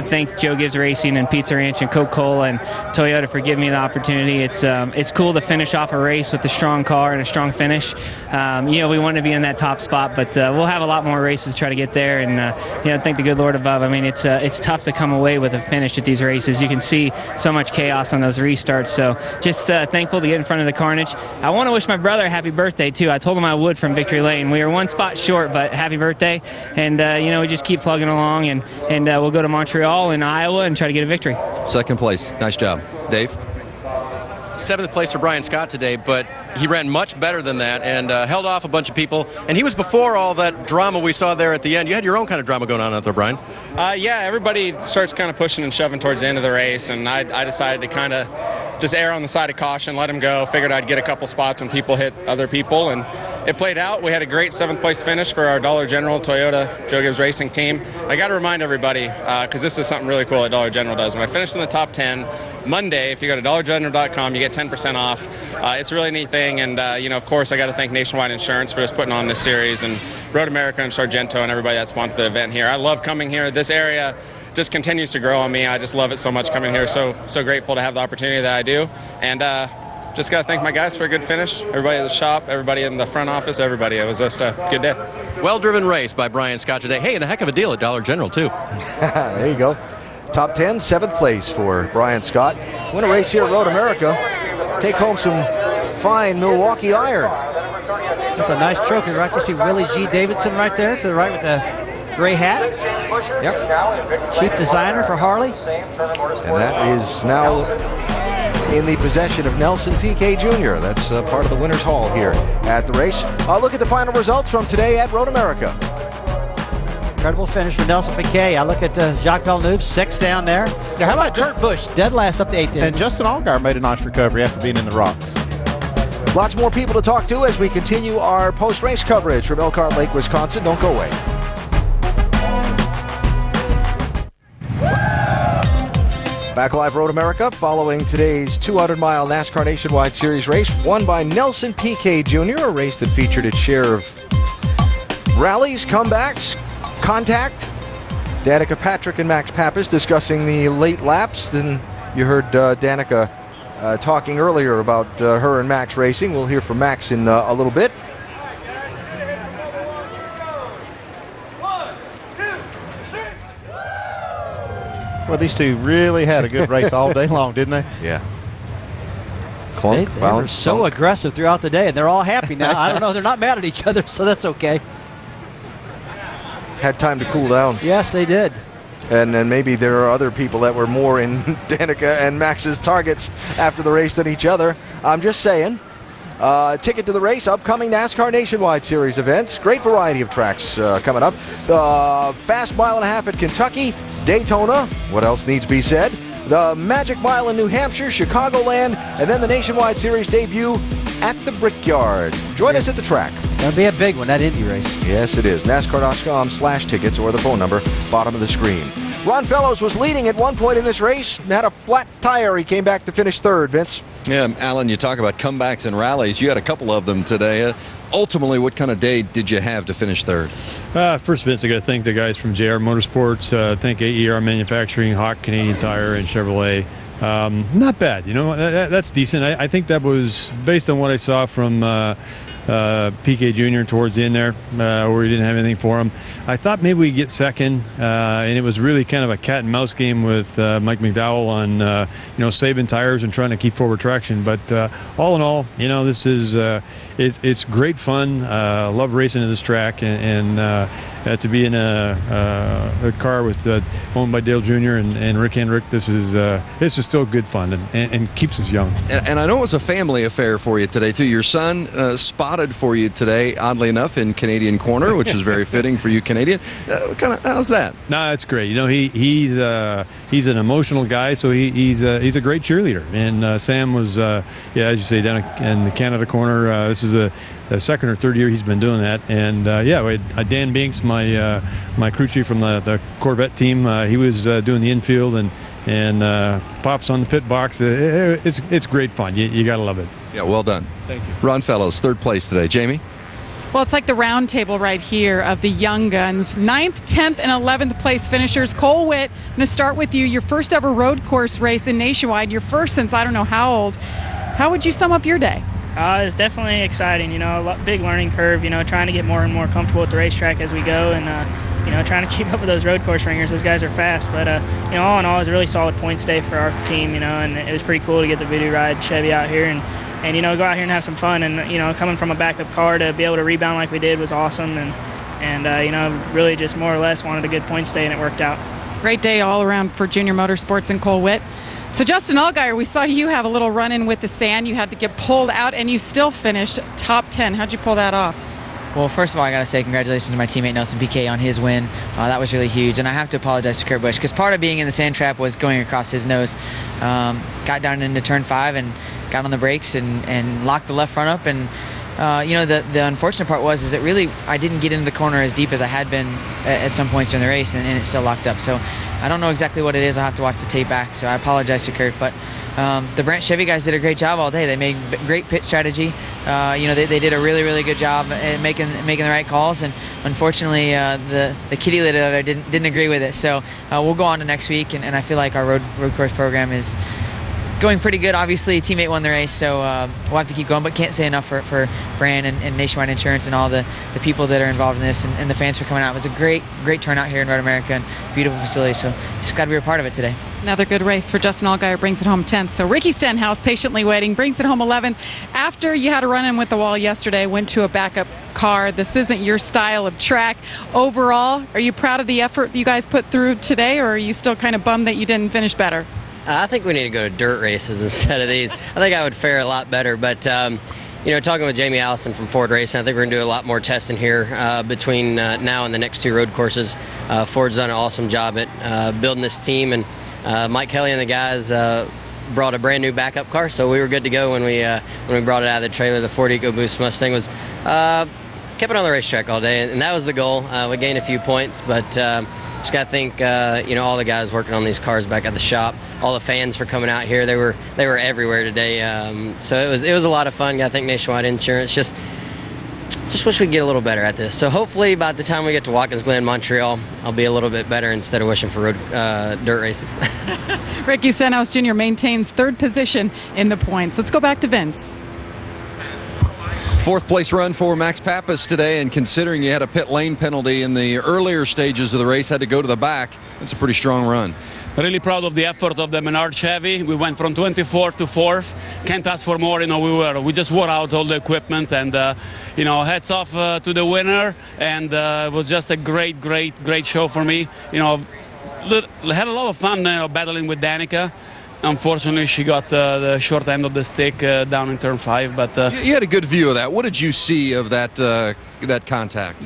Thank Joe Gibbs Racing and Pizza Ranch and Coca-Cola and Toyota for giving me the opportunity. It's cool to finish off a race with a strong car and a strong finish. We want to be in that top spot, but we'll have a lot more races to try to get there. And thank the good Lord above. I mean, it's tough to come away with a finish at these races. You can see so much chaos on those restarts. So just thankful to get in front of the carnage. I want to wish my brother a happy birthday too. I told him I would from Victory Lane. We were one spot short, but happy birthday. And we just keep plugging along, and we'll go to Montreal in Iowa and try to get a victory. Second place. Nice job. Dave? 7th place for Brian Scott today, but he ran much better than that and held off a bunch of people. And he was before all that drama we saw there at the end. You had your own kind of drama going on out there, Brian. Yeah, everybody starts kind of pushing and shoving towards the end of the race, and I decided to kind of just err on the side of caution, let him go. Figured I'd get a couple spots when people hit other people, and it played out. We had a great 7th place finish for our Dollar General Toyota Joe Gibbs Racing team. I got to remind everybody, because this is something really cool that Dollar General does. When I finished in the top 10, Monday, if you go to dollargeneral.com, you get 10% off. It's a really neat thing, and of course, I got to thank Nationwide Insurance for just putting on this series, and Road America and Sargento and everybody that sponsored the event here. I love coming here. This area just continues to grow on me. I just love it so much coming here. So grateful to have the opportunity that I do, and just got to thank my guys for a good finish. Everybody at the shop, everybody in the front office, everybody. It was just a good day. Well-driven race by Brian Scott today. Hey, and a heck of a deal at Dollar General, too. There you go. Top 10, 7th place for Brian Scott. Win a race here at Road America. Take home some fine Milwaukee iron. That's a nice trophy, right? You see Willie G. Davidson right there to the right with the gray hat. Yep. Chief designer for Harley. And that is now in the possession of Nelson Piquet Jr. That's part of the winner's hall here at the race. Look at the final results from today at Road America. Incredible finish for Nelson Piquet. I look at Jacques Villeneuve, 6th down there. Yeah, how about Kurt Busch, dead last up to 8th. And Justin Allgaier made a nice recovery after being in the rocks. Lots more people to talk to as we continue our post-race coverage from Elkhart Lake, Wisconsin. Don't go away. Back live Road America following today's 200-mile NASCAR Nationwide Series race won by Nelson Piquet Jr., a race that featured its share of rallies, comebacks, contact. Danica Patrick and Max Pappas discussing the late laps. Then you heard Danica talking earlier about her and Max racing. We'll hear from Max in a little bit. Well, these two really had a good race all day long, didn't they? Yeah. Clunk, they were so aggressive throughout the day, and they're all happy now. I don't know. They're not mad at each other, so that's okay. Had time to cool down. Yes, they did. And then maybe there are other people that were more in Danica and Max's targets after the race than each other. I'm just saying. Ticket to the race, upcoming NASCAR Nationwide Series events. Great variety of tracks coming up. The Fast Mile and a Half at Kentucky, Daytona. What else needs to be said? The Magic Mile in New Hampshire, Chicagoland, and then the Nationwide Series debut at the Brickyard. Join us at the track. That'll be a big one, that Indy race. Yes, it is. NASCAR.com/tickets or the phone number, bottom of the screen. Ron Fellows was leading at one point in this race, had a flat tire. He came back to finish third, Vince. Yeah, Alan, you talk about comebacks and rallies. You had a couple of them today. Ultimately, what kind of day did you have to finish third? First, Vince, I got to thank the guys from JR Motorsports, thank AER Manufacturing, Hawk Canadian Tire, and Chevrolet. Not bad, that's decent. I think that was based on what I saw from PK Jr. towards the end there, where he didn't have anything for him. I thought maybe we'd get second, and it was really kind of a cat and mouse game with Mike McDowell on saving tires and trying to keep forward traction. But all in all, this is it's great fun. Love racing in this track, and to be in a car with owned by Dale Jr. and Rick Hendrick, this is still good fun and keeps us young. And I know it was a family affair for you today too. Your son spotted for you today, oddly enough, in Canadian Corner, which is very fitting for you, Canadian. How's that? No, it's great. He's an emotional guy, so he's a great cheerleader. And Sam was, as you say, down in the Canada Corner. This is the second or third year he's been doing that. And we had Dan Binks, my crew chief from the Corvette team. He was doing the infield, and Pop's on the pit box. It's great fun. You got to love it. Yeah, well done. Thank you. Ron Fellows, third place today. Jamie? Well, it's like the round table right here of the young guns. 9th, 10th, and 11th place finishers. Cole Witt, I'm going to start with you. Your first ever road course race in Nationwide. Your first since I don't know how old. How would you sum up your day? It's definitely exciting, a big learning curve, trying to get more and more comfortable with the racetrack as we go, and, trying to keep up with those road course ringers. Those guys are fast, but, all in all, it was a really solid points day for our team, and it was pretty cool to get the Voodoo Ride Chevy out here and go out here and have some fun. And, coming from a backup car to be able to rebound like we did was awesome, and really just more or less wanted a good points day, and it worked out. Great day all around for Junior Motorsports and Cole Witt. So Justin Allgaier, we saw you have a little run-in with the sand. You had to get pulled out, and you still finished top 10. How'd you pull that off? Well, first of all, I got to say congratulations to my teammate Nelson Piquet on his win. That was really huge, and I have to apologize to Kurt Busch because part of being in the sand trap was going across his nose. Got down into turn 5 and got on the brakes and locked the left front up. And the unfortunate part was that really I didn't get into the corner as deep as I had been at some points during the race, and it still locked up. So I don't know exactly what it is. I'll have to watch the tape back. So I apologize to Kurt, but the Brandt Chevy guys did a great job all day. They made great pit strategy. They did a really, really good job at making the right calls. And unfortunately, the kitty litter there didn't agree with it. So we'll go on to next week, and I feel like our road course program is going pretty good. Obviously, teammate won the race, so we'll have to keep going, but can't say enough for Brand and Nationwide Insurance and all the people that are involved in this and the fans for coming out. It was a great turnout here in Road America and beautiful facility, so just got to be a part of it today. Another good race for Justin Allgaier, brings it home 10th. So Ricky Stenhouse, patiently waiting, brings it home 11th. After you had a run-in with the wall yesterday, went to a backup car. This isn't your style of track. Overall, are you proud of the effort you guys put through today, or are you still kind of bummed that you didn't finish better? I think we need to go to dirt races instead of these. I think I would fare a lot better, but talking with Jamie Allison from Ford Racing, I think we're going to do a lot more testing here between now and the next 2 road courses. Ford's done an awesome job at building this team, and Mike Kelly and the guys brought a brand new backup car, so we were good to go when we brought it out of the trailer. The Ford EcoBoost Mustang was kept it on the racetrack all day, and that was the goal. We gained a few points, but just got to thank all the guys working on these cars back at the shop, all the fans for coming out here. They were everywhere today, so it was a lot of fun. Got to thank Nationwide Insurance. Just wish we could get a little better at this. So hopefully by the time we get to Watkins Glen, Montreal, I'll be a little bit better instead of wishing for dirt races. Ricky Stenhouse Jr. maintains 3rd position in the points. Let's go back to Vince. 4th place run for Max Pappas today, and considering you had a pit lane penalty in the earlier stages of the race, had to go to the back, that's a pretty strong run. Really proud of the effort of the Menard Chevy. We went from 24th to 4th. Can't ask for more. We just wore out all the equipment, and hats off to the winner. And it was just a great show for me. Had a lot of fun battling with Danica. unfortunately, she got the short end of the stick down in turn 5. But You had a good view of that. What did you see of that contact?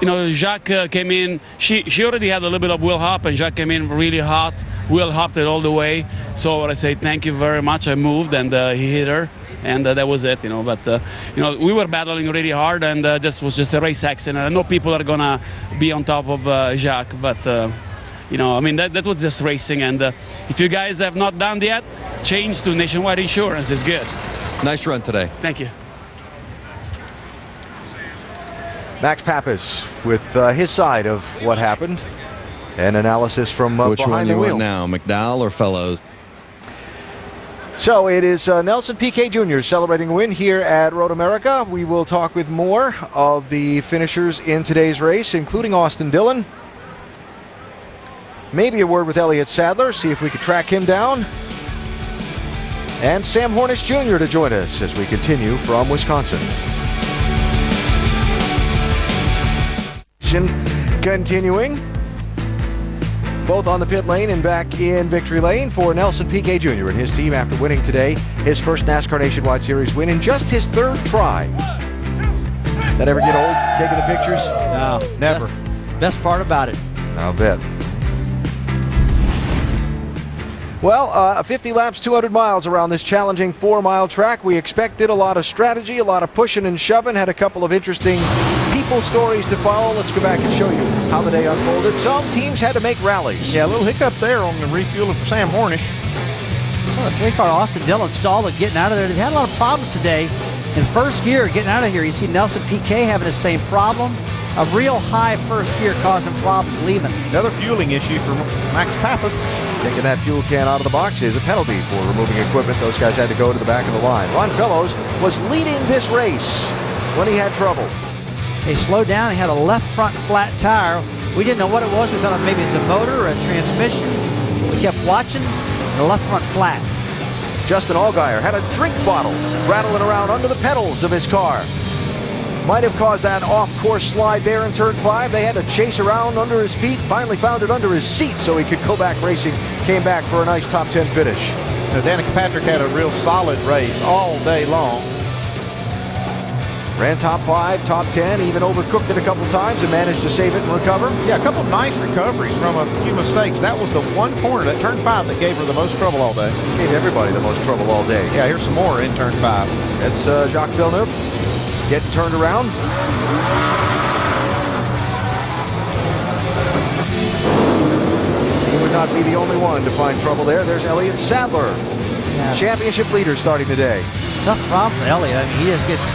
You know, Jacques came in. She already had a little bit of wheel hop, and Jacques came in really hot. Wheel hopped it all the way. So I say thank you very much. I moved, and he hit her, and that was it. You know, but you know, we were battling really hard, and this was just a race accident. I know people are gonna be on top of Jacques, but you know, I mean that was just racing. And if you guys have not done yet, change to Nationwide Insurance is good. Nice run today. Thank you. Max Pappas with his side of what happened. And analysis from Which behind one the you wheel. want now, McDowell or Fellows? So it is Nelson Piquet Jr. celebrating a win here at Road America. We will talk with more of the finishers in today's race, including Austin Dillon. Maybe a word with Elliott Sadler, see if we could track him down. And Sam Hornish Jr. to join us as we continue from Wisconsin. Continuing. Both on the pit lane and back in victory lane for Nelson Piquet Jr. and his team after winning today his first NASCAR Nationwide Series win in just his third try. That ever get old, taking the pictures? No, never. Best part about it. I'll bet. Well, 50 laps, 200 miles around this challenging 4-mile track. We expected a lot of strategy, a lot of pushing and shoving. Had a couple of interesting people stories to follow. Let's go back and show you how the day unfolded. Some teams had to make rallies. Yeah, a little hiccup there on the refueling for Sam Hornish. Well, the 3-car Austin Dillon stalled it getting out of there. They've had a lot of problems today. In first gear, getting out of here, you see Nelson Piquet having the same problem. A real high first gear causing problems leaving. Another fueling issue for Max Pappas. Taking that fuel can out of the box is a penalty for removing equipment. Those guys had to go to the back of the line. Ron Fellows was leading this race when he had trouble. He slowed down. He had a left front flat tire. We didn't know what it was. We thought maybe it was a motor or a transmission. We kept watching. The left front flat. Justin Allgaier had a drink bottle rattling around under the pedals of his car. Might have caused that off-course slide there in turn 5. They had to chase around under his feet. Finally found it under his seat so he could go back racing. Came back for a nice top 10 finish. Now, Danica Patrick had a real solid race all day long. Ran top 5, top 10, even overcooked it a couple times and managed to save it and recover. Yeah, a couple of nice recoveries from a few mistakes. That was the one corner, that turn 5, that gave her the most trouble all day. Gave everybody the most trouble all day. Yeah, here's some more in turn 5. That's Jacques Villeneuve getting turned around. He would not be the only one to find trouble there. There's Elliott Sadler, championship leader starting today. Tough problem for Elliott. I mean, he just gets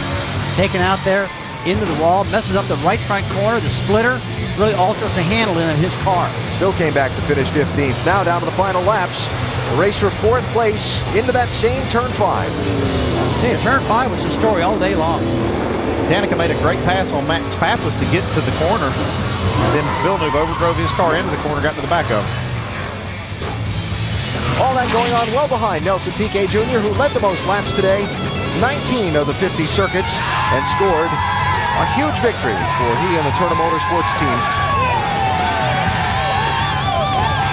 taken out there into the wall, messes up the right front corner, the splitter, really alters the handling of his car. Still came back to finish 15th. Now down to the final laps. The race for 4th place into that same turn 5. Hey, turn 5 was the story all day long. Danica made a great pass on Max Pappas to get to the corner. And then Villeneuve overdrove his car into the corner, got to the back of him. All that going on well behind Nelson Piquet Jr., who led the most laps today, 19 of the 50 circuits, and scored a huge victory for he and the Turner Motorsports team.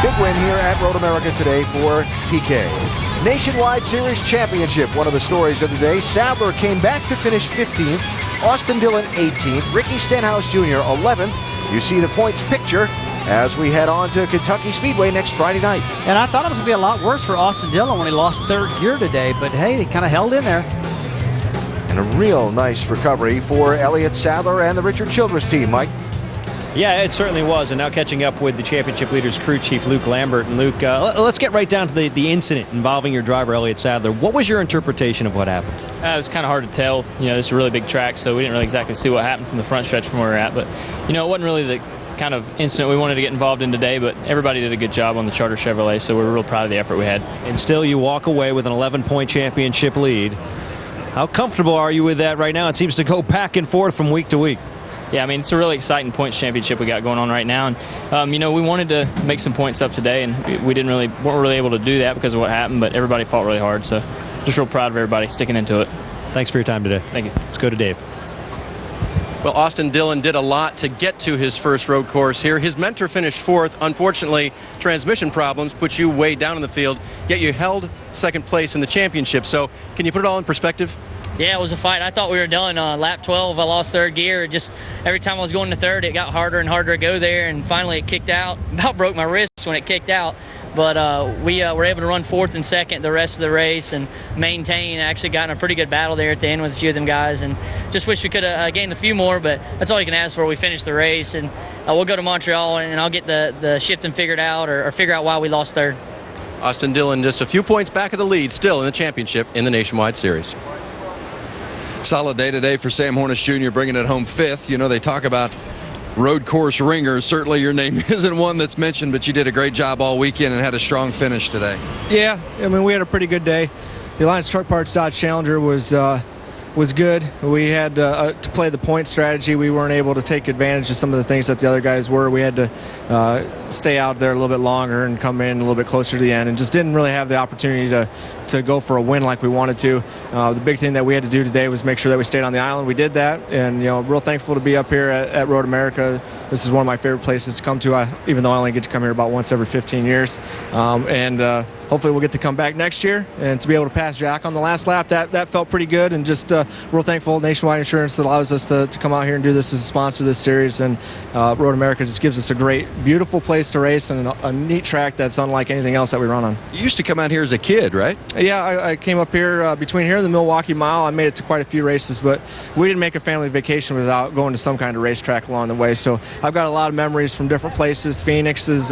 Big win here at Road America today for Piquet. Nationwide Series Championship, one of the stories of the day. Sadler came back to finish 15th. Austin Dillon 18th. Ricky Stenhouse Jr. 11th. You see the points picture as we head on to Kentucky Speedway next Friday night. And I thought it was going to be a lot worse for Austin Dillon when he lost third gear today, but hey, he kind of held in there. And a real nice recovery for Elliott Sadler and the Richard Childress team, Mike. Yeah, it certainly was. And now catching up with the championship leaders, crew chief Luke Lambert. And Luke, let's get right down to the incident involving your driver, Elliott Sadler. What was your interpretation of what happened? It was kind of hard to tell. You know, it's a really big track, so we didn't really exactly see what happened from the front stretch from where we're at. But, you know, it wasn't really the kind of incident we wanted to get involved in today, but everybody did a good job on the Charter Chevrolet, so we're real proud of the effort we had. And still, you walk away with an 11-point championship lead. How comfortable are you with that right now? It seems to go back and forth from week to week. Yeah, I mean, it's a really exciting points championship we got going on right now. And, you know, we wanted to make some points up today, and we weren't really able to do that because of what happened, but everybody fought really hard. So just real proud of everybody sticking into it. Thanks for your time today. Thank you. Let's go to Dave. Well, Austin Dillon did a lot to get to his first road course here. His mentor finished fourth. Unfortunately, transmission problems put you way down in the field, yet you held second place in the championship. So can you put it all in perspective? Yeah, it was a fight. I thought we were done. Lap 12, I lost third gear. Just every time I was going to third, it got harder and harder to go there, and finally it kicked out. About broke my wrist when it kicked out. But we were able to run fourth and second the rest of the race and maintain. Actually got in a pretty good battle there at the end with a few of them guys, and just wish we could have gained a few more, but that's all you can ask for. We finished the race, and we'll go to Montreal, and I'll get the shifting figured out or figure out why we lost third. Austin Dillon just a few points back of the lead, still in the championship in the Nationwide Series. Solid day today for Sam Hornish Jr., bringing it home fifth. You know, they talk about road course ringers. Certainly your name isn't one that's mentioned, but you did a great job all weekend and had a strong finish today. Yeah, I mean, we had a pretty good day. The Alliance Truck Parts Dodge Challenger was good. We had to play the point strategy. We weren't able to take advantage of some of the things that the other guys were. We had to stay out there a little bit longer and come in a little bit closer to the end, and just didn't really have the opportunity to go for a win like we wanted to. The big thing that we had to do today was make sure that we stayed on the island. We did that, and real thankful to be up here at Road America. This is one of my favorite places to come to, even though I only get to come here about once every 15 years. And hopefully we'll get to come back next year, and to be able to pass Jack on the last lap, that felt pretty good, and just real thankful Nationwide Insurance that allows us to come out here and do this as a sponsor of this series, and Road America just gives us a great, beautiful place to race and a neat track that's unlike anything else that we run on. You used to come out here as a kid, right? Yeah, I came up here between here and the Milwaukee Mile. I made it to quite a few races, but we didn't make a family vacation without going to some kind of racetrack along the way. So I've got a lot of memories from different places. Phoenix is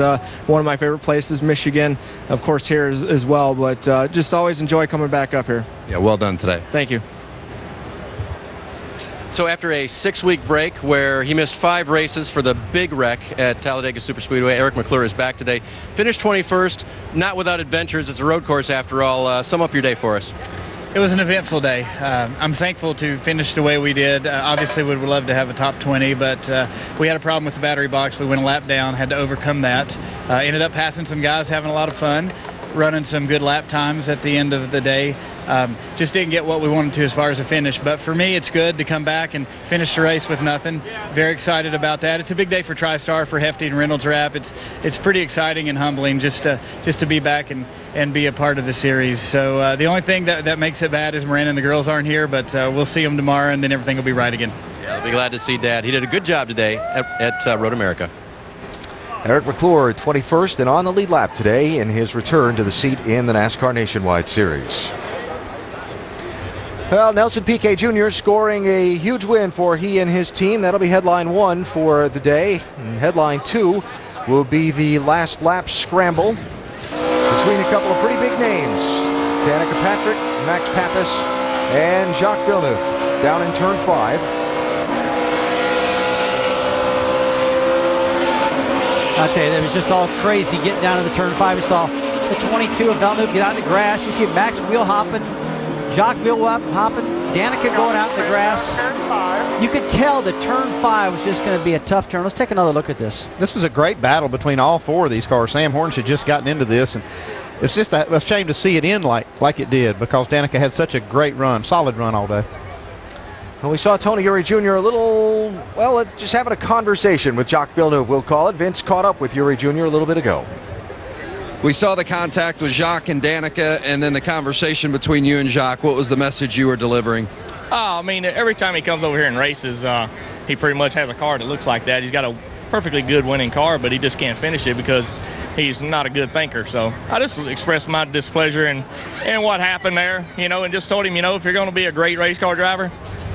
one of my favorite places. Michigan, of course, here as well. But just always enjoy coming back up here. Yeah, well done today. Thank you. So after a 6-week break where he missed 5 races for the big wreck at Talladega Superspeedway, Eric McClure is back today. Finished 21st, not without adventures. It's a road course after all. Sum up your day for us. It was an eventful day. I'm thankful to finish the way we did. Obviously, we would love to have a top 20, but we had a problem with the battery box. We went a lap down, had to overcome that. Ended up passing some guys, having a lot of fun, running some good lap times at the end of the day. Just didn't get what we wanted to as far as a finish. But for me, it's good to come back and finish the race with nothing. Very excited about that. It's a big day for TriStar, for Hefty and Reynolds Wrap. It's pretty exciting and humbling just to be back and be a part of the series. So the only thing that makes it bad is Miranda and the girls aren't here, but we'll see them tomorrow, and then everything will be right again. Yeah, I'll be glad to see Dad. He did a good job today at Road America. Eric McClure, 21st and on the lead lap today in his return to the seat in the NASCAR Nationwide Series. Well, Nelson Piquet Jr. scoring a huge win for he and his team. That'll be headline 1 for the day. And headline 2 will be the last lap scramble between a couple of pretty big names. Danica Patrick, Max Papis, and Jacques Villeneuve down in turn 5. I'll tell you, that was just all crazy getting down to the turn 5. We saw the 22 of Villeneuve get out in the grass. You see Max wheel hopping, Jacques Villeneuve hopping, Danica going out in the grass. You could tell that turn 5 was just going to be a tough turn. Let's take another look at this. This was a great battle between all 4 of these cars. Sam Hornish had just gotten into this, and it's just a shame to see it end like it did, because Danica had such a great run, solid run all day. And we saw Tony Eury Jr. a little, well, just having a conversation with Jacques Villeneuve, we'll call it. Vince caught up with Eury Jr. a little bit ago. We saw the contact with Jacques and Danica, and then the conversation between you and Jacques. What was the message you were delivering? Oh, I mean, every time he comes over here and races, he pretty much has a car that looks like that. He's got a perfectly good winning car, but he just can't finish it because he's not a good thinker. So I just expressed my displeasure and what happened there, and just told him, if you're going to be a great race car driver,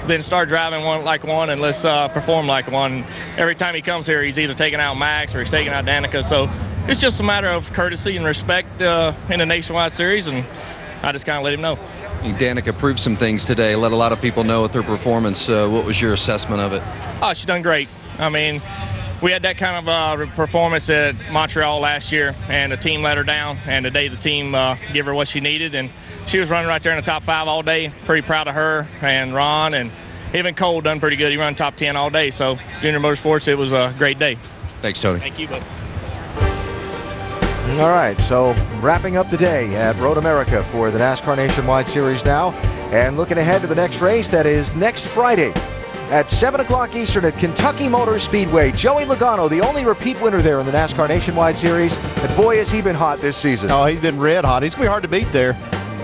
then start driving one like one, and let's perform like one. Every time he comes here, he's either taking out Max or he's taking out Danica. So it's just a matter of courtesy and respect in the Nationwide Series, and I just kind of let him know. Danica proved some things today, let a lot of people know with her performance. What was your assessment of it? Oh, she's done great. I mean, we had that kind of performance at Montreal last year, and the team let her down, and today the team gave her what she needed, and she was running right there in the top 5 all day. Pretty proud of her and Ron, and even Cole done pretty good. He ran top 10 all day. So Junior Motorsports, it was a great day. Thanks, Tony. Thank you, bud. All right, so wrapping up the day at Road America for the NASCAR Nationwide Series now, and looking ahead to the next race that is next Friday. at 7 o'clock Eastern at Kentucky Motor Speedway. Joey Logano, the only repeat winner there in the NASCAR Nationwide Series. And boy, has he been hot this season. Oh, he's been red hot. He's going to be hard to beat there.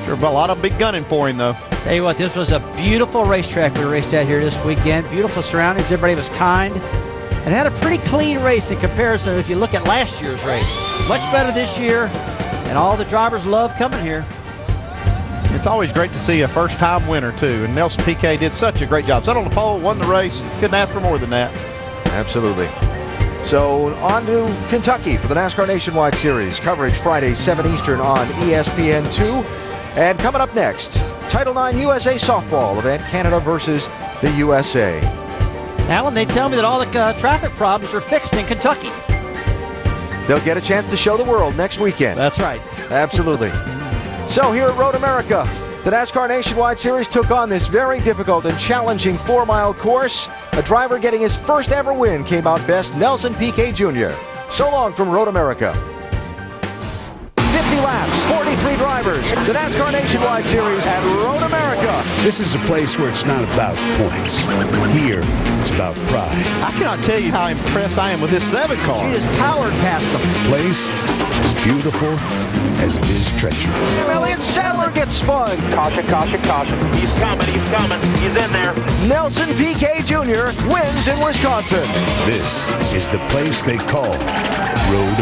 Sure, a lot of them be gunning for him, though. Tell you what, this was a beautiful racetrack we raced at here this weekend. Beautiful surroundings. Everybody was kind. And had a pretty clean race in comparison if you look at last year's race. Much better this year. And all the drivers love coming here. It's always great to see a first-time winner, too. And Nelson Piquet did such a great job. Sat on the pole, won the race. Couldn't ask for more than that. Absolutely. So on to Kentucky for the NASCAR Nationwide Series. Coverage Friday, 7 Eastern on ESPN2. And coming up next, Title IX USA Softball event, Canada versus the USA. Alan, they tell me that all the traffic problems are fixed in Kentucky. They'll get a chance to show the world next weekend. That's right. Absolutely. So here at Road America, the NASCAR Nationwide Series took on this very difficult and challenging 4-mile course. A driver getting his first ever win came out best, Nelson Piquet Jr. So long from Road America. 50 laps, 43 drivers. The NASCAR Nationwide Series at Road America. This is a place where it's not about points. Here, it's about pride. I cannot tell you how impressed I am with this 7 car. She is powered past them. The place is beautiful as it is treacherous. Elliott Sadler gets spun. Caution, caution, caution. He's coming, he's coming. He's in there. Nelson Piquet Jr. wins in Wisconsin. This is the place they call Road